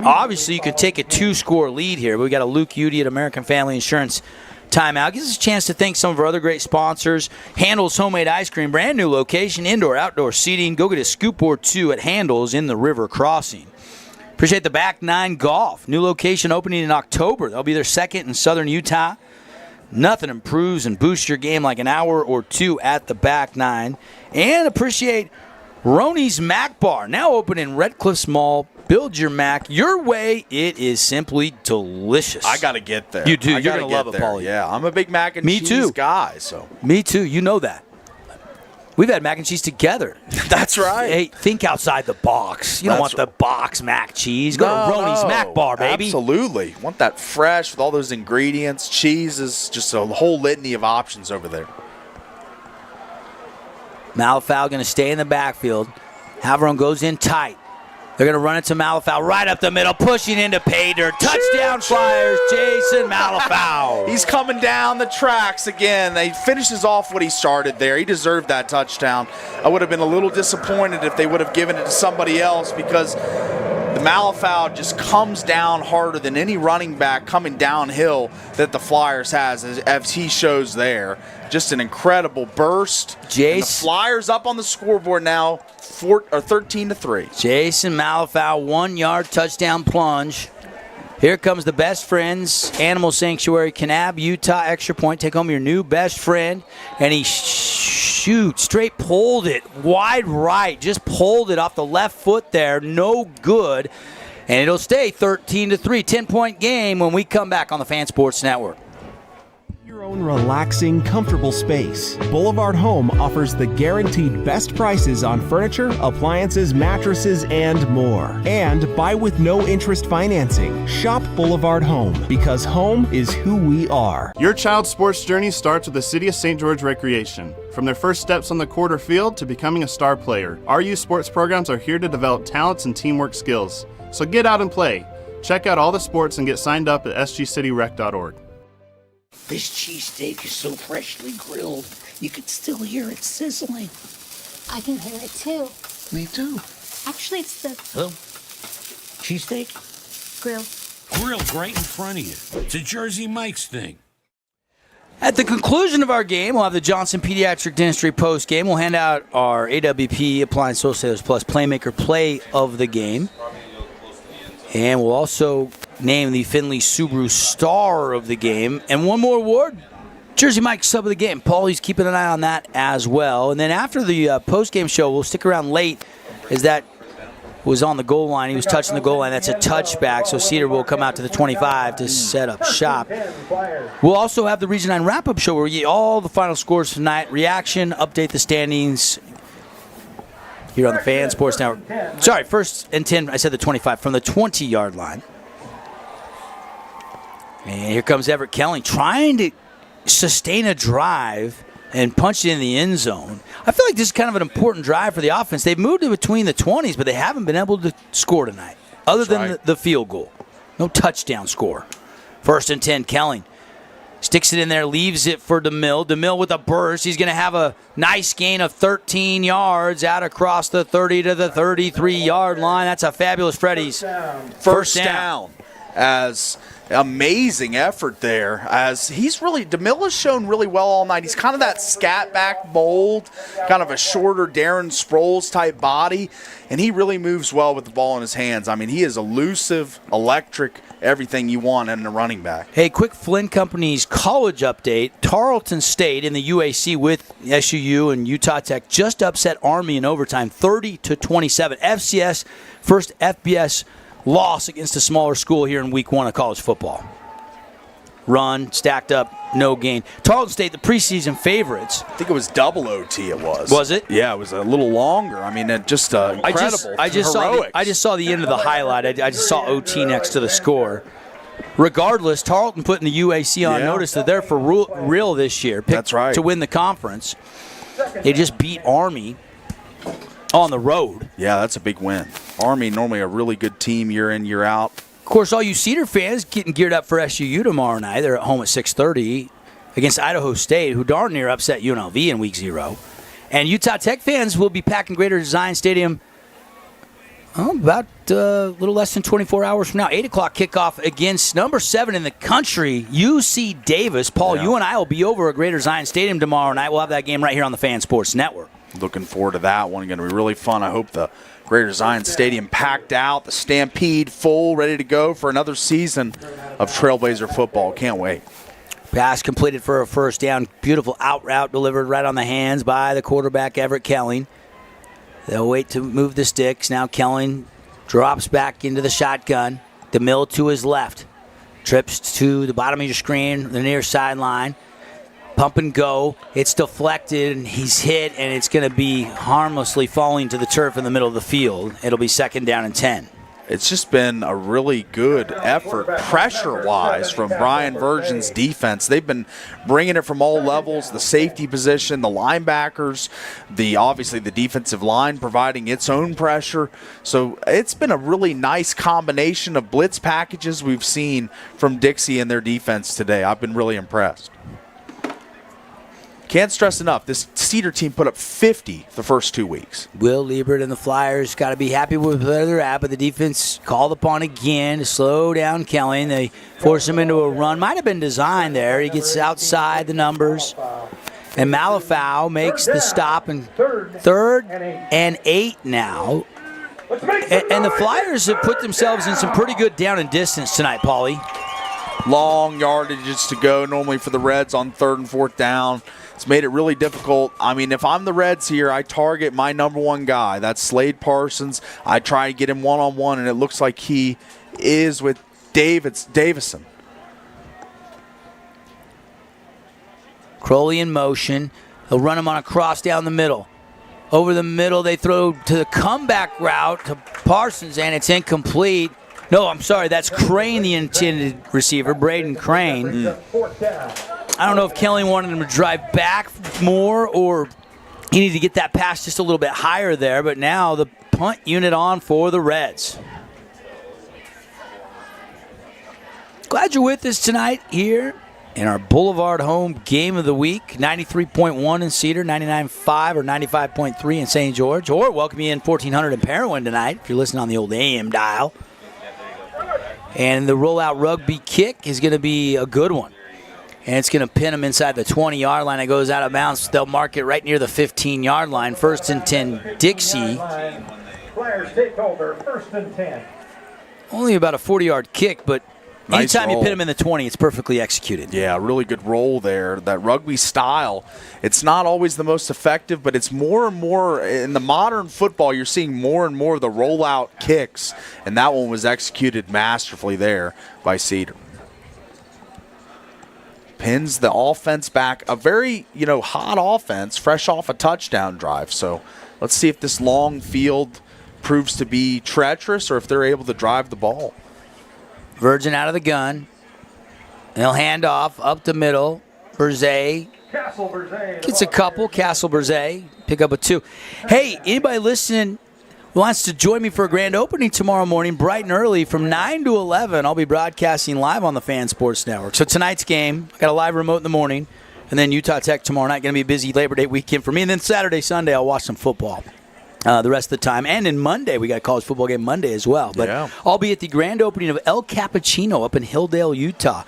Obviously, you could take a 2-score lead here. We got a Luke Udy at American Family Insurance timeout. Gives us a chance to thank some of our other great sponsors. Handel's Homemade Ice Cream, brand new location, indoor, outdoor seating. Go get a scoop or 2 at Handel's in the River Crossing. Appreciate the Back 9 Golf. New location opening in October. They'll be their 2nd in southern Utah. Nothing improves and boosts your game like an hour or 2 at the Back 9. And appreciate Roney's Mac Bar, now open in Red Cliffs Mall. Build your Mac your way. It is simply delicious. I got to get there. You do. You're going to love it, Paulie. Yeah, I'm a big mac and cheese guy. So. Me too. You know that. We've had mac and cheese together. That's right. Hey, think outside the box. You don't want the box mac cheese. Go to Roney's Mac Bar, baby. Absolutely. Want that fresh with all those ingredients. Cheese is just a whole litany of options over there. Malafau going to stay in the backfield. Haveron goes in tight. They're going to run it to Malafau right up the middle, pushing into pay dirt. Touchdown Flyers, Jason Malafau. He's coming down the tracks again. He finishes off what he started there. He deserved that touchdown. I would have been a little disappointed if they would have given it to somebody else, because the Malafau just comes down harder than any running back coming downhill that the Flyers has, as he shows there. Just an incredible burst. And the Flyers up on the scoreboard now, 13-3. Jason Malafau, 1-yard touchdown plunge. Here comes the best friends, Animal Sanctuary, Kanab, Utah, extra point. Take home your new best friend. And he shoots, straight pulled it wide right. Just pulled it off the left foot there. No good. And it'll stay 13-3. 10-point game when we come back on the Fan Sports Network. Your own relaxing, comfortable space. Boulevard Home offers the guaranteed best prices on furniture, appliances, mattresses, and more. And buy with no interest financing. Shop Boulevard Home, because home is who we are. Your child's sports journey starts with the City of St. George Recreation. From their first steps on the court or field to becoming a star player, our youth sports programs are here to develop talents and teamwork skills. So get out and play. Check out all the sports and get signed up at sgcityrec.org. This cheesesteak is so freshly grilled, you can still hear it sizzling. I can hear it too. Me too. Actually, it's the Hello? Cheesesteak? grill. Grilled right in front of you. It's a Jersey Mike's thing. At the conclusion of our game, we'll have the Johnson Pediatric Dentistry post game. We'll hand out our AWP Appliance Wholesalers Plus Playmaker Play of the Game. And we'll also name the Findlay Subaru Star of the Game. And one more award, Jersey Mike Sub of the Game. Paulie's keeping an eye on that as well. And then after the post-game show, we'll stick around late as that was on the goal line. He was touching the goal line. That's a touchback, so Cedar will come out to the 25 to set up shop. We'll also have the Region 9 wrap-up show where we get all the final scores tonight, reaction, update the standings here on the Fan Sports Network. Sorry, 1st and 10, I said the 25, from the 20-yard line. And here comes Everett Kelly trying to sustain a drive and punch it in the end zone. I feel like this is kind of an important drive for the offense. They've moved it between the 20s, but they haven't been able to score tonight, other than the field goal. No touchdown score. 1st and 10, Kelly sticks it in there, leaves it for DeMille. DeMille with a burst. He's going to have a nice gain of 13 yards out across the 30 to the 33-yard line. That's a fabulous Freddy's first down. As amazing effort there, as DeMille has shown really well all night. He's kind of that scat back mold, kind of a shorter Darren Sproles type body, and he really moves well with the ball in his hands. I mean, he is elusive, electric, everything you want in a running back. Hey, quick Flynn Company's college update. Tarleton State in the UAC with SUU and Utah Tech just upset Army in overtime, 30-27. FCS first FBS loss against a smaller school here in week 1 of college football. Run, stacked up, no gain. Tarleton State, the preseason favorites. I think it was double OT it was. Was it? Yeah, it was a little longer. I mean, just incredible. I just saw the end of the highlight. I just saw OT next to the score. Regardless, Tarleton putting the UAC on notice that they're for real this year. That's right. To win the conference. They just beat Army on the road. Yeah, that's a big win. Army, normally a really good team year in, year out. Of course, all you Cedar fans getting geared up for SUU tomorrow night. They're at home at 6:30 against Idaho State, who darn near upset UNLV in week 0. And Utah Tech fans will be packing Greater Zion Stadium about a little less than 24 hours from now. 8 o'clock kickoff against number 7 in the country, UC Davis. Paul, you and I will be over at Greater Zion Stadium tomorrow night. We'll have that game right here on the Fan Sports Network. Looking forward to that one. Going to be really fun. I hope the Greater Zion Stadium packed out, the Stampede full, ready to go for another season of Trailblazer football. Can't wait. Pass completed for a first down. Beautiful out route delivered right on the hands by the quarterback, Everett Kelling. They'll wait to move the sticks. Now Kelling drops back into the shotgun. DeMille to his left. Trips to the bottom of your screen, the near sideline. Pump and go. It's deflected, and he's hit, and it's going to be harmlessly falling to the turf in the middle of the field. It'll be 2nd down and 10. It's just been a really good effort pressure-wise from Brian Virgin's defense. They've been bringing it from all levels, the safety position, the linebackers, obviously the defensive line providing its own pressure. So it's been a really nice combination of blitz packages we've seen from Dixie and their defense today. I've been really impressed. Can't stress enough, this Cedar team put up 50 the first 2 weeks. Will Liebert and the Flyers got to be happy with where they're at, but the defense called upon again to slow down Kelly. They force him into a run. Might have been designed there. He gets outside the numbers. And Malafau makes the stop in 3rd and 8 now. And the Flyers have put themselves in some pretty good down and distance tonight, Paulie. Long yardages to go normally for the Reds on 3rd and 4th down. It's made it really difficult. I mean, if I'm the Reds here, I target my number 1 guy. That's Slade Parsons. I try to get him one-on-one, and it looks like he is with Davison. Crowley in motion. He'll run him on a cross down the middle. Over the middle, they throw to the comeback route to Parsons, and it's incomplete. No, I'm sorry, that's Crane, the intended receiver, Braden Crane. I don't know if Kelly wanted him to drive back more or he needed to get that pass just a little bit higher there, but now the punt unit on for the Reds. Glad you're with us tonight here in our Boulevard Home Game of the Week. 93.1 in Cedar, 99.5 or 95.3 in St. George, or welcome you in 1400 in Parowan tonight if you're listening on the old AM dial. And the rollout rugby kick is going to be a good one. And it's going to pin him inside the 20-yard line. It goes out of bounds. They'll mark it right near the 15-yard line. 1st and 10, Dixie. Flyers take over, 1st and 10. Only about a 40-yard kick, but Nice anytime roll. you pin him in the 20, it's perfectly executed. Yeah, really good roll there. That rugby style, it's not always the most effective, but it's more and more in the modern football, you're seeing more and more of the rollout kicks, and that one was executed masterfully there by Cedar. Pins the offense back, a very, hot offense, fresh off a touchdown drive. So let's see if this long field proves to be treacherous or if they're able to drive the ball. Virgin out of the gun. They'll hand off up the middle. Berzay gets a couple. Castle Berzay pick up a 2. Hey, anybody listening who wants to join me for a grand opening tomorrow morning, bright and early, from 9 to 11, I'll be broadcasting live on the Fan Sports Network. So tonight's game, I got a live remote in the morning, and then Utah Tech tomorrow night. Going to be a busy Labor Day weekend for me. And then Saturday, Sunday, I'll watch some football the rest of the time. And in Monday, we got a college football game Monday as well. But I'll be at the grand opening of El Cappuccino up in Hilldale, Utah.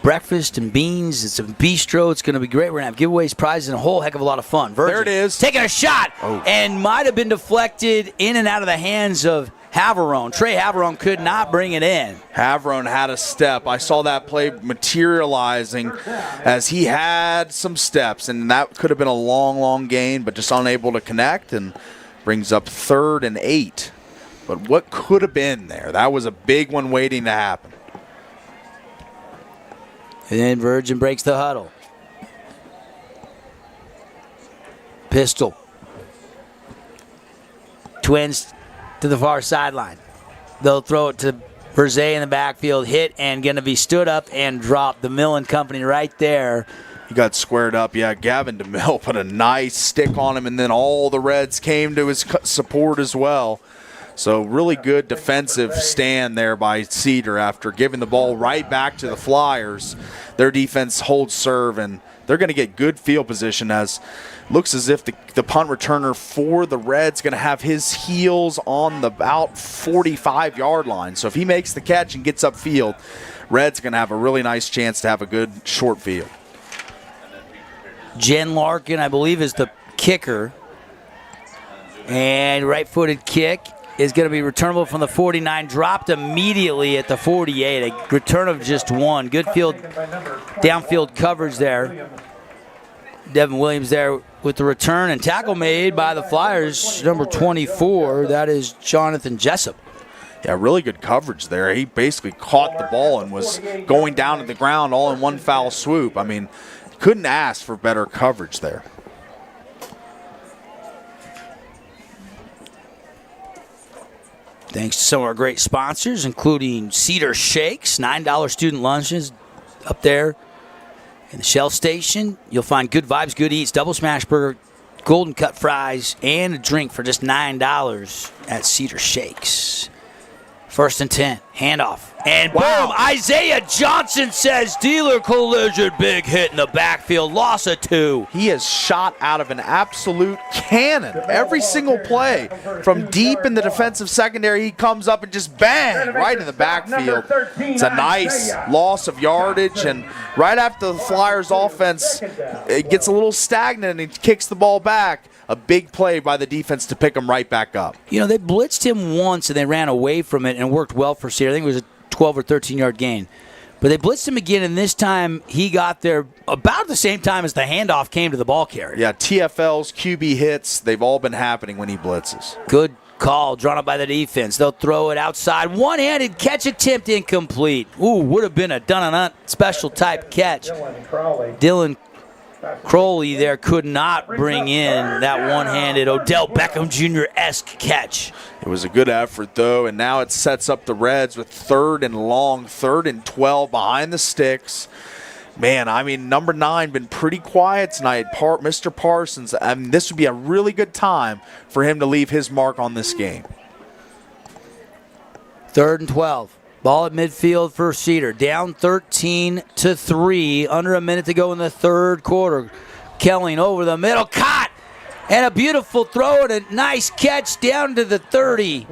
Breakfast and beans. It's a bistro. It's going to be great. We're going to have giveaways, prizes, and a whole heck of a lot of fun. Virgin, there it is. Taking a shot and might have been deflected in and out of the hands of Haverone. Trey Haverone could not bring it in. Haverone had a step. I saw that play materializing as he had some steps, and that could have been a long, long gain, but just unable to connect, and brings up 3rd and 8. But what could have been there? That was a big one waiting to happen. And then Virgin breaks the huddle. Pistol. Twins to the far sideline. They'll throw it to Berzay in the backfield. Hit and going to be stood up and dropped. The Millen Company right there. He got squared up. Yeah, Gavin DeMille put a nice stick on him, and then all the Reds came to his support as well. So really good defensive stand there by Cedar after giving the ball right back to the Flyers. Their defense holds serve, and they're going to get good field position as looks as if the punt returner for the Reds going to have his heels on the about 45-yard line. So if he makes the catch and gets upfield, Reds going to have a really nice chance to have a good short field. Jen Larkin, I believe, is the kicker. And right-footed kick is going to be returnable from the 49, dropped immediately at the 48. A return of just 1. Good downfield coverage there. Devin Williams there with the return, and tackle made by the Flyers, number 24. That is Jonathan Jessup. Yeah, really good coverage there. He basically caught the ball and was going down to the ground all in one foul swoop. I mean, couldn't ask for better coverage there. Thanks to some of our great sponsors, including Cedar Shakes, $9 student lunches up there in the Shell Station. You'll find good vibes, good eats, double smash burger, golden cut fries, and a drink for just $9 at Cedar Shakes. 1st and 10, handoff. And boom, Isaiah Johnson says dealer collision, big hit in the backfield, loss of 2. He is shot out of an absolute cannon. Every single play from deep in the defensive secondary, he comes up and just bang, right in the backfield. It's a nice loss of yardage, and right after the Flyers offense, it gets a little stagnant and he kicks the ball back. A big play by the defense to pick him right back up. You know, they blitzed him once and they ran away from it and worked well for Cedar. I think it was a 12 or 13-yard gain. But they blitzed him again, and this time he got there about the same time as the handoff came to the ball carrier. Yeah, TFLs, QB hits, they've all been happening when he blitzes. Good call drawn up by the defense. They'll throw it outside. One-handed catch attempt incomplete. Ooh, would have been a done-and-un special type catch. Dylan Crowley there could not bring in that one-handed Odell Beckham Jr.-esque catch. It was a good effort, though, and now it sets up the Reds with 3rd and long, 3rd and 12 behind the sticks. Man, I mean, number 9 been pretty quiet tonight. Mr. Parsons, I mean, this would be a really good time for him to leave his mark on this game. 3rd and 12. Ball at midfield for Cedar. Down 13-3. Under a minute to go in the 3rd quarter. Kelling over the middle. Caught And a beautiful throw and a nice catch down to the 30.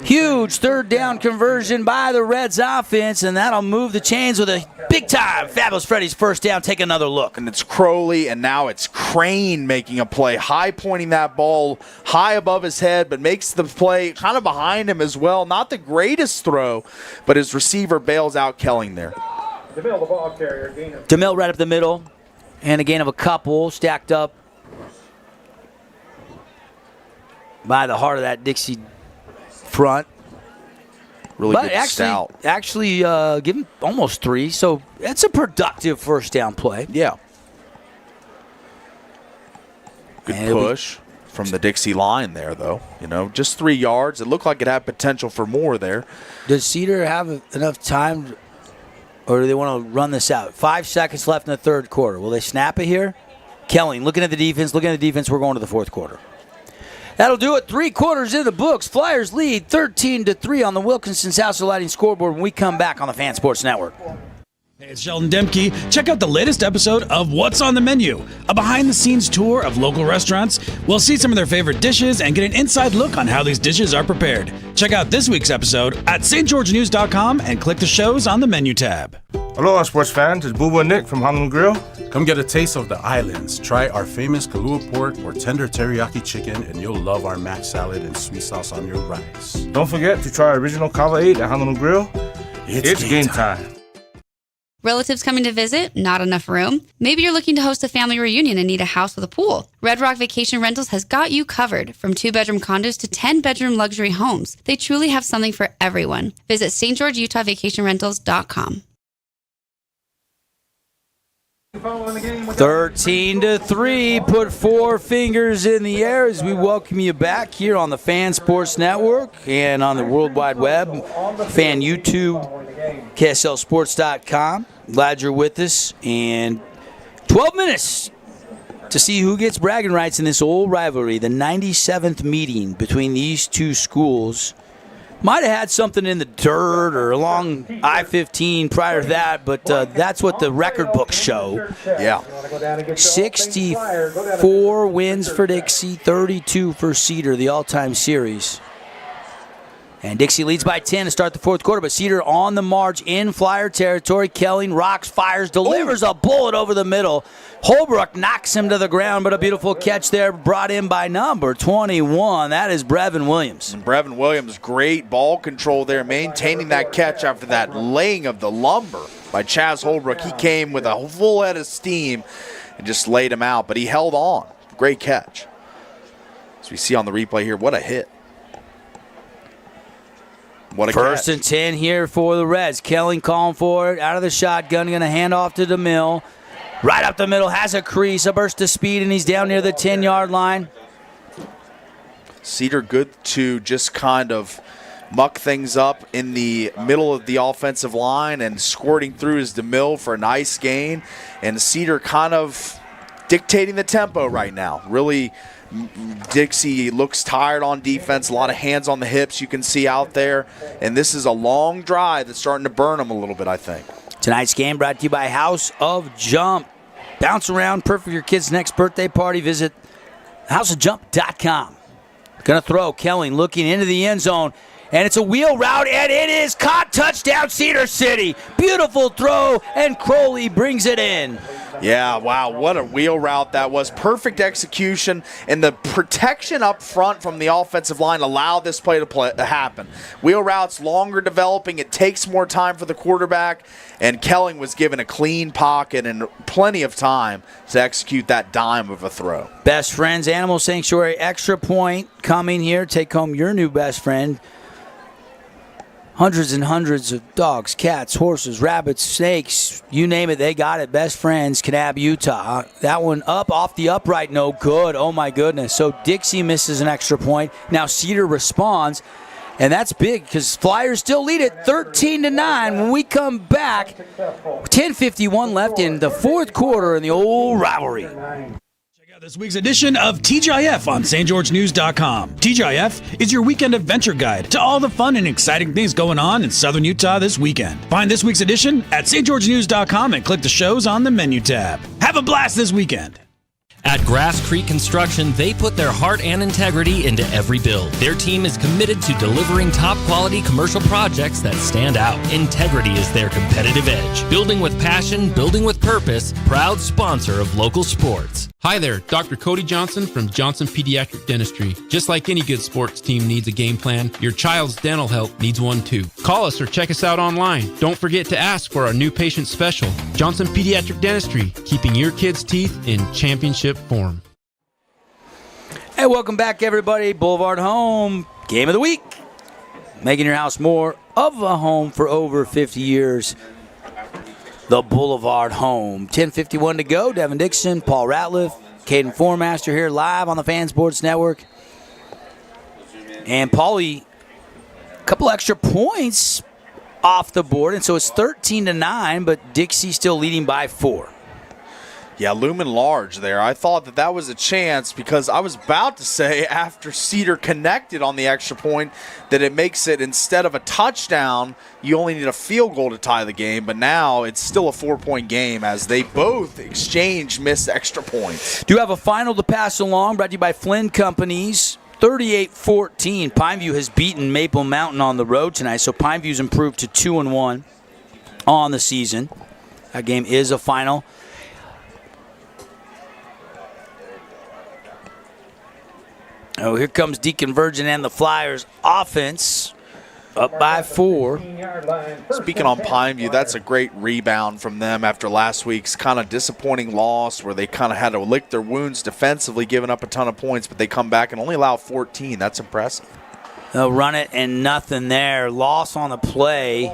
Huge third down conversion by the Reds offense, and that'll move the chains with a big-time Fabulous Freddy's first down. Take another look. And it's Crowley, and now it's Crane making a play, high-pointing that ball high above his head, but makes the play kind of behind him as well. Not the greatest throw, but his receiver bails out Kelling there. DeMille, the ball carrier, gain of DeMille right up the middle, and a gain of a couple, stacked up by the heart of that Dixie front. Really but good stout. Actually, give him almost 3, so that's a productive first down play. Yeah. Good push from the Dixie line there, though. You know, just 3 yards. It looked like it had potential for more there. Does Cedar have enough time, or do they want to run this out? 5 seconds left in the third quarter. Will they snap it here? Kelling, looking at the defense. We're going to the fourth quarter. That'll do it. 3 quarters in the books. Flyers lead 13-3 on the Wilkinson's House of Lighting scoreboard when we come back on the Fan Sports Network. Hey, it's Sheldon Demke. Check out the latest episode of What's on the Menu, a behind-the-scenes tour of local restaurants. We'll see some of their favorite dishes and get an inside look on how these dishes are prepared. Check out this week's episode at stgeorgenews.com and click the shows on the menu tab. Aloha, sports fans. It's Boo Boo and Nick from Honolulu Grill. Come get a taste of the islands. Try our famous Kahlua pork or tender teriyaki chicken, and you'll love our mac salad and sweet sauce on your rice. Don't forget to try our original Kava 8 at Honolulu Grill. It's game time. Relatives coming to visit? Not enough room? Maybe you're looking to host a family reunion and need a house with a pool. Red Rock Vacation Rentals has got you covered. From 2-bedroom condos to 10-bedroom luxury homes, they truly have something for everyone. Visit stgeorgeutahvacationrentals.com. 13-3, put 4 fingers in the air as we welcome you back here on the Fan Sports Network and on the World Wide Web, Fan YouTube, KSLSports.com. Glad you're with us. And 12 minutes to see who gets bragging rights in this old rivalry, the 97th meeting between these two schools. Might have had something in the dirt or along I-15 prior to that, but that's what the record books show. Yeah. 64 wins for Dixie, 32 for Cedar, the all-time series. And Dixie leads by 10 to start the fourth quarter, but Cedar on the march in Flyer territory. Kelling rocks, fires, delivers a bullet over the middle. Holbrook knocks him to the ground, but a beautiful catch there brought in by number 21. That is Brevin Williams. And Brevin Williams, great ball control there, maintaining that catch after that laying of the lumber by Chaz Holbrook. He came with a full head of steam and just laid him out, but he held on. Great catch. As we see on the replay here, what a hit. What a First catch. and 10 here for the Reds. Kelling calling for it. Out of the shotgun, going to hand off to DeMille. Right up the middle, has a crease, a burst of speed, and he's down near the 10-yard line. Cedar good to just kind of muck things up in the middle of the offensive line, and squirting through is DeMille for a nice gain. And Cedar kind of dictating the tempo right now. Really, Dixie looks tired on defense, a lot of hands on the hips you can see out there. And this is a long drive that's starting to burn them a little bit, I think. Tonight's game brought to you by House of Jump. Bounce around, perfect for your kid's next birthday party. Visit houseofjump.com. Going to throw. Kelling looking into the end zone. And it's a wheel route, and it is caught. Touchdown, Cedar City. Beautiful throw, and Crowley brings it in. Yeah, wow, what a wheel route that was. Perfect execution, and the protection up front from the offensive line allowed this play to happen. Wheel routes longer developing. It takes more time for the quarterback, and Kelling was given a clean pocket and plenty of time to execute that dime of a throw. Best Friends Animal Sanctuary extra point coming here. Take home your new best friend. Hundreds and hundreds of dogs, cats, horses, rabbits, snakes, you name it, they got it. Best Friends, Kanab, Utah. That one up off the upright, no good. Oh, my goodness. So Dixie misses an extra point. Now Cedar responds, and that's big because Flyers still lead it 13-9. When we come back, 10:51 left in the fourth quarter in the old rivalry. This week's edition of TGIF on stgeorgenews.com. TGIF is your weekend adventure guide to all the fun and exciting things going on in southern Utah this weekend. Find this week's edition at stgeorgenews.com and click the shows on the menu tab. Have a blast this weekend. At Grass Creek Construction, they put their heart and integrity into every build. Their team is committed to delivering top-quality commercial projects that stand out. Integrity is their competitive edge. Building with passion, building with purpose, proud sponsor of local sports. Hi there, Dr. Cody Johnson from Johnson Pediatric Dentistry. Just like any good sports team needs a game plan, your child's dental health needs one too. Call us or check us out online. Don't forget to ask for our new patient special. Johnson Pediatric Dentistry, keeping your kids' teeth in championship form. Hey, welcome back, everybody. Boulevard Home, game of the week. Making your house more of a home for over 50 years. The Boulevard Home. 10:51 to go. Devin Dixon, Paul Ratliff, Caden Formaster here live on the Fan Sports Network. And Paulie, a couple extra points off the board, and so it's 13-9, but Dixie still leading by 4. Yeah, looming large there. I thought that was a chance because I was about to say after Cedar connected on the extra point that it makes it, instead of a touchdown, you only need a field goal to tie the game. But now it's still a 4-point game as they both exchange missed extra points. Do have a final to pass along, brought to you by Flynn Companies. 38-14. Pineview has beaten Maple Mountain on the road tonight, so Pineview's improved to 2-1 on the season. That game is a final. Oh, here comes Deacon Virgin and the Flyers offense, up by 4. Speaking on Pineview, that's a great rebound from them after last week's kind of disappointing loss where they kind of had to lick their wounds defensively, giving up a ton of points, but they come back and only allow 14. That's impressive. They'll run it and nothing there. Loss on the play.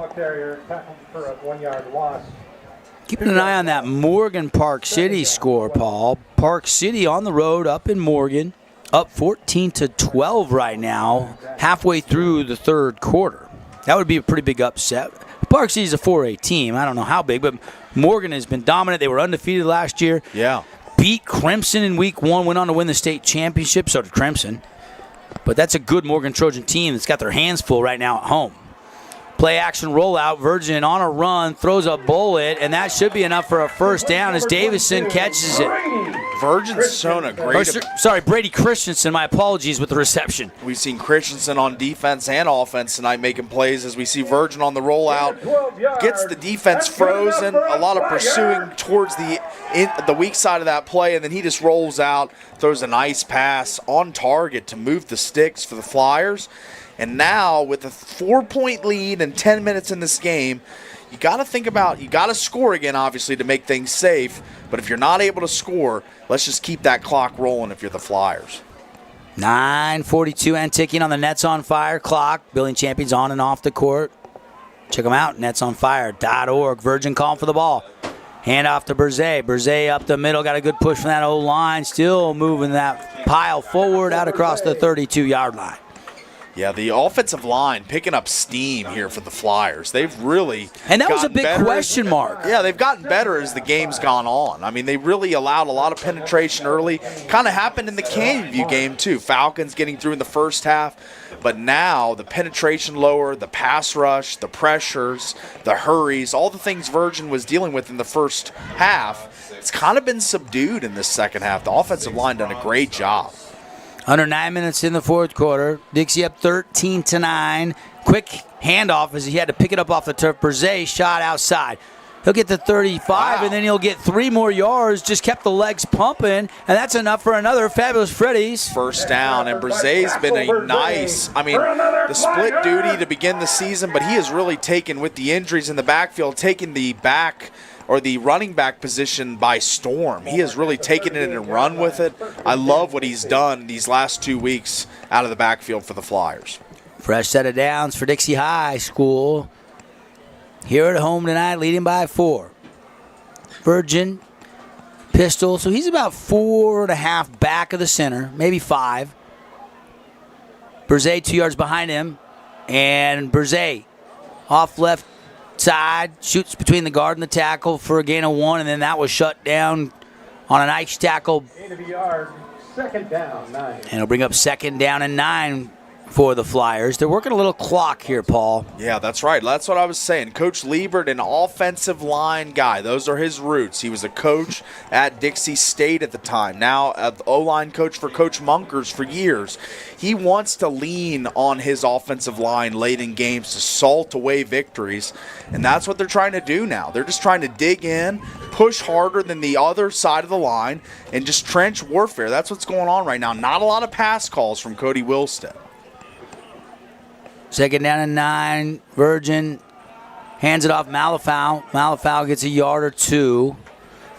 Keeping an eye on that Morgan Park City score, Paul. Park City on the road up in Morgan. Up 14-12 right now, halfway through the third quarter. That would be a pretty big upset. Park City's a 4A team. I don't know how big, but Morgan has been dominant. They were undefeated last year. Yeah. Beat Crimson in week 1, went on to win the state championship, so did Crimson. But that's a good Morgan Trojan team that's got their hands full right now at home. Play action rollout. Virgin on a run, throws a bullet, and that should be enough for a first down as Davison catches it. Virgin's shown a great... Brady Christensen. My apologies with the reception. We've seen Christensen on defense and offense tonight making plays as we see Virgin on the rollout. Gets the defense frozen. A lot of pursuing towards the weak side of that play, and then he just rolls out, throws a nice pass on target to move the sticks for the Flyers. And now, with a 4-point lead and 10 minutes in this game, you got to think about, you got to score again, obviously, to make things safe. But if you're not able to score, let's just keep that clock rolling if you're the Flyers. 9:42 and ticking on the Nets on Fire clock. Billing champions on and off the court. Check them out, netsonfire.org. Virgin calling for the ball. Hand off to Berzay. Berzay up the middle, got a good push from that O-line. Still moving that pile forward out across the 32-yard line. Yeah, the offensive line picking up steam here for the Flyers. They've really And that was a big question mark. Yeah, they've gotten better as the game's gone on. I mean, they really allowed a lot of penetration early. Kind of happened in the Canyon View game, too. Falcons getting through in the first half. But now the penetration lower, the pass rush, the pressures, the hurries, all the things Virgin was dealing with in the first half, it's kind of been subdued in this second half. The offensive line done a great job. Under 9 minutes in the fourth quarter. Dixie up 13-9. Quick handoff as he had to pick it up off the turf. Berzay shot outside. He'll get to 35, and then he'll get 3 more yards. Just kept the legs pumping, and that's enough for another Fabulous Freddy's first down. And Berzay's been a nice, the split duty to begin the season, but he has really taken, with the injuries in the backfield, taken the running back position by storm. He has really taken it and run with it. I love what he's done these last 2 weeks out of the backfield for the Flyers. Fresh set of downs for Dixie High School. Here at home tonight, leading by 4. Virgin, pistol. So he's about 4.5 back of the center, maybe 5. Berzay 2 yards behind him. And Berzay off left side, shoots between the guard and the tackle for a gain of 1, and then that was shut down on a nice tackle. Gain of a yard, second down, 9. And it'll bring up second down and 9 for the Flyers. They're working a little clock here, Paul. Yeah, that's right. That's what I was saying. Coach Liebert, an offensive line guy. Those are his roots. He was a coach at Dixie State at the time. Now an O-line coach for Coach Munkers for years. He wants to lean on his offensive line late in games to salt away victories, and that's what they're trying to do now. They're just trying to dig in, push harder than the other side of the line, and just trench warfare. That's what's going on right now. Not a lot of pass calls from Cody Wilstead. Second down and 9. Virgin hands it off Malafau. Malafau gets a yard or two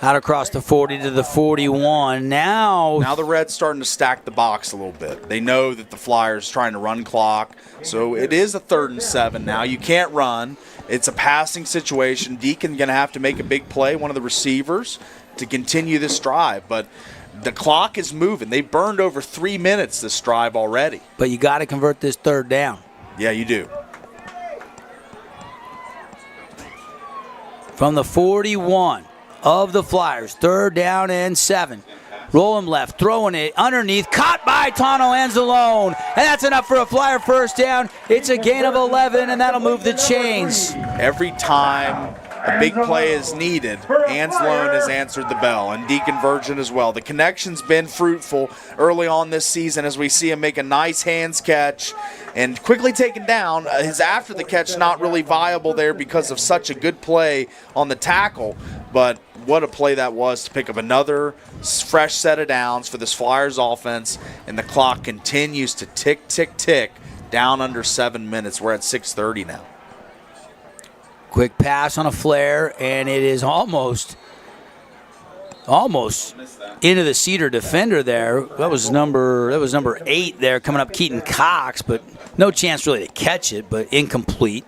out across the 40 to the 41. Now the Reds starting to stack the box a little bit. They know that the Flyers trying to run clock, so it is a 3rd and 7 now. You can't run. It's a passing situation. Deacon going to have to make a big play, one of the receivers, to continue this drive. But the clock is moving. They burned over 3 minutes this drive already. But you got to convert this 3rd down. Yeah, you do. From the 41 of the Flyers, 3rd down and 7. Roll him left, throwing it underneath, caught by Tano Anzalone, and that's enough for a Flyer first down. It's a gain of 11, and that'll move the chains. Every time a big play is needed, Anzalone has answered the bell, and Deacon Virgin as well. The connection's been fruitful early on this season as we see him make a nice hands catch and quickly taken down. His after the catch not really viable there because of such a good play on the tackle, but what a play that was to pick up another fresh set of downs for this Flyers offense, and the clock continues to tick, tick, tick down under 7 minutes. We're at 6:30 now. Quick pass on a flare, and it is almost into the Cedar defender there. That was number 8 there coming up, Keaton Cox, but no chance really to catch it, but incomplete.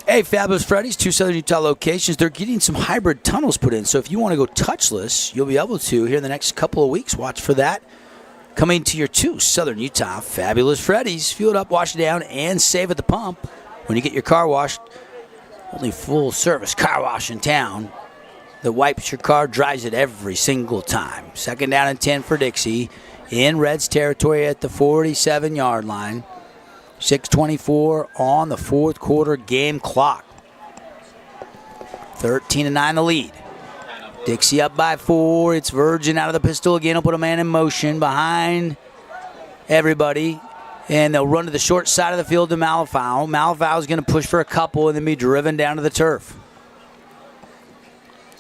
Hey, Fabulous Freddy's, 2 Southern Utah locations. They're getting some hybrid tunnels put in, so if you want to go touchless, you'll be able to here in the next couple of weeks. Watch for that. Coming to your 2 Southern Utah Fabulous Freddy's. Fuel it up, wash it down, and save at the pump. When you get your car washed, only full-service car wash in town that wipes your car, dries it every single time. 2nd down and 10 for Dixie in Reds territory at the 47-yard line. 6:24 on the 4th quarter game clock. 13-9 the lead. Dixie up by 4. It's Virgin out of the pistol again. He'll put a man in motion behind everybody. And they'll run to the short side of the field to Malafau. Malafau's going to push for a couple and then be driven down to the turf.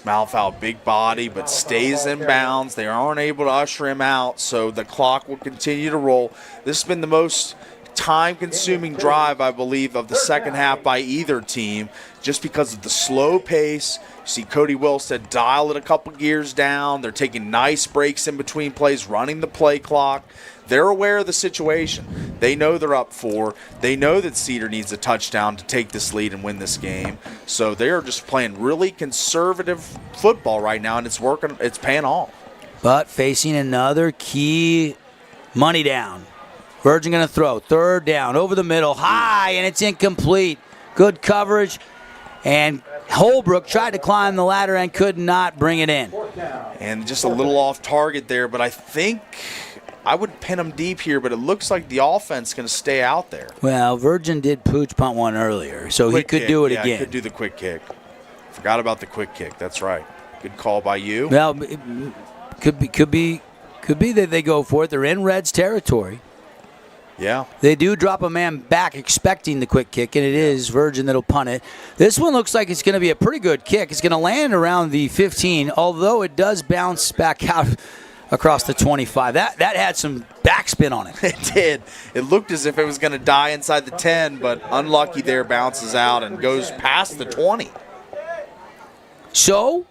Malafau, big body, but stays in bounds. They aren't able to usher him out, so the clock will continue to roll. This has been the most time-consuming drive, I believe, of the second half by either team, just because of the slow pace. You see Cody Wilstead dial it a couple gears down. They're taking nice breaks in between plays, running the play clock. They're aware of the situation. They know they're up 4. They know that Cedar needs a touchdown to take this lead and win this game. So they are just playing really conservative football right now, and it's working. It's paying off. But facing another key money down. Virgin going to throw. 3rd down, over the middle, high, and it's incomplete. Good coverage. And Holbrook tried to climb the ladder and could not bring it in. And just a little off target there, but I think I would pin him deep here, but it looks like the offense is going to stay out there. Well, Virgin did pooch punt one earlier, so he could do it again. Yeah, he could do the quick kick. Forgot about the quick kick. That's right. Good call by you. Well, it could be that they go for it. They're in Reds territory. Yeah. They do drop a man back expecting the quick kick, and it is Virgin that'll punt it. This one looks like it's going to be a pretty good kick. It's going to land around the 15, although it does bounce back out across the 25. That had some backspin on it. It did. It looked as if it was going to die inside the 10, but unlucky there, bounces out and goes past the 20. So,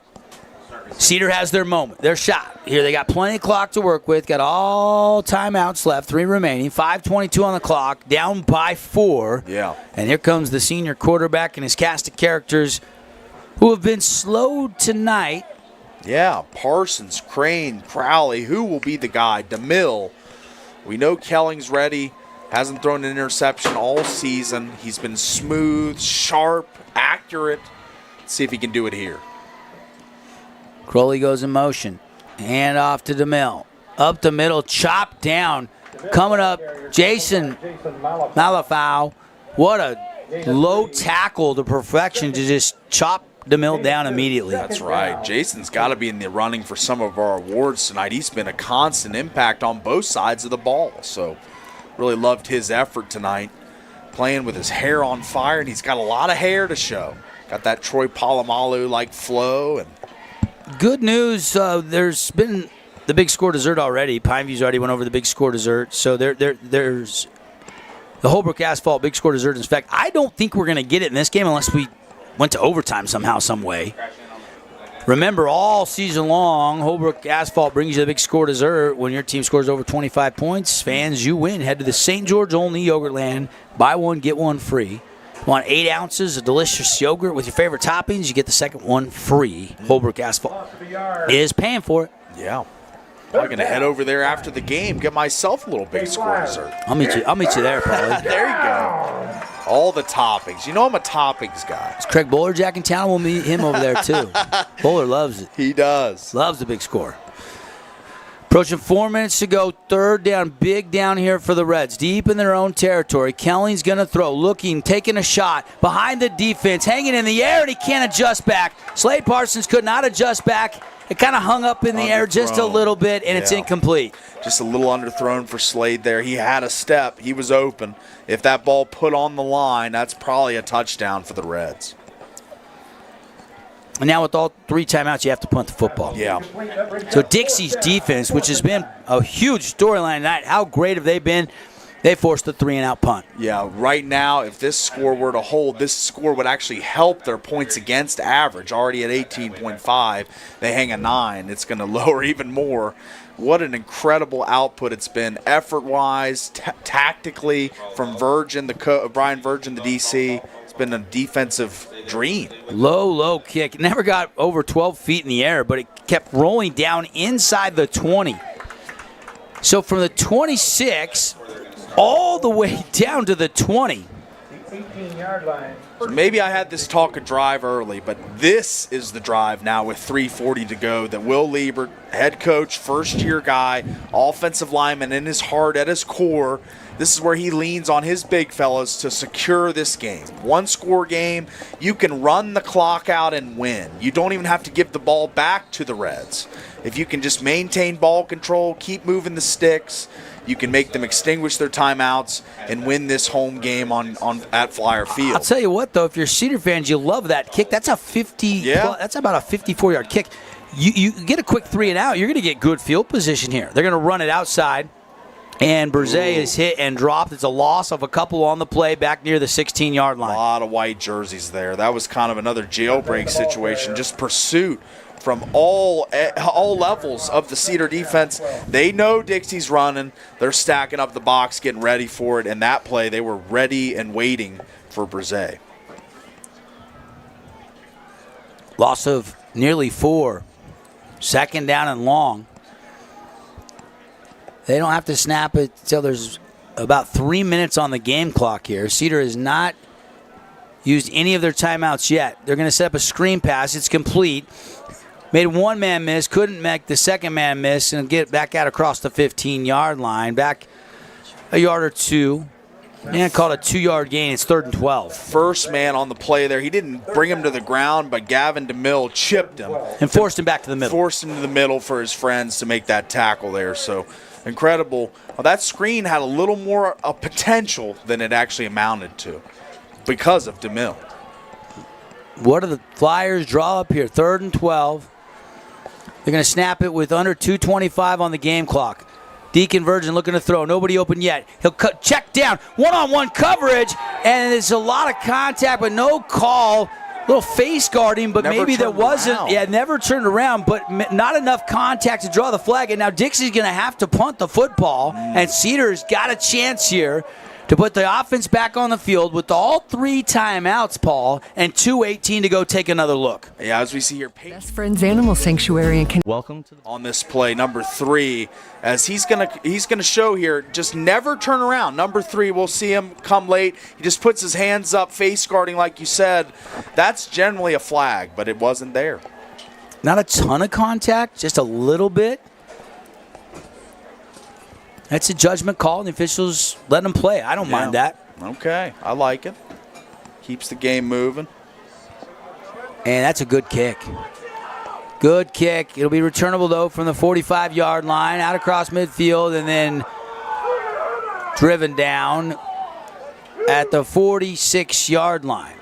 Cedar has their moment, their shot. Here they got plenty of clock to work with, got all timeouts left, 3 remaining, 5:22 on the clock, down by 4. Yeah. And here comes the senior quarterback and his cast of characters who have been slowed tonight. Yeah, Parsons, Crane, Crowley, who will be the guy? DeMille. We know Kelling's ready, hasn't thrown an interception all season. He's been smooth, sharp, accurate. Let's see if he can do it here. Crowley goes in motion. Hand off to DeMille. Up the middle, chopped down Coming up, Jason Malafau. What a low tackle to perfection to just chop DeMille down immediately. That's right. Jason's got to be in the running for some of our awards tonight. He's been a constant impact on both sides of the ball. So really loved his effort tonight. Playing with his hair on fire, and he's got a lot of hair to show. Got that Troy Polamalu-like flow. And good news, there's been the big score dessert already. Pineview's already went over the big score dessert. So there's the Holbrook Asphalt big score dessert. In fact, I don't think we're going to get it in this game unless we went to overtime somehow, some way. Remember, all season long, Holbrook Asphalt brings you the big score dessert. When your team scores over 25 points, fans, you win. Head to the St. George only Yogurtland. Buy one, get one free. Want 8 ounces of delicious yogurt with your favorite toppings, you get the second one free. Holbrook Asphalt is paying for it. Yeah. I'm going to head over there after the game, get myself a little big score dessert. I'll meet you there, Paulie. There you go. All the toppings. You know I'm a toppings guy. Is Craig Bowlerjack in town? We'll meet him over there, too. Bowler loves it. He does. Loves the big score. Approaching 4 minutes to go. Third down, big down here for the Reds. Deep in their own territory. Kelling's going to throw. Looking, taking a shot. Behind the defense. Hanging in the air, and he can't adjust back. Slade Parsons could not adjust back. It kind of hung up in the air just a little bit, and it's incomplete. Just a little underthrown for Slade there. He had a step. He was open. If that ball put on the line, that's probably a touchdown for the Reds. And now with all 3 timeouts, you have to punt the football. Yeah. So Dixie's defense, which has been a huge storyline tonight, how great have they been? They forced the 3-and-out punt. Yeah, right now, if this score were to hold, this score would actually help their points against average, already at 18.5. They hang a 9. It's going to lower even more. What an incredible output it's been, effort-wise, tactically, from Brian Virgin, the DC. It's been a defensive dream. Low kick. It never got over 12 feet in the air, but it kept rolling down inside the 20. So from the 26 all the way down to the 20. 18-yard line. So maybe I had this talk a drive early, but this is the drive now with 3:40 to go that Will Liebert, head coach, first-year guy, offensive lineman in his heart, at his core, this is where he leans on his big fellas to secure this game. One-score game, you can run the clock out and win. You don't even have to give the ball back to the Reds. If you can just maintain ball control, keep moving the sticks, you can make them extinguish their timeouts and win this home game at Flyer Field. I'll tell you what, though, if you're Cedar fans, you love that kick. That's a 50. Yeah. That's about a 54-yard kick. You get a quick 3-and-out, you're going to get good field position here. They're going to run it outside, and Berzay is hit and dropped. It's a loss of a couple on the play back near the 16-yard line. A lot of white jerseys there. That was kind of another jailbreak situation, just pursuit from all levels of the Cedar defense. They know Dixie's running. They're stacking up the box, getting ready for it. And that play, they were ready and waiting for Berzay. Loss of nearly 4. Second down and long. They don't have to snap it until there's about 3 minutes on the game clock here. Cedar has not used any of their timeouts yet. They're going to set up a screen pass. It's complete. Made one man miss, couldn't make the second man miss, and get back out across the 15-yard line. Back a yard or two. And called a 2-yard gain. It's 3rd and 12. First man on the play there. He didn't bring him to the ground, but Gavin DeMille chipped him. And forced him back to the middle. Forced him to the middle for his friends to make that tackle there. So incredible. Well, that screen had a little more potential than it actually amounted to because of DeMille. What do the Flyers draw up here? 3rd and 12. They're going to snap it with under 2:25 on the game clock. Deacon Virgin looking to throw. Nobody open yet. He'll check down. One-on-one coverage, and there's a lot of contact, but no call. Little face guarding, but maybe there wasn't. Around. Yeah, never turned around, but not enough contact to draw the flag. And now Dixie's going to have to punt the football, and Cedar's got a chance here to put the offense back on the field with all 3 timeouts, Paul, and 2:18 to go. Take another look. Yeah, as we see here, Best Friends Animal Sanctuary and welcome to on this play, number 3, as he's gonna show here. Just never turn around. Number 3, we'll see him come late. He just puts his hands up, face guarding, like you said. That's generally a flag, but it wasn't there. Not a ton of contact, just a little bit. That's a judgment call, and the officials let them play. I don't mind that. Okay, I like it. Keeps the game moving. And that's a good kick. Good kick. It'll be returnable, though, from the 45-yard line, out across midfield, and then driven down at the 46-yard line.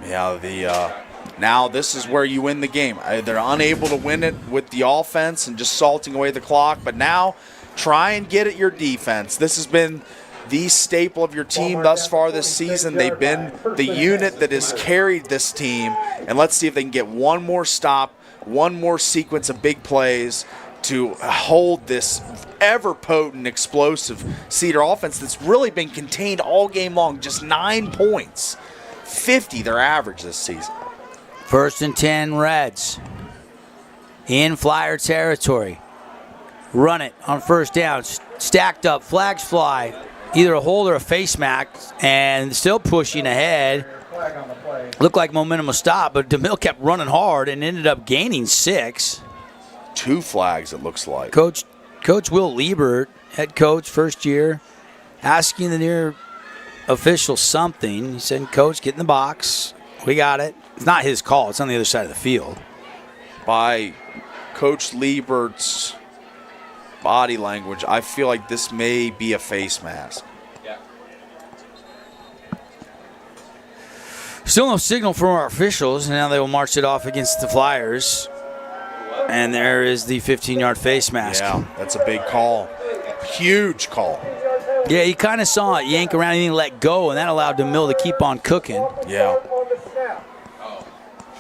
Yeah, now this is where you win the game. They're unable to win it with the offense and just salting away the clock, but now try and get at your defense. This has been the staple of your team thus far this season. They've been the unit that has carried this team, and let's see if they can get one more stop, one more sequence of big plays to hold this ever-potent, explosive Cedar offense that's really been contained all game long. Just 9 points. 50 their average this season. 1st and 10 Reds in Flyer territory. Run it on 1st down. Stacked up, flags fly. Either a hold or a face mask, and still pushing ahead. Looked like momentum was stopped, but DeMille kept running hard and ended up gaining 6. 2 flags, it looks like. Coach Will Liebert, head coach, first year, asking the near official something. He said, Coach, get in the box. We got it. It's not his call. It's on the other side of the field. By Coach Liebert's body language, I feel like this may be a face mask. Yeah. Still no signal from our officials, and now they will march it off against the Flyers. And there is the 15-yard face mask. Yeah, that's a big call. Huge call. Yeah, you kind of saw it yank around and he let go, and that allowed DeMille to keep on cooking. Yeah.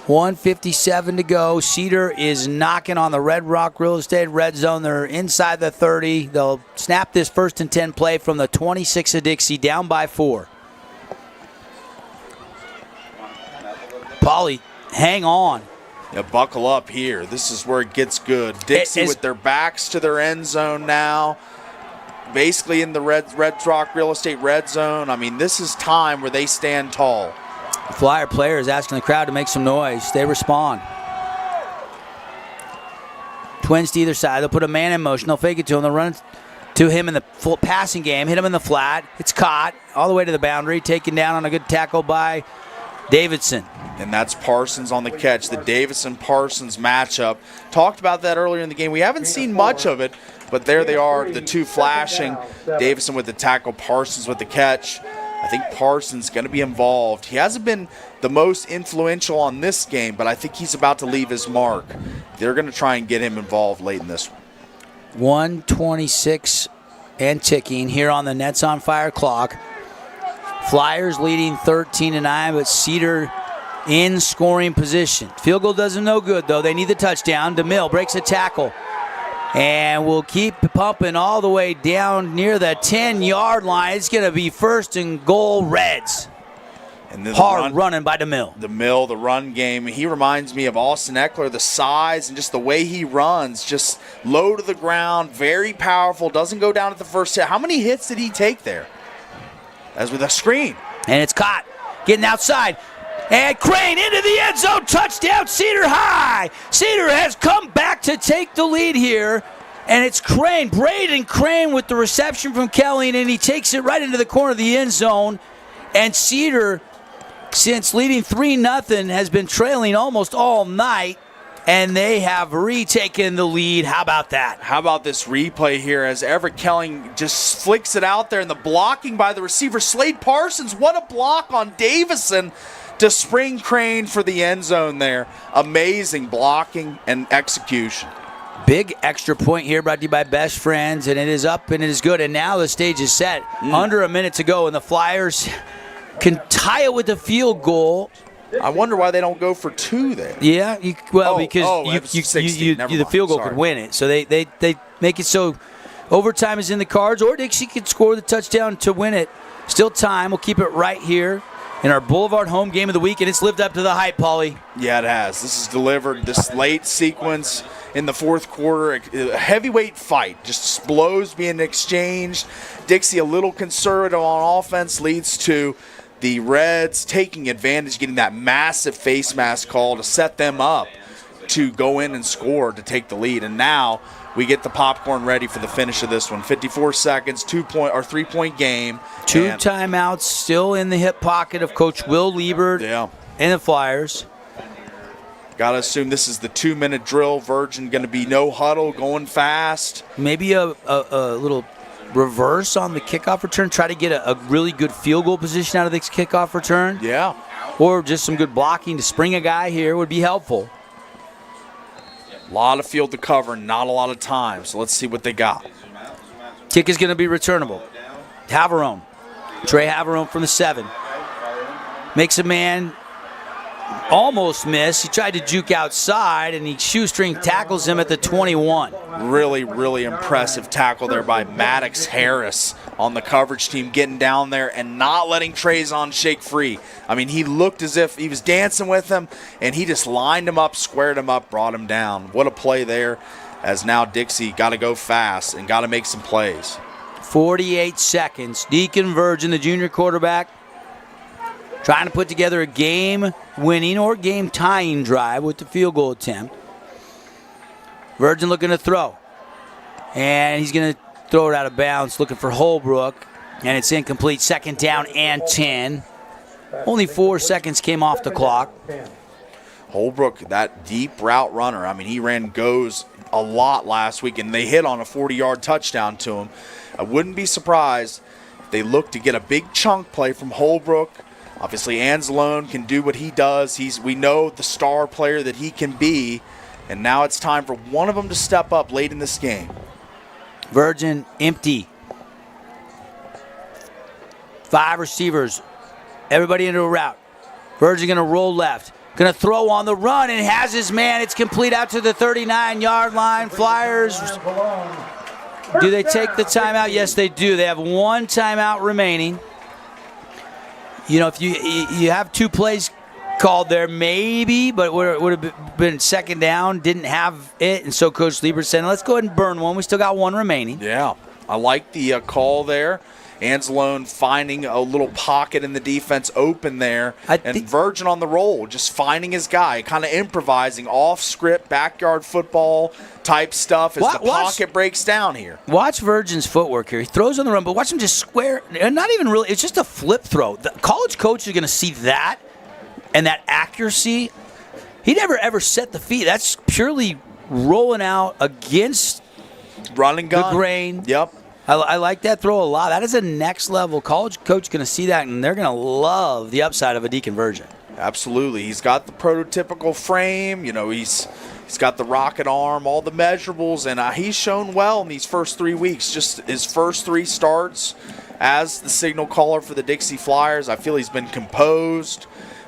1:57 to go. Cedar is knocking on the Red Rock Real Estate red zone. They're inside the 30. They'll snap this 1st and 10 play from the 26 of Dixie, down by 4. Pauly, hang on. Yeah, buckle up here. This is where it gets good. Dixie with their backs to their end zone now. Basically in the Red Rock Real Estate red zone. I mean, this is time where they stand tall. Flyer players asking the crowd to make some noise. They respond. Twins to either side. They'll put a man in motion. They'll fake it to him. They'll run to him in the full passing game. Hit him in the flat. It's caught all the way to the boundary. Taken down on a good tackle by Davidson. And that's Parsons on the catch. The Davidson-Parsons matchup. Talked about that earlier in the game. We haven't seen much of it, but there they are, the two flashing. Davidson with the tackle, Parsons with the catch. I think Parsons going to be involved. He hasn't been the most influential on this game, but I think he's about to leave his mark. They're going to try and get him involved late in this one. 1:26 and ticking here on the Nets on Fire clock. Flyers leading 13-9, but Cedar in scoring position. Field goal does them no good, though. They need the touchdown. DeMille breaks a tackle. And we'll keep pumping all the way down near the 10-yard line. It's going to be 1st and goal Reds. And then hard running by DeMille. DeMille, the run game. He reminds me of Austin Eckler, the size and just the way he runs. Just low to the ground, very powerful, doesn't go down at the first hit. How many hits did he take there? As with a screen. And it's caught. Getting outside. And Crane into the end zone. Touchdown, Cedar High. Cedar has come back to take the lead here. And it's Crane, Braden Crane with the reception from Kelly, and he takes it right into the corner of the end zone. And Cedar, since leading 3-0, has been trailing almost all night. And they have retaken the lead. How about that? How about this replay here as Everett Kelling just flicks it out there, and the blocking by the receiver, Slade Parsons. What a block on Davison to spring Crane for the end zone there. Amazing blocking and execution. Big extra point here brought to you by Best Friends, and it is up and it is good. And now the stage is set. Under a minute to go, and the Flyers can tie it with a field goal. I wonder why they don't go for 2 there. Yeah, because the field goal could win it. So they make it so overtime is in the cards, or Dixie could score the touchdown to win it. Still time. We'll keep it right here in our Boulevard home game of the week, and it's lived up to the hype, Pauly. Yeah, it has. This is delivered. This late sequence in the fourth quarter, a heavyweight fight, just blows being exchanged. Dixie a little conservative on offense leads to the Reds taking advantage, getting that massive face mask call to set them up to go in and score to take the lead. And now we get the popcorn ready for the finish of this one. 54 seconds, 3-point game. Two timeouts still in the hip pocket of Coach Will Liebert and the Flyers. Got to assume this is the 2-minute drill. Virgin going to be no huddle, going fast. Maybe a little reverse on the kickoff return. Try to get a really good field goal position out of this kickoff return. Yeah. Or just some good blocking to spring a guy here would be helpful. A lot of field to cover, not a lot of time. So let's see what they got. Kick is going to be returnable. Haverone. Trey Haverone from the 7. Makes a man almost miss. He tried to juke outside, and he shoestring tackles him at the 21. Really, really impressive tackle there by Maddox Harris on the coverage team, getting down there and not letting Trezon shake free. I mean, he looked as if he was dancing with him, and he just lined him up, squared him up, brought him down. What a play there, as now Dixie got to go fast and got to make some plays. 48 seconds. Deacon Virgin, the junior quarterback, trying to put together a game-winning or game-tying drive with the field goal attempt. Virgin looking to throw. And he's going to throw it out of bounds, looking for Holbrook. And it's incomplete. Second down and 10. Only 4 seconds came off the clock. Holbrook, that deep route runner, I mean, he ran goes a lot last week, and they hit on a 40-yard touchdown to him. I wouldn't be surprised if they look to get a big chunk play from Holbrook. Obviously, Anzalone can do what he does. We know the star player that he can be, and now it's time for one of them to step up late in this game. Virgin empty. 5 receivers. Everybody into a route. Virgin going to roll left. Going to throw on the run and has his man. It's complete out to the 39-yard line. Flyers. Do they take the timeout? Yes, they do. They have 1 timeout remaining. You know, if you have 2 plays called there, maybe, but it would have been second down, didn't have it, and so Coach Liebert said, let's go ahead and burn one. We still got 1 remaining. Yeah, I like the call there. Anzalone finding a little pocket in the defense open there, and Virgin on the roll, just finding his guy, kind of improvising, off-script, backyard football type stuff as the pocket breaks down here. Watch Virgin's footwork here. He throws on the run, but watch him just square, and not even really, it's just a flip throw. The college coach is going to see that and that accuracy. He never ever set the feet. That's purely rolling out against running gun. The grain. Yep. I like that throw a lot. That is a next level. College coach going to see that, and they're going to love the upside of a Deacon Virgin. Absolutely. He's got the prototypical frame. You know, he's got the rocket arm, all the measurables, and he's shown well in these first 3 weeks. Just his first 3 starts as the signal caller for the Dixie Flyers. I feel he's been composed,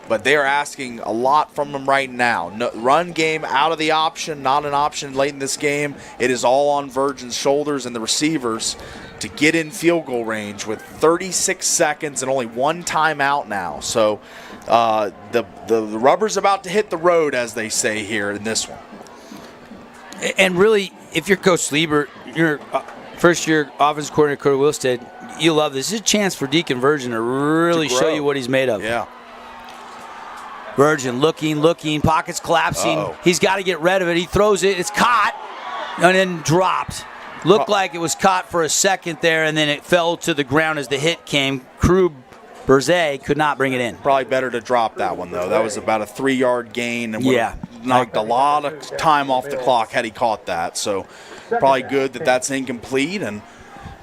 but they are asking a lot from him right now. No, run game out of the option, not an option late in this game. It is all on Virgin's shoulders and the receivers to get in field goal range with 36 seconds and only 1 timeout now. So the rubber's about to hit the road, as they say here in this one. And really, if you're Coach Liebert, your first-year offense coordinator, Kurt Wilstead, you love this. This is a chance for Deacon Virgin to really show you what he's made of. Yeah. Virgin looking, pockets collapsing. Uh-oh. He's got to get rid of it. He throws it. It's caught and then dropped. Looked like it was caught for a second there, and then it fell to the ground as the hit came. Krug Berzay could not bring it in. Probably better to drop that one, though. That was about a 3-yard gain and would have knocked a lot of time off the clock had he caught that. So probably good that that's incomplete, and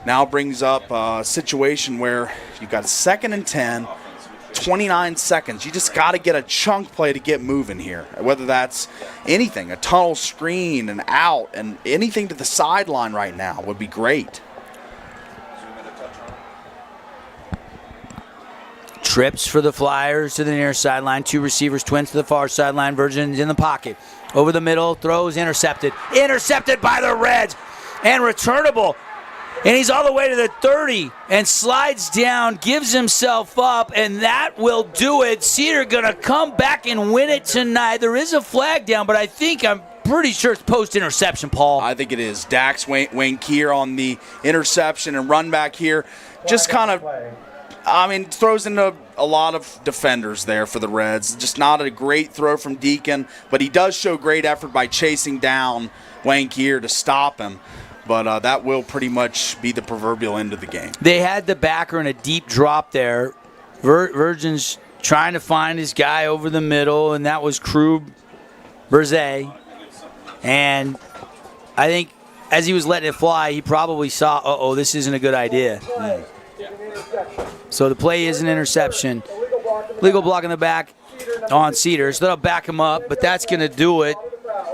now brings up a situation where you've got 2nd and 10, 29 seconds. You just got to get a chunk play to get moving here, whether that's anything, a tunnel screen, an out, and anything to the sideline right now would be great. Trips for the Flyers to the near sideline. 2 receivers, twins to the far sideline. Virgin's in the pocket. Over the middle, throws intercepted. Intercepted by the Reds and returnable. And he's all the way to the 30 and slides down, gives himself up, and that will do it. Cedar going to come back and win it tonight. There is a flag down, but I'm pretty sure it's post-interception, Paul. I think it is. Dax Wayne Kier on the interception and run back here. Just kind of I mean, throws into a lot of defenders there for the Reds. Just not a great throw from Deacon, but he does show great effort by chasing down Wankier to stop him. But that will pretty much be the proverbial end of the game. They had the backer in a deep drop there. Virgin's trying to find his guy over the middle, and that was Krug Berze. And I think as he was letting it fly, he probably saw, this isn't a good idea. So the play is an interception. Legal block in the back on Cedar. So they'll back him up, but that's going to do it.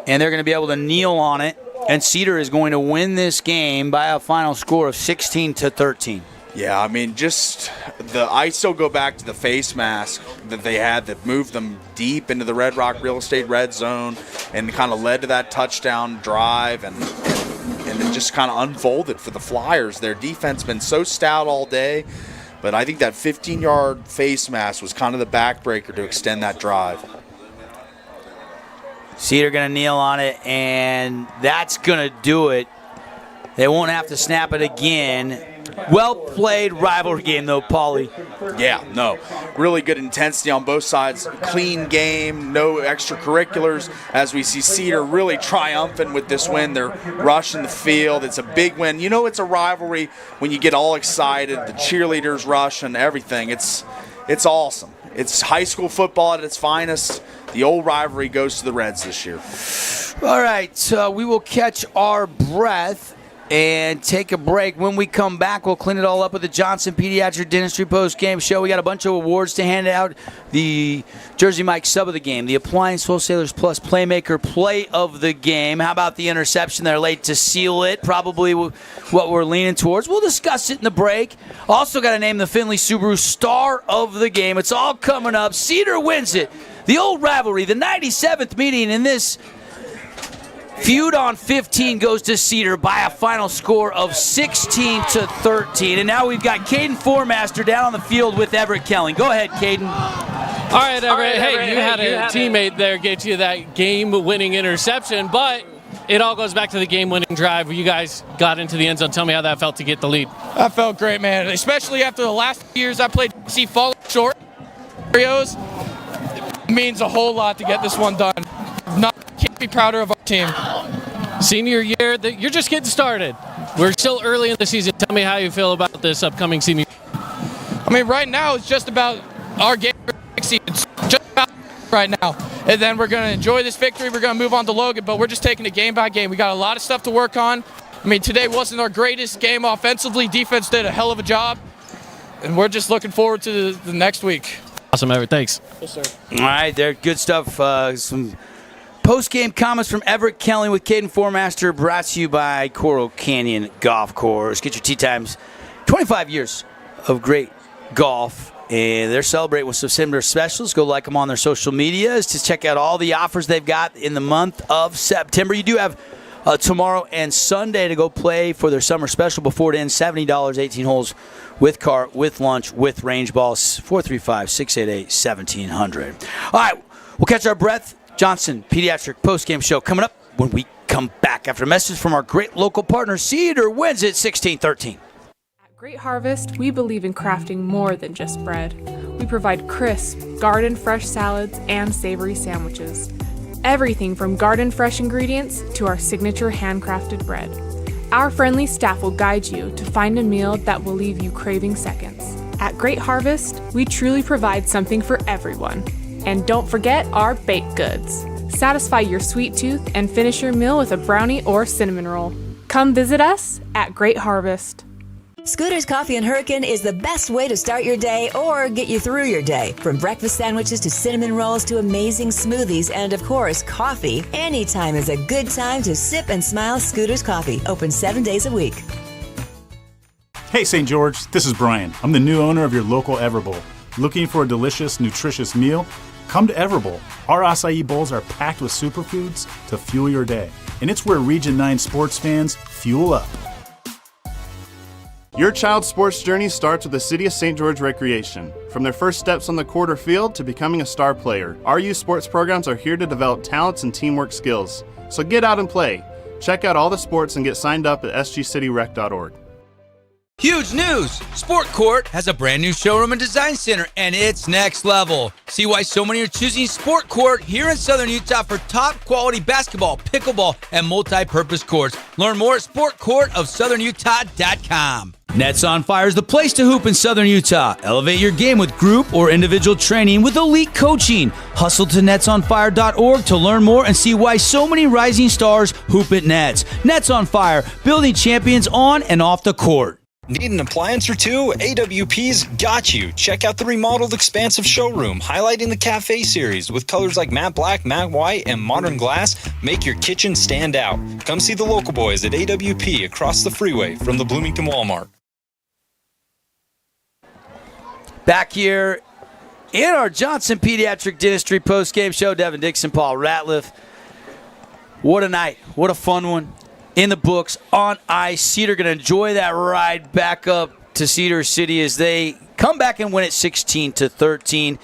And they're going to be able to kneel on it. And Cedar is going to win this game by a final score of 16-13. Yeah, I mean, I still go back to the face mask that they had that moved them deep into the Red Rock Real Estate red zone and kind of led to that touchdown drive, and it just kind of unfolded for the Flyers. Their defense been so stout all day, but I think that 15-yard face mask was kind of the backbreaker to extend that drive. Cedar going to kneel on it, and that's going to do it. They won't have to snap it again. Well-played rivalry game, though, Paulie. Yeah, no. Really good intensity on both sides. Clean game, no extracurriculars. As we see Cedar really triumphant with this win. They're rushing the field. It's a big win. You know it's a rivalry when you get all excited, the cheerleaders rush and everything. It's awesome. It's high school football at its finest. The old rivalry goes to the Reds this year. All right, so we will catch our breath and take a break. When we come back, we'll clean it all up with the Johnson Pediatric Dentistry post-game show. We got a bunch of awards to hand out. The Jersey Mike sub of the game, the Appliance Wholesalers Plus Playmaker play of the game. How about the interception there late to seal it? Probably what we're leaning towards. We'll discuss it in the break. Also got to name the Findlay Subaru star of the game. It's all coming up. Cedar wins it. The old rivalry, the 97th meeting in this feud on 15 goes to Cedar by a final score of 16-13. And now we've got Caden Formaster down on the field with Everett Kelling. Go ahead, Caden. All right, Everett. Hey, you had a teammate there get you that game-winning interception, but it all goes back to the game-winning drive where you guys got into the end zone. Tell me how that felt to get the lead. That felt great, man. Especially after the last few years I played Dixie falling short scenarios. It means a whole lot to get this one done. Can't be prouder of our team. Senior year, you're just getting started. We're still early in the season. Tell me how you feel about this upcoming senior year. I mean, right now it's just about our game. It's just about right now. And then we're going to enjoy this victory. We're going to move on to Logan, but we're just taking it game by game. We got a lot of stuff to work on. I mean, today wasn't our greatest game offensively. Defense did a hell of a job. And we're just looking forward to the next week. Awesome, Everett. Thanks. Yes, sir. All right, there. Good stuff. Some post-game comments from Everett Kelly with Caden Formaster, brought to you by Coral Canyon Golf Course. Get your tee times. 25 years of great golf, and they're celebrating with some similar specials. Go like them on their social medias to check out all the offers they've got in the month of September. You do have tomorrow and Sunday to go play for their summer special before it ends. $70, 18 holes with cart, with lunch, with range balls. 435-688-1700. All right, we'll catch our breath. Johnson Pediatric postgame show coming up when we come back after a message from our great local partner. Cedar wins it 16-13. At Great Harvest, we believe in crafting more than just bread. We provide crisp, garden-fresh salads and savory sandwiches. Everything from garden-fresh ingredients to our signature handcrafted bread. Our friendly staff will guide you to find a meal that will leave you craving seconds. At Great Harvest, we truly provide something for everyone. And don't forget our baked goods. Satisfy your sweet tooth and finish your meal with a brownie or cinnamon roll. Come visit us at Great Harvest. Scooter's Coffee and Hurricane is the best way to start your day or get you through your day. From breakfast sandwiches to cinnamon rolls to amazing smoothies and, of course, coffee, anytime is a good time to sip and smile. Scooter's Coffee, open 7 days a week. Hey, St. George, this is Brian. I'm the new owner of your local Everbowl. Looking for a delicious, nutritious meal? Come to Everbowl. Our acai bowls are packed with superfoods to fuel your day. And it's where Region 9 sports fans fuel up. Your child's sports journey starts with the City of St. George Recreation. From their first steps on the court or field to becoming a star player, our youth sports programs are here to develop talents and teamwork skills. So get out and play. Check out all the sports and get signed up at sgcityrec.org. Huge news! Sport Court has a brand new showroom and design center, and it's next level. See why so many are choosing Sport Court here in Southern Utah for top quality basketball, pickleball, and multi-purpose courts. Learn more at sportcourtofsouthernutah.com. Nets on Fire is the place to hoop in Southern Utah. Elevate your game with group or individual training with elite coaching. Hustle to netsonfire.org to learn more and see why so many rising stars hoop at Nets. Nets on Fire, building champions on and off the court. Need an appliance or two? AWP's got you. Check out the remodeled expansive showroom, highlighting the Cafe series with colors like matte black, matte white, and modern glass. Make your kitchen stand out. Come see the local boys at AWP across the freeway from the Bloomington Walmart. Back here in our Johnson Pediatric Dentistry postgame show, Devin Dixon, Paul Ratliff. What a night. What a fun one. In the books, on ice. Cedar going to enjoy that ride back up to Cedar City as they come back and win it 16-13.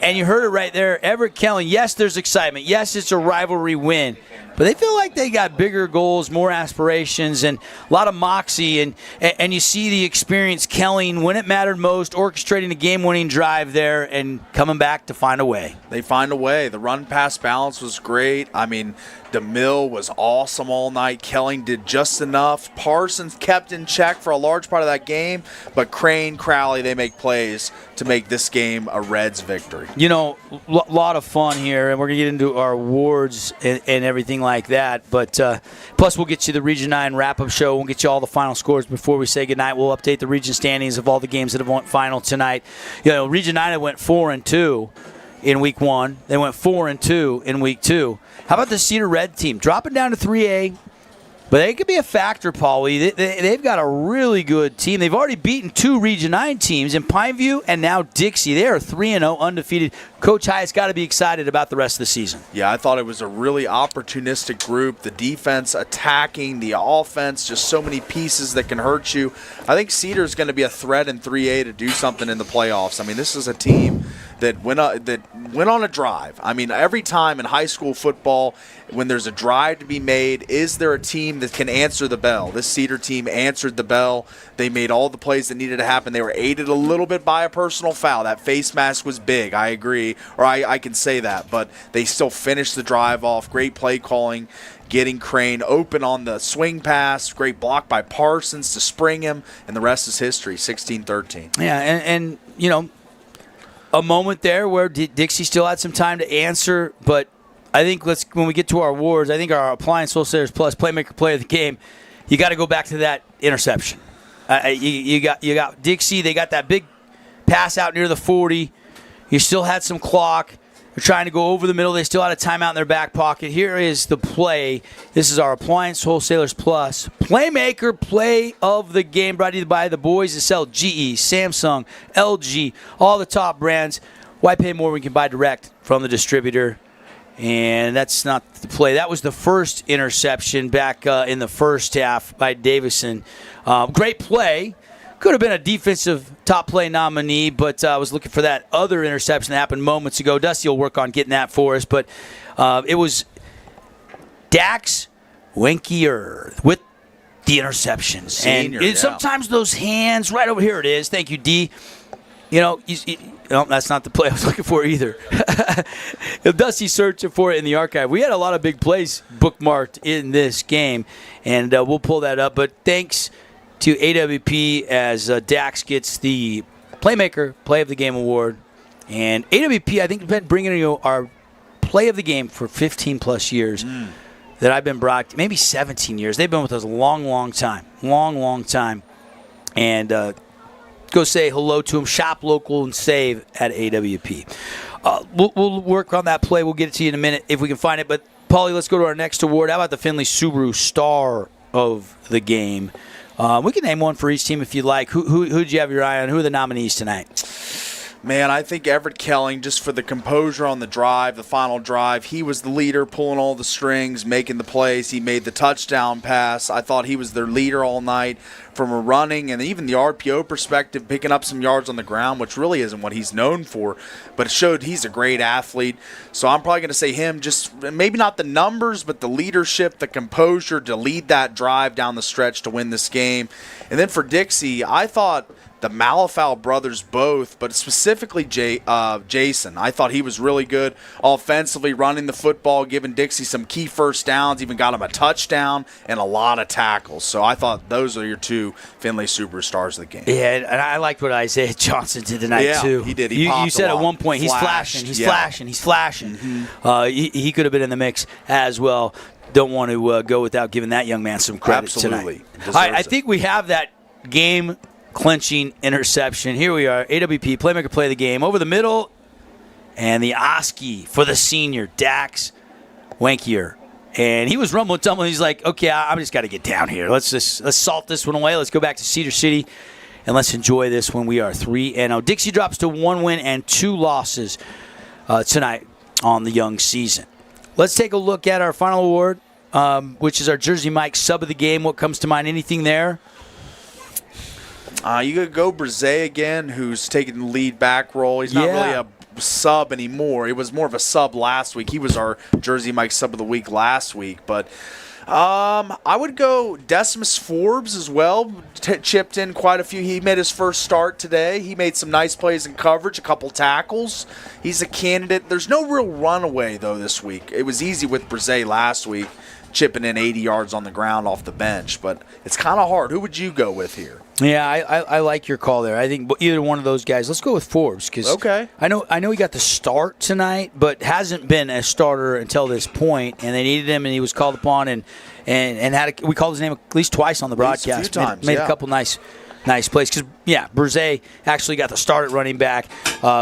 And you heard it right there. Everett Kelly, yes, there's excitement. Yes, it's a rivalry win. But they feel like they got bigger goals, more aspirations, and a lot of moxie. And you see the experience Kelling when it mattered most, orchestrating a game-winning drive there and coming back to find a way. They find a way. The run-pass balance was great. I mean, DeMille was awesome all night. Kelling did just enough. Parsons kept in check for a large part of that game. But Crane, Crowley, they make plays to make this game a Reds victory. You know, a lot of fun here, and we're going to get into our awards and everything like that. But plus, we'll get you the Region 9 wrap-up show. We'll get you all the final scores before we say goodnight. We'll update the region standings of all the games that have went final tonight. You know, Region 9 went 4-2 in Week 1. They went 4-2 in Week 2. How about the Cedar Red team? Dropping down to 3A. But they could be a factor, Paulie. They've got a really good team. They've already beaten 2 Region 9 teams in Pineview and now Dixie. They are 3-0 undefeated. Coach Hyatt's got to be excited about the rest of the season. Yeah, I thought it was a really opportunistic group. The defense attacking, the offense, just so many pieces that can hurt you. I think Cedar's going to be a threat in 3A to do something in the playoffs. I mean, this is a team that went on a drive. I mean, every time in high school football, when there's a drive to be made, is there a team that can answer the bell? This Cedar team answered the bell. They made all the plays that needed to happen. They were aided a little bit by a personal foul. That face mask was big, I agree, or I can say that. But they still finished the drive off. Great play calling, getting Crane open on the swing pass. Great block by Parsons to spring him, and the rest is history, 16-13. Yeah, and you know, a moment there where Dixie still had some time to answer, but I think when we get to our awards, I think our Appliance Wholesalers Plus Playmaker Play of the Game, you got to go back to that interception. You got Dixie. They got that big pass out near the 40. You still had some clock. They're trying to go over the middle. They still had a timeout in their back pocket. Here is the play. This is our Appliance Wholesalers Plus Playmaker Play of the Game, brought to you by the boys that sell GE, Samsung, LG, all the top brands. Why pay more when you can buy direct from the distributor? And that's not the play. That was the first interception back in the first half by Davison. Great play. Could have been a defensive top play nominee, but I was looking for that other interception that happened moments ago. Dusty will work on getting that for us. But it was Dax Winkier with the interceptions. Senior, and sometimes those hands, right over here it is. Thank you, D. You know, no, that's not the play I was looking for either. Dusty's searching for it in the archive. We had a lot of big plays bookmarked in this game, and we'll pull that up. But thanks to AWP as Dax gets the Playmaker Play of the Game award. And AWP, I think, has been bringing you our Play of the Game for 15-plus years that I've been brought, maybe 17 years. They've been with us a long, long time. Long time. And go say hello to them. Shop local and save at AWP. We'll work on that play. We'll get it to you in a minute if we can find it. But, Paulie, let's go to our next award. How about the Findlay Subaru Star of the Game? We can name one for each team if you like. Who'd you have your eye on? Who are the nominees tonight? Man, I think Everett Kelling, just for the composure on the drive, the final drive, he was the leader, pulling all the strings, making the plays. He made the touchdown pass. I thought he was their leader all night from a running and even the RPO perspective, picking up some yards on the ground, which really isn't what he's known for, but it showed he's a great athlete. So I'm probably going to say him, just maybe not the numbers, but the leadership, the composure to lead that drive down the stretch to win this game. And then for Dixie, I thought the Malafau brothers both, but specifically Jason. I thought he was really good offensively, running the football, giving Dixie some key first downs, even got him a touchdown and a lot of tackles. So I thought those are your two Findlay superstars of the game. Yeah, and I liked what Isaiah Johnson did tonight, too. He did. You said at one point, he's flashing. He's flashing. He could have been in the mix as well. Don't want to go without giving that young man some credit tonight. All right, I think we have that game clinching interception. Here we are. AWP, playmaker play of the game. Over the middle, and the Oski for the senior, Dax Wankier. And he was rumbling, tumbling. He's like, okay, I'm just got to get down here. Let's salt this one away. Let's go back to Cedar City, and let's enjoy this when we are 3-0. Dixie drops to 1 win and 2 losses tonight on the young season. Let's take a look at our final award, which is our Jersey Mike sub of the game. What comes to mind? Anything there? You could go Brzee again, who's taking the lead back role. He's not really a sub anymore. He was more of a sub last week. He was our Jersey Mike sub of the week last week. But I would go Decimus Forbes as well. Chipped in quite a few. He made his first start today. He made some nice plays in coverage, a couple tackles. He's a candidate. There's no real runaway, though, this week. It was easy with Brzee last week, chipping in 80 yards on the ground off the bench. But it's kind of hard. Who would you go with here? Yeah, I like your call there. I think either one of those guys. Let's go with Forbes because I know he got the start tonight, but hasn't been a starter until this point, and they needed him, and he was called upon, and we called his name at least twice on the broadcast. A few times, made a couple nice plays because Brzee actually got the start at running back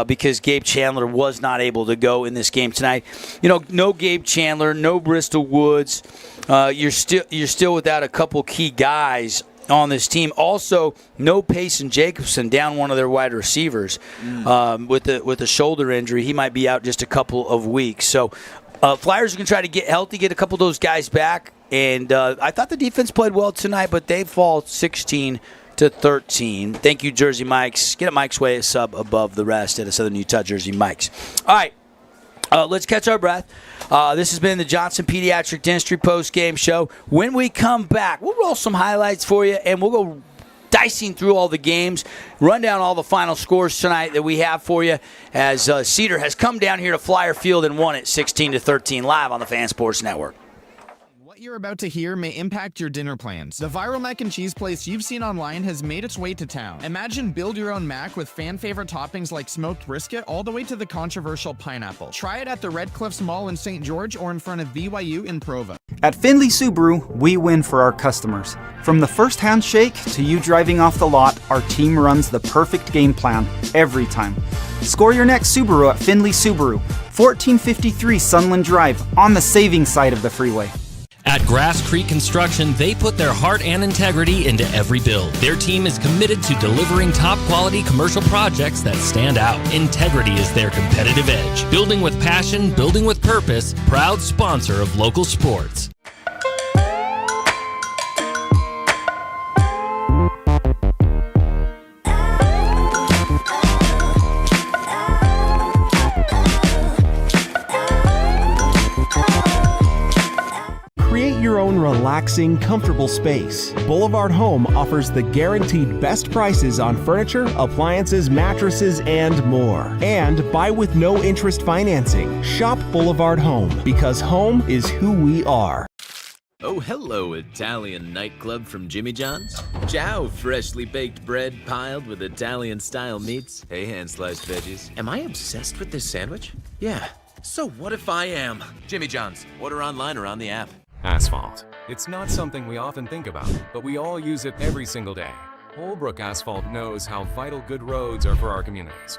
because Gabe Chandler was not able to go in this game tonight. No Gabe Chandler, no Bristol Woods. You're still without a couple key guys on this team. Also, no Payson Jacobson, down one of their wide receivers with a shoulder injury. He might be out just a couple of weeks. So Flyers are going to try to get healthy, get a couple of those guys back. And I thought the defense played well tonight, but they fall 16-13. Thank you, Jersey Mikes. Get it Mike's way, a sub above the rest at a Southern Utah Jersey Mikes. All right, let's catch our breath. This has been the Johnson Pediatric Dentistry Postgame Show. When we come back, we'll roll some highlights for you, and we'll go dicing through all the games, run down all the final scores tonight that we have for you as Cedar has come down here to Flyer Field and won it 16-13 live on the Fan Sports Network. What you're about to hear may impact your dinner plans. The viral mac and cheese place you've seen online has made its way to town. Imagine build your own mac with fan favorite toppings like smoked brisket all the way to the controversial pineapple. Try it at the Red Cliffs Mall in St. George or in front of BYU in Provo. At Findlay Subaru, we win for our customers. From the first handshake to you driving off the lot, our team runs the perfect game plan every time. Score your next Subaru at Findlay Subaru, 1453 Sunland Drive, on the saving side of the freeway. At Grass Creek Construction, they put their heart and integrity into every build. Their team is committed to delivering top-quality commercial projects that stand out. Integrity is their competitive edge. Building with passion, building with purpose, proud sponsor of local sports. Create your own relaxing, comfortable space. Boulevard Home offers the guaranteed best prices on furniture, appliances, mattresses, and more. And buy with no interest financing. Shop Boulevard Home, because home is who we are. Oh, hello, Italian nightclub from Jimmy John's. Ciao, freshly baked bread piled with Italian-style meats. Hey, hand-sliced veggies. Am I obsessed with this sandwich? Yeah. So what if I am? Jimmy John's. Order online or on the app. Asphalt. It's not something we often think about, but we all use it every single day. Holbrook Asphalt knows how vital good roads are for our communities.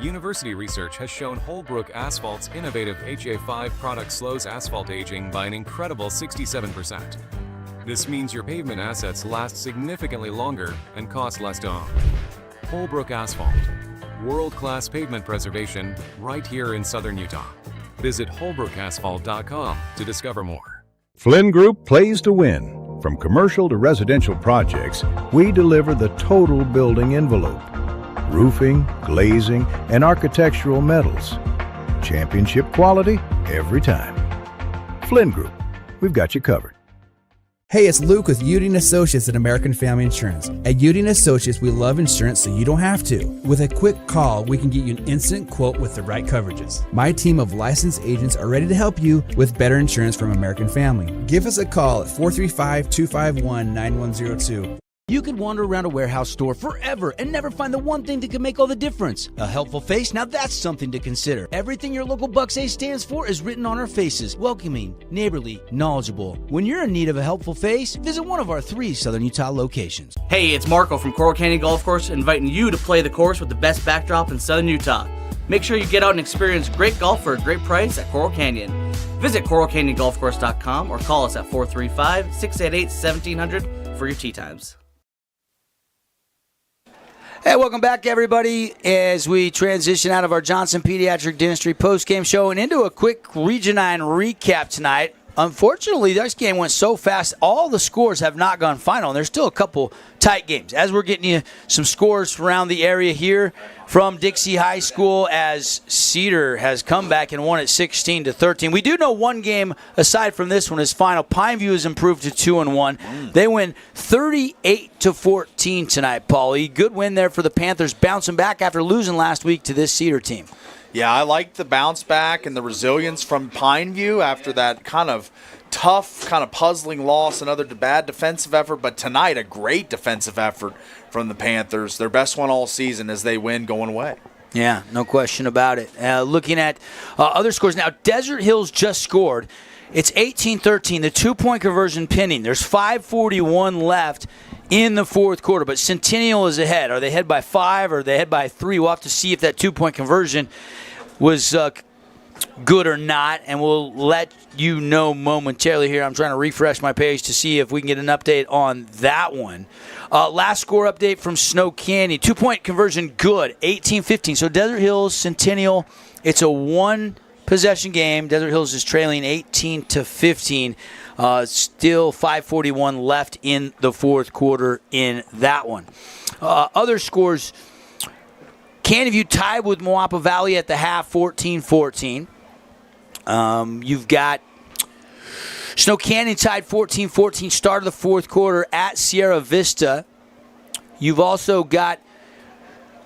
University research has shown Holbrook Asphalt's innovative HA5 product slows asphalt aging by an incredible 67%. This means your pavement assets last significantly longer and cost less to own. Holbrook Asphalt. world-class pavement preservation right here in southern Utah. Visit holbrookasphalt.com to discover more. Flynn Group plays to win. From commercial to residential projects, we deliver the total building envelope. Roofing, glazing, and architectural metals. Championship quality every time. Flynn Group, we've got you covered. Hey, it's Luke with Udine Associates at American Family Insurance. At Udine Associates, we love insurance so you don't have to. With a quick call, we can get you an instant quote with the right coverages. My team of licensed agents are ready to help you with better insurance from American Family. Give us a call at 435-251-9102. You could wander around a warehouse store forever and never find the one thing that could make all the difference. A helpful face? Now that's something to consider. Everything your local Bucks A stands for is written on our faces. Welcoming, neighborly, knowledgeable. When you're in need of a helpful face, visit one of our 3 Southern Utah locations. Hey, it's Marco from Coral Canyon Golf Course, inviting you to play the course with the best backdrop in Southern Utah. Make sure you get out and experience great golf for a great price at Coral Canyon. Visit coralcanyongolfcourse.com or call us at 435-688-1700 for your tee times. Hey, welcome back, everybody, as we transition out of our Johnson Pediatric Dentistry postgame show and into a quick Region 9 recap tonight. Unfortunately, this game went so fast, all the scores have not gone final, and there's still a couple tight games. As we're getting you some scores around the area here from Dixie High School, as Cedar has come back and won it 16-13. We do know one game, aside from this one, is final. Pineview has improved to 2-1. They win 38-14 tonight, Paulie. Good win there for the Panthers, bouncing back after losing last week to this Cedar team. Yeah, I like the bounce back and the resilience from Pineview after that kind of tough, kind of puzzling loss, another bad defensive effort. But tonight, a great defensive effort from the Panthers. Their best one all season as they win going away. Yeah, no question about it. Looking at other scores now, Desert Hills just scored. It's 18-13, the 2-point conversion pending. There's 5:41 left in the fourth quarter, but Centennial is ahead. Are they ahead by 5 or are they ahead by 3? We'll have to see if that 2-point conversion was good or not, and we'll let you know momentarily here. I'm trying to refresh my page to see if we can get an update on that one. Last score update from Snow Canyon. 2-point conversion good, 18-15. So Desert Hills, Centennial, it's a one-possession game. Desert Hills is trailing 18-15. Still 5:41 left in the fourth quarter in that one. Other scores, Canyon View tied with Moapa Valley at the half, 14-14. You've got Snow Canyon tied 14-14, start of the fourth quarter at Sierra Vista. You've also got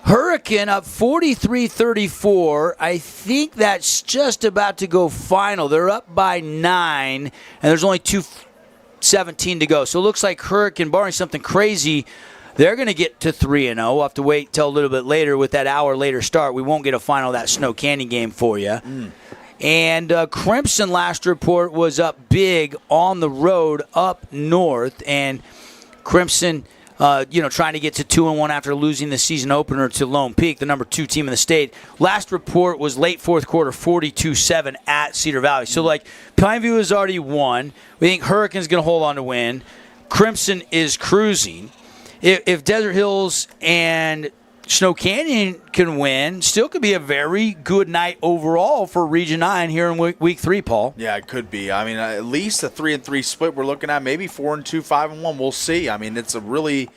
Hurricane up 43-34. I think that's just about to go final. They're up by 9, and there's only 2:17 to go. So it looks like Hurricane, barring something crazy, they're going to get to 3-0. We'll have to wait till a little bit later with that hour later start. We won't get a final of that Snow Canyon game for you. And Crimson, last report, was up big on the road up north. And Crimson, trying to get to 2-1 after losing the season opener to Lone Peak, the number 2 team in the state. Last report was late fourth quarter, 42-7 at Cedar Valley. So, Pineview has already won. We think Hurricane's going to hold on to win. Crimson is cruising. If Desert Hills and Snow Canyon can win, still could be a very good night overall for Region 9 here in week 3, Paul. Yeah, it could be. I mean, at least a 3-3 split we're looking at, maybe 4-2, 5-1. We'll see. I mean, it's a really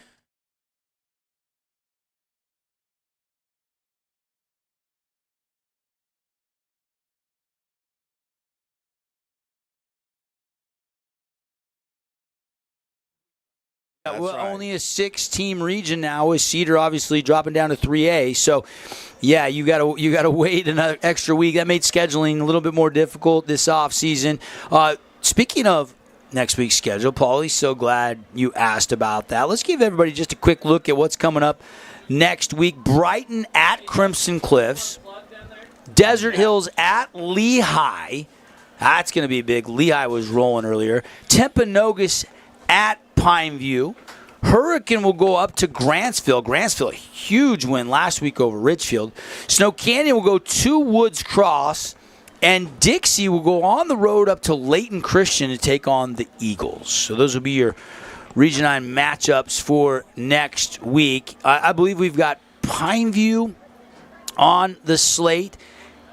Only a 6-team region now, with Cedar obviously dropping down to 3A. So, yeah, you got to wait another extra week. That made scheduling a little bit more difficult this offseason. Speaking of next week's schedule, Paulie, so glad you asked about that. Let's give everybody just a quick look at what's coming up next week. Brighton at Crimson Cliffs. Desert Hills at Lehigh. That's going to be big. Lehigh was rolling earlier. Timpanogos at Pineview. Hurricane will go up to Grantsville. Grantsville, a huge win last week over Richfield. Snow Canyon will go to Woods Cross. And Dixie will go on the road up to Layton Christian to take on the Eagles. So those will be your Region 9 matchups for next week. I believe we've got Pineview on the slate.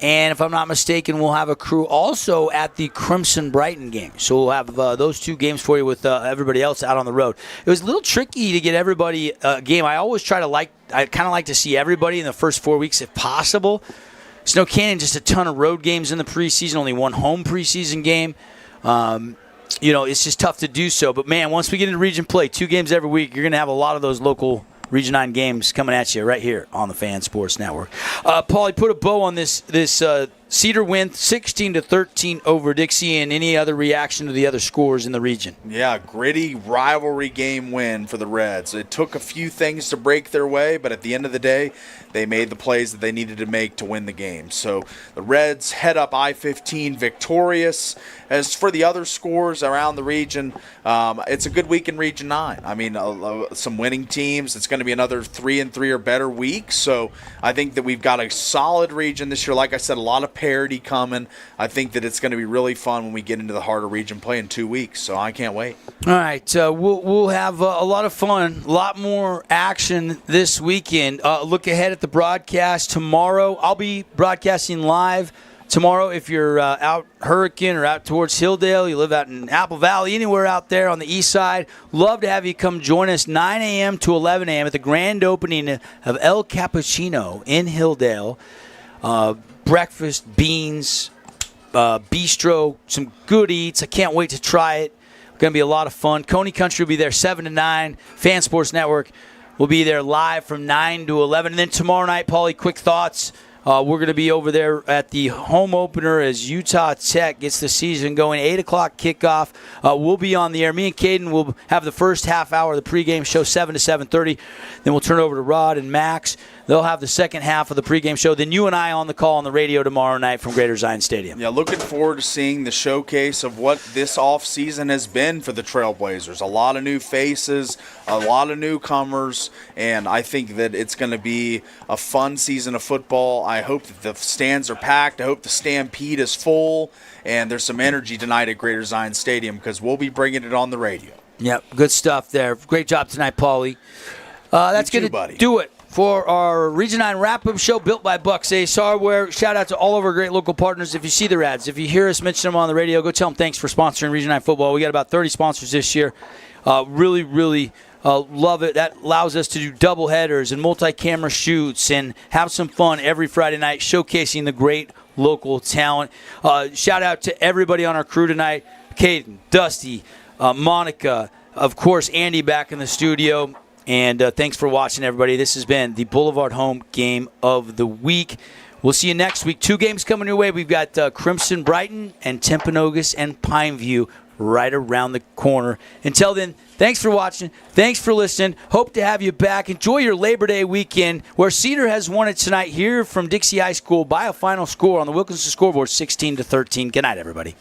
And if I'm not mistaken, we'll have a crew also at the Crimson Brighton game. So we'll have those 2 games for you with everybody else out on the road. It was a little tricky to get everybody a game. I always I kind of like to see everybody in the first 4 weeks if possible. Snow Canyon, just a ton of road games in the preseason, only 1 home preseason game. It's just tough to do so. But, man, once we get into region play, 2 games every week, you're going to have a lot of those local Region 9 games coming at you right here on the Fan Sports Network. Paulie, put a bow on this Cedar win, 16-13 over Dixie, and any other reaction to the other scores in the region? Yeah, gritty rivalry game win for the Reds. It took a few things to break their way, but at the end of the day, they made the plays that they needed to make to win the game. So the Reds head up I-15 victorious. As for the other scores around the region, it's a good week in Region 9. I mean, some winning teams. It's going to be another 3-3 or better week. So I think that we've got a solid region this year. Like I said, a lot of parity coming. I think that it's going to be really fun when we get into the harder region play in 2 weeks. So I can't wait. All right, we'll have a lot of fun, a lot more action this weekend. Look ahead at the broadcast tomorrow. I'll be broadcasting live tomorrow. If you're out Hurricane or out towards Hilldale, you live out in Apple Valley, anywhere out there on the east side, love to have you come join us 9 a.m. to 11 a.m. at the grand opening of El Cappuccino in Hilldale. Breakfast, beans, bistro, some good eats. I can't wait to try it. Going to be a lot of fun. Coney Country will be there 7 to 9. Fan Sports Network will be there live from 9 to 11. And then tomorrow night, Paulie, quick thoughts. We're going to be over there at the home opener as Utah Tech gets the season going. 8 o'clock kickoff. We'll be on the air. Me and Caden will have the first half hour of the pregame show, 7 to 7:30. Then we'll turn it over to Rod and Max. They'll have the second half of the pregame show. Then you and I on the call on the radio tomorrow night from Greater Zion Stadium. Yeah, looking forward to seeing the showcase of what this offseason has been for the Trailblazers. A lot of new faces, a lot of newcomers, and I think that it's going to be a fun season of football. I hope that the stands are packed. I hope the Stampede is full, and there's some energy tonight at Greater Zion Stadium because we'll be bringing it on the radio. Yep, good stuff there. Great job tonight, Paulie. That's going to do it for our Region 9 wrap-up show built by Bucks Ace Hardware. Shout out to all of our great local partners. If you see their ads, if you hear us mention them on the radio, go tell them thanks for sponsoring Region 9 football. We got about 30 sponsors this year. Really love it. That allows us to do double headers and multi-camera shoots and have some fun every Friday night showcasing the great local talent. Shout out to everybody on our crew tonight. Caden, Dusty, Monica, of course, Andy back in the studio. And thanks for watching, everybody. This has been the Boulevard Home Game of the Week. We'll see you next week. 2 games coming your way. We've got Crimson Brighton and Timpanogos and Pineview right around the corner. Until then, thanks for watching. Thanks for listening. Hope to have you back. Enjoy your Labor Day weekend, where Cedar has won it tonight here from Dixie High School by a final score on the Wilkinson scoreboard, 16-13. Good night, everybody.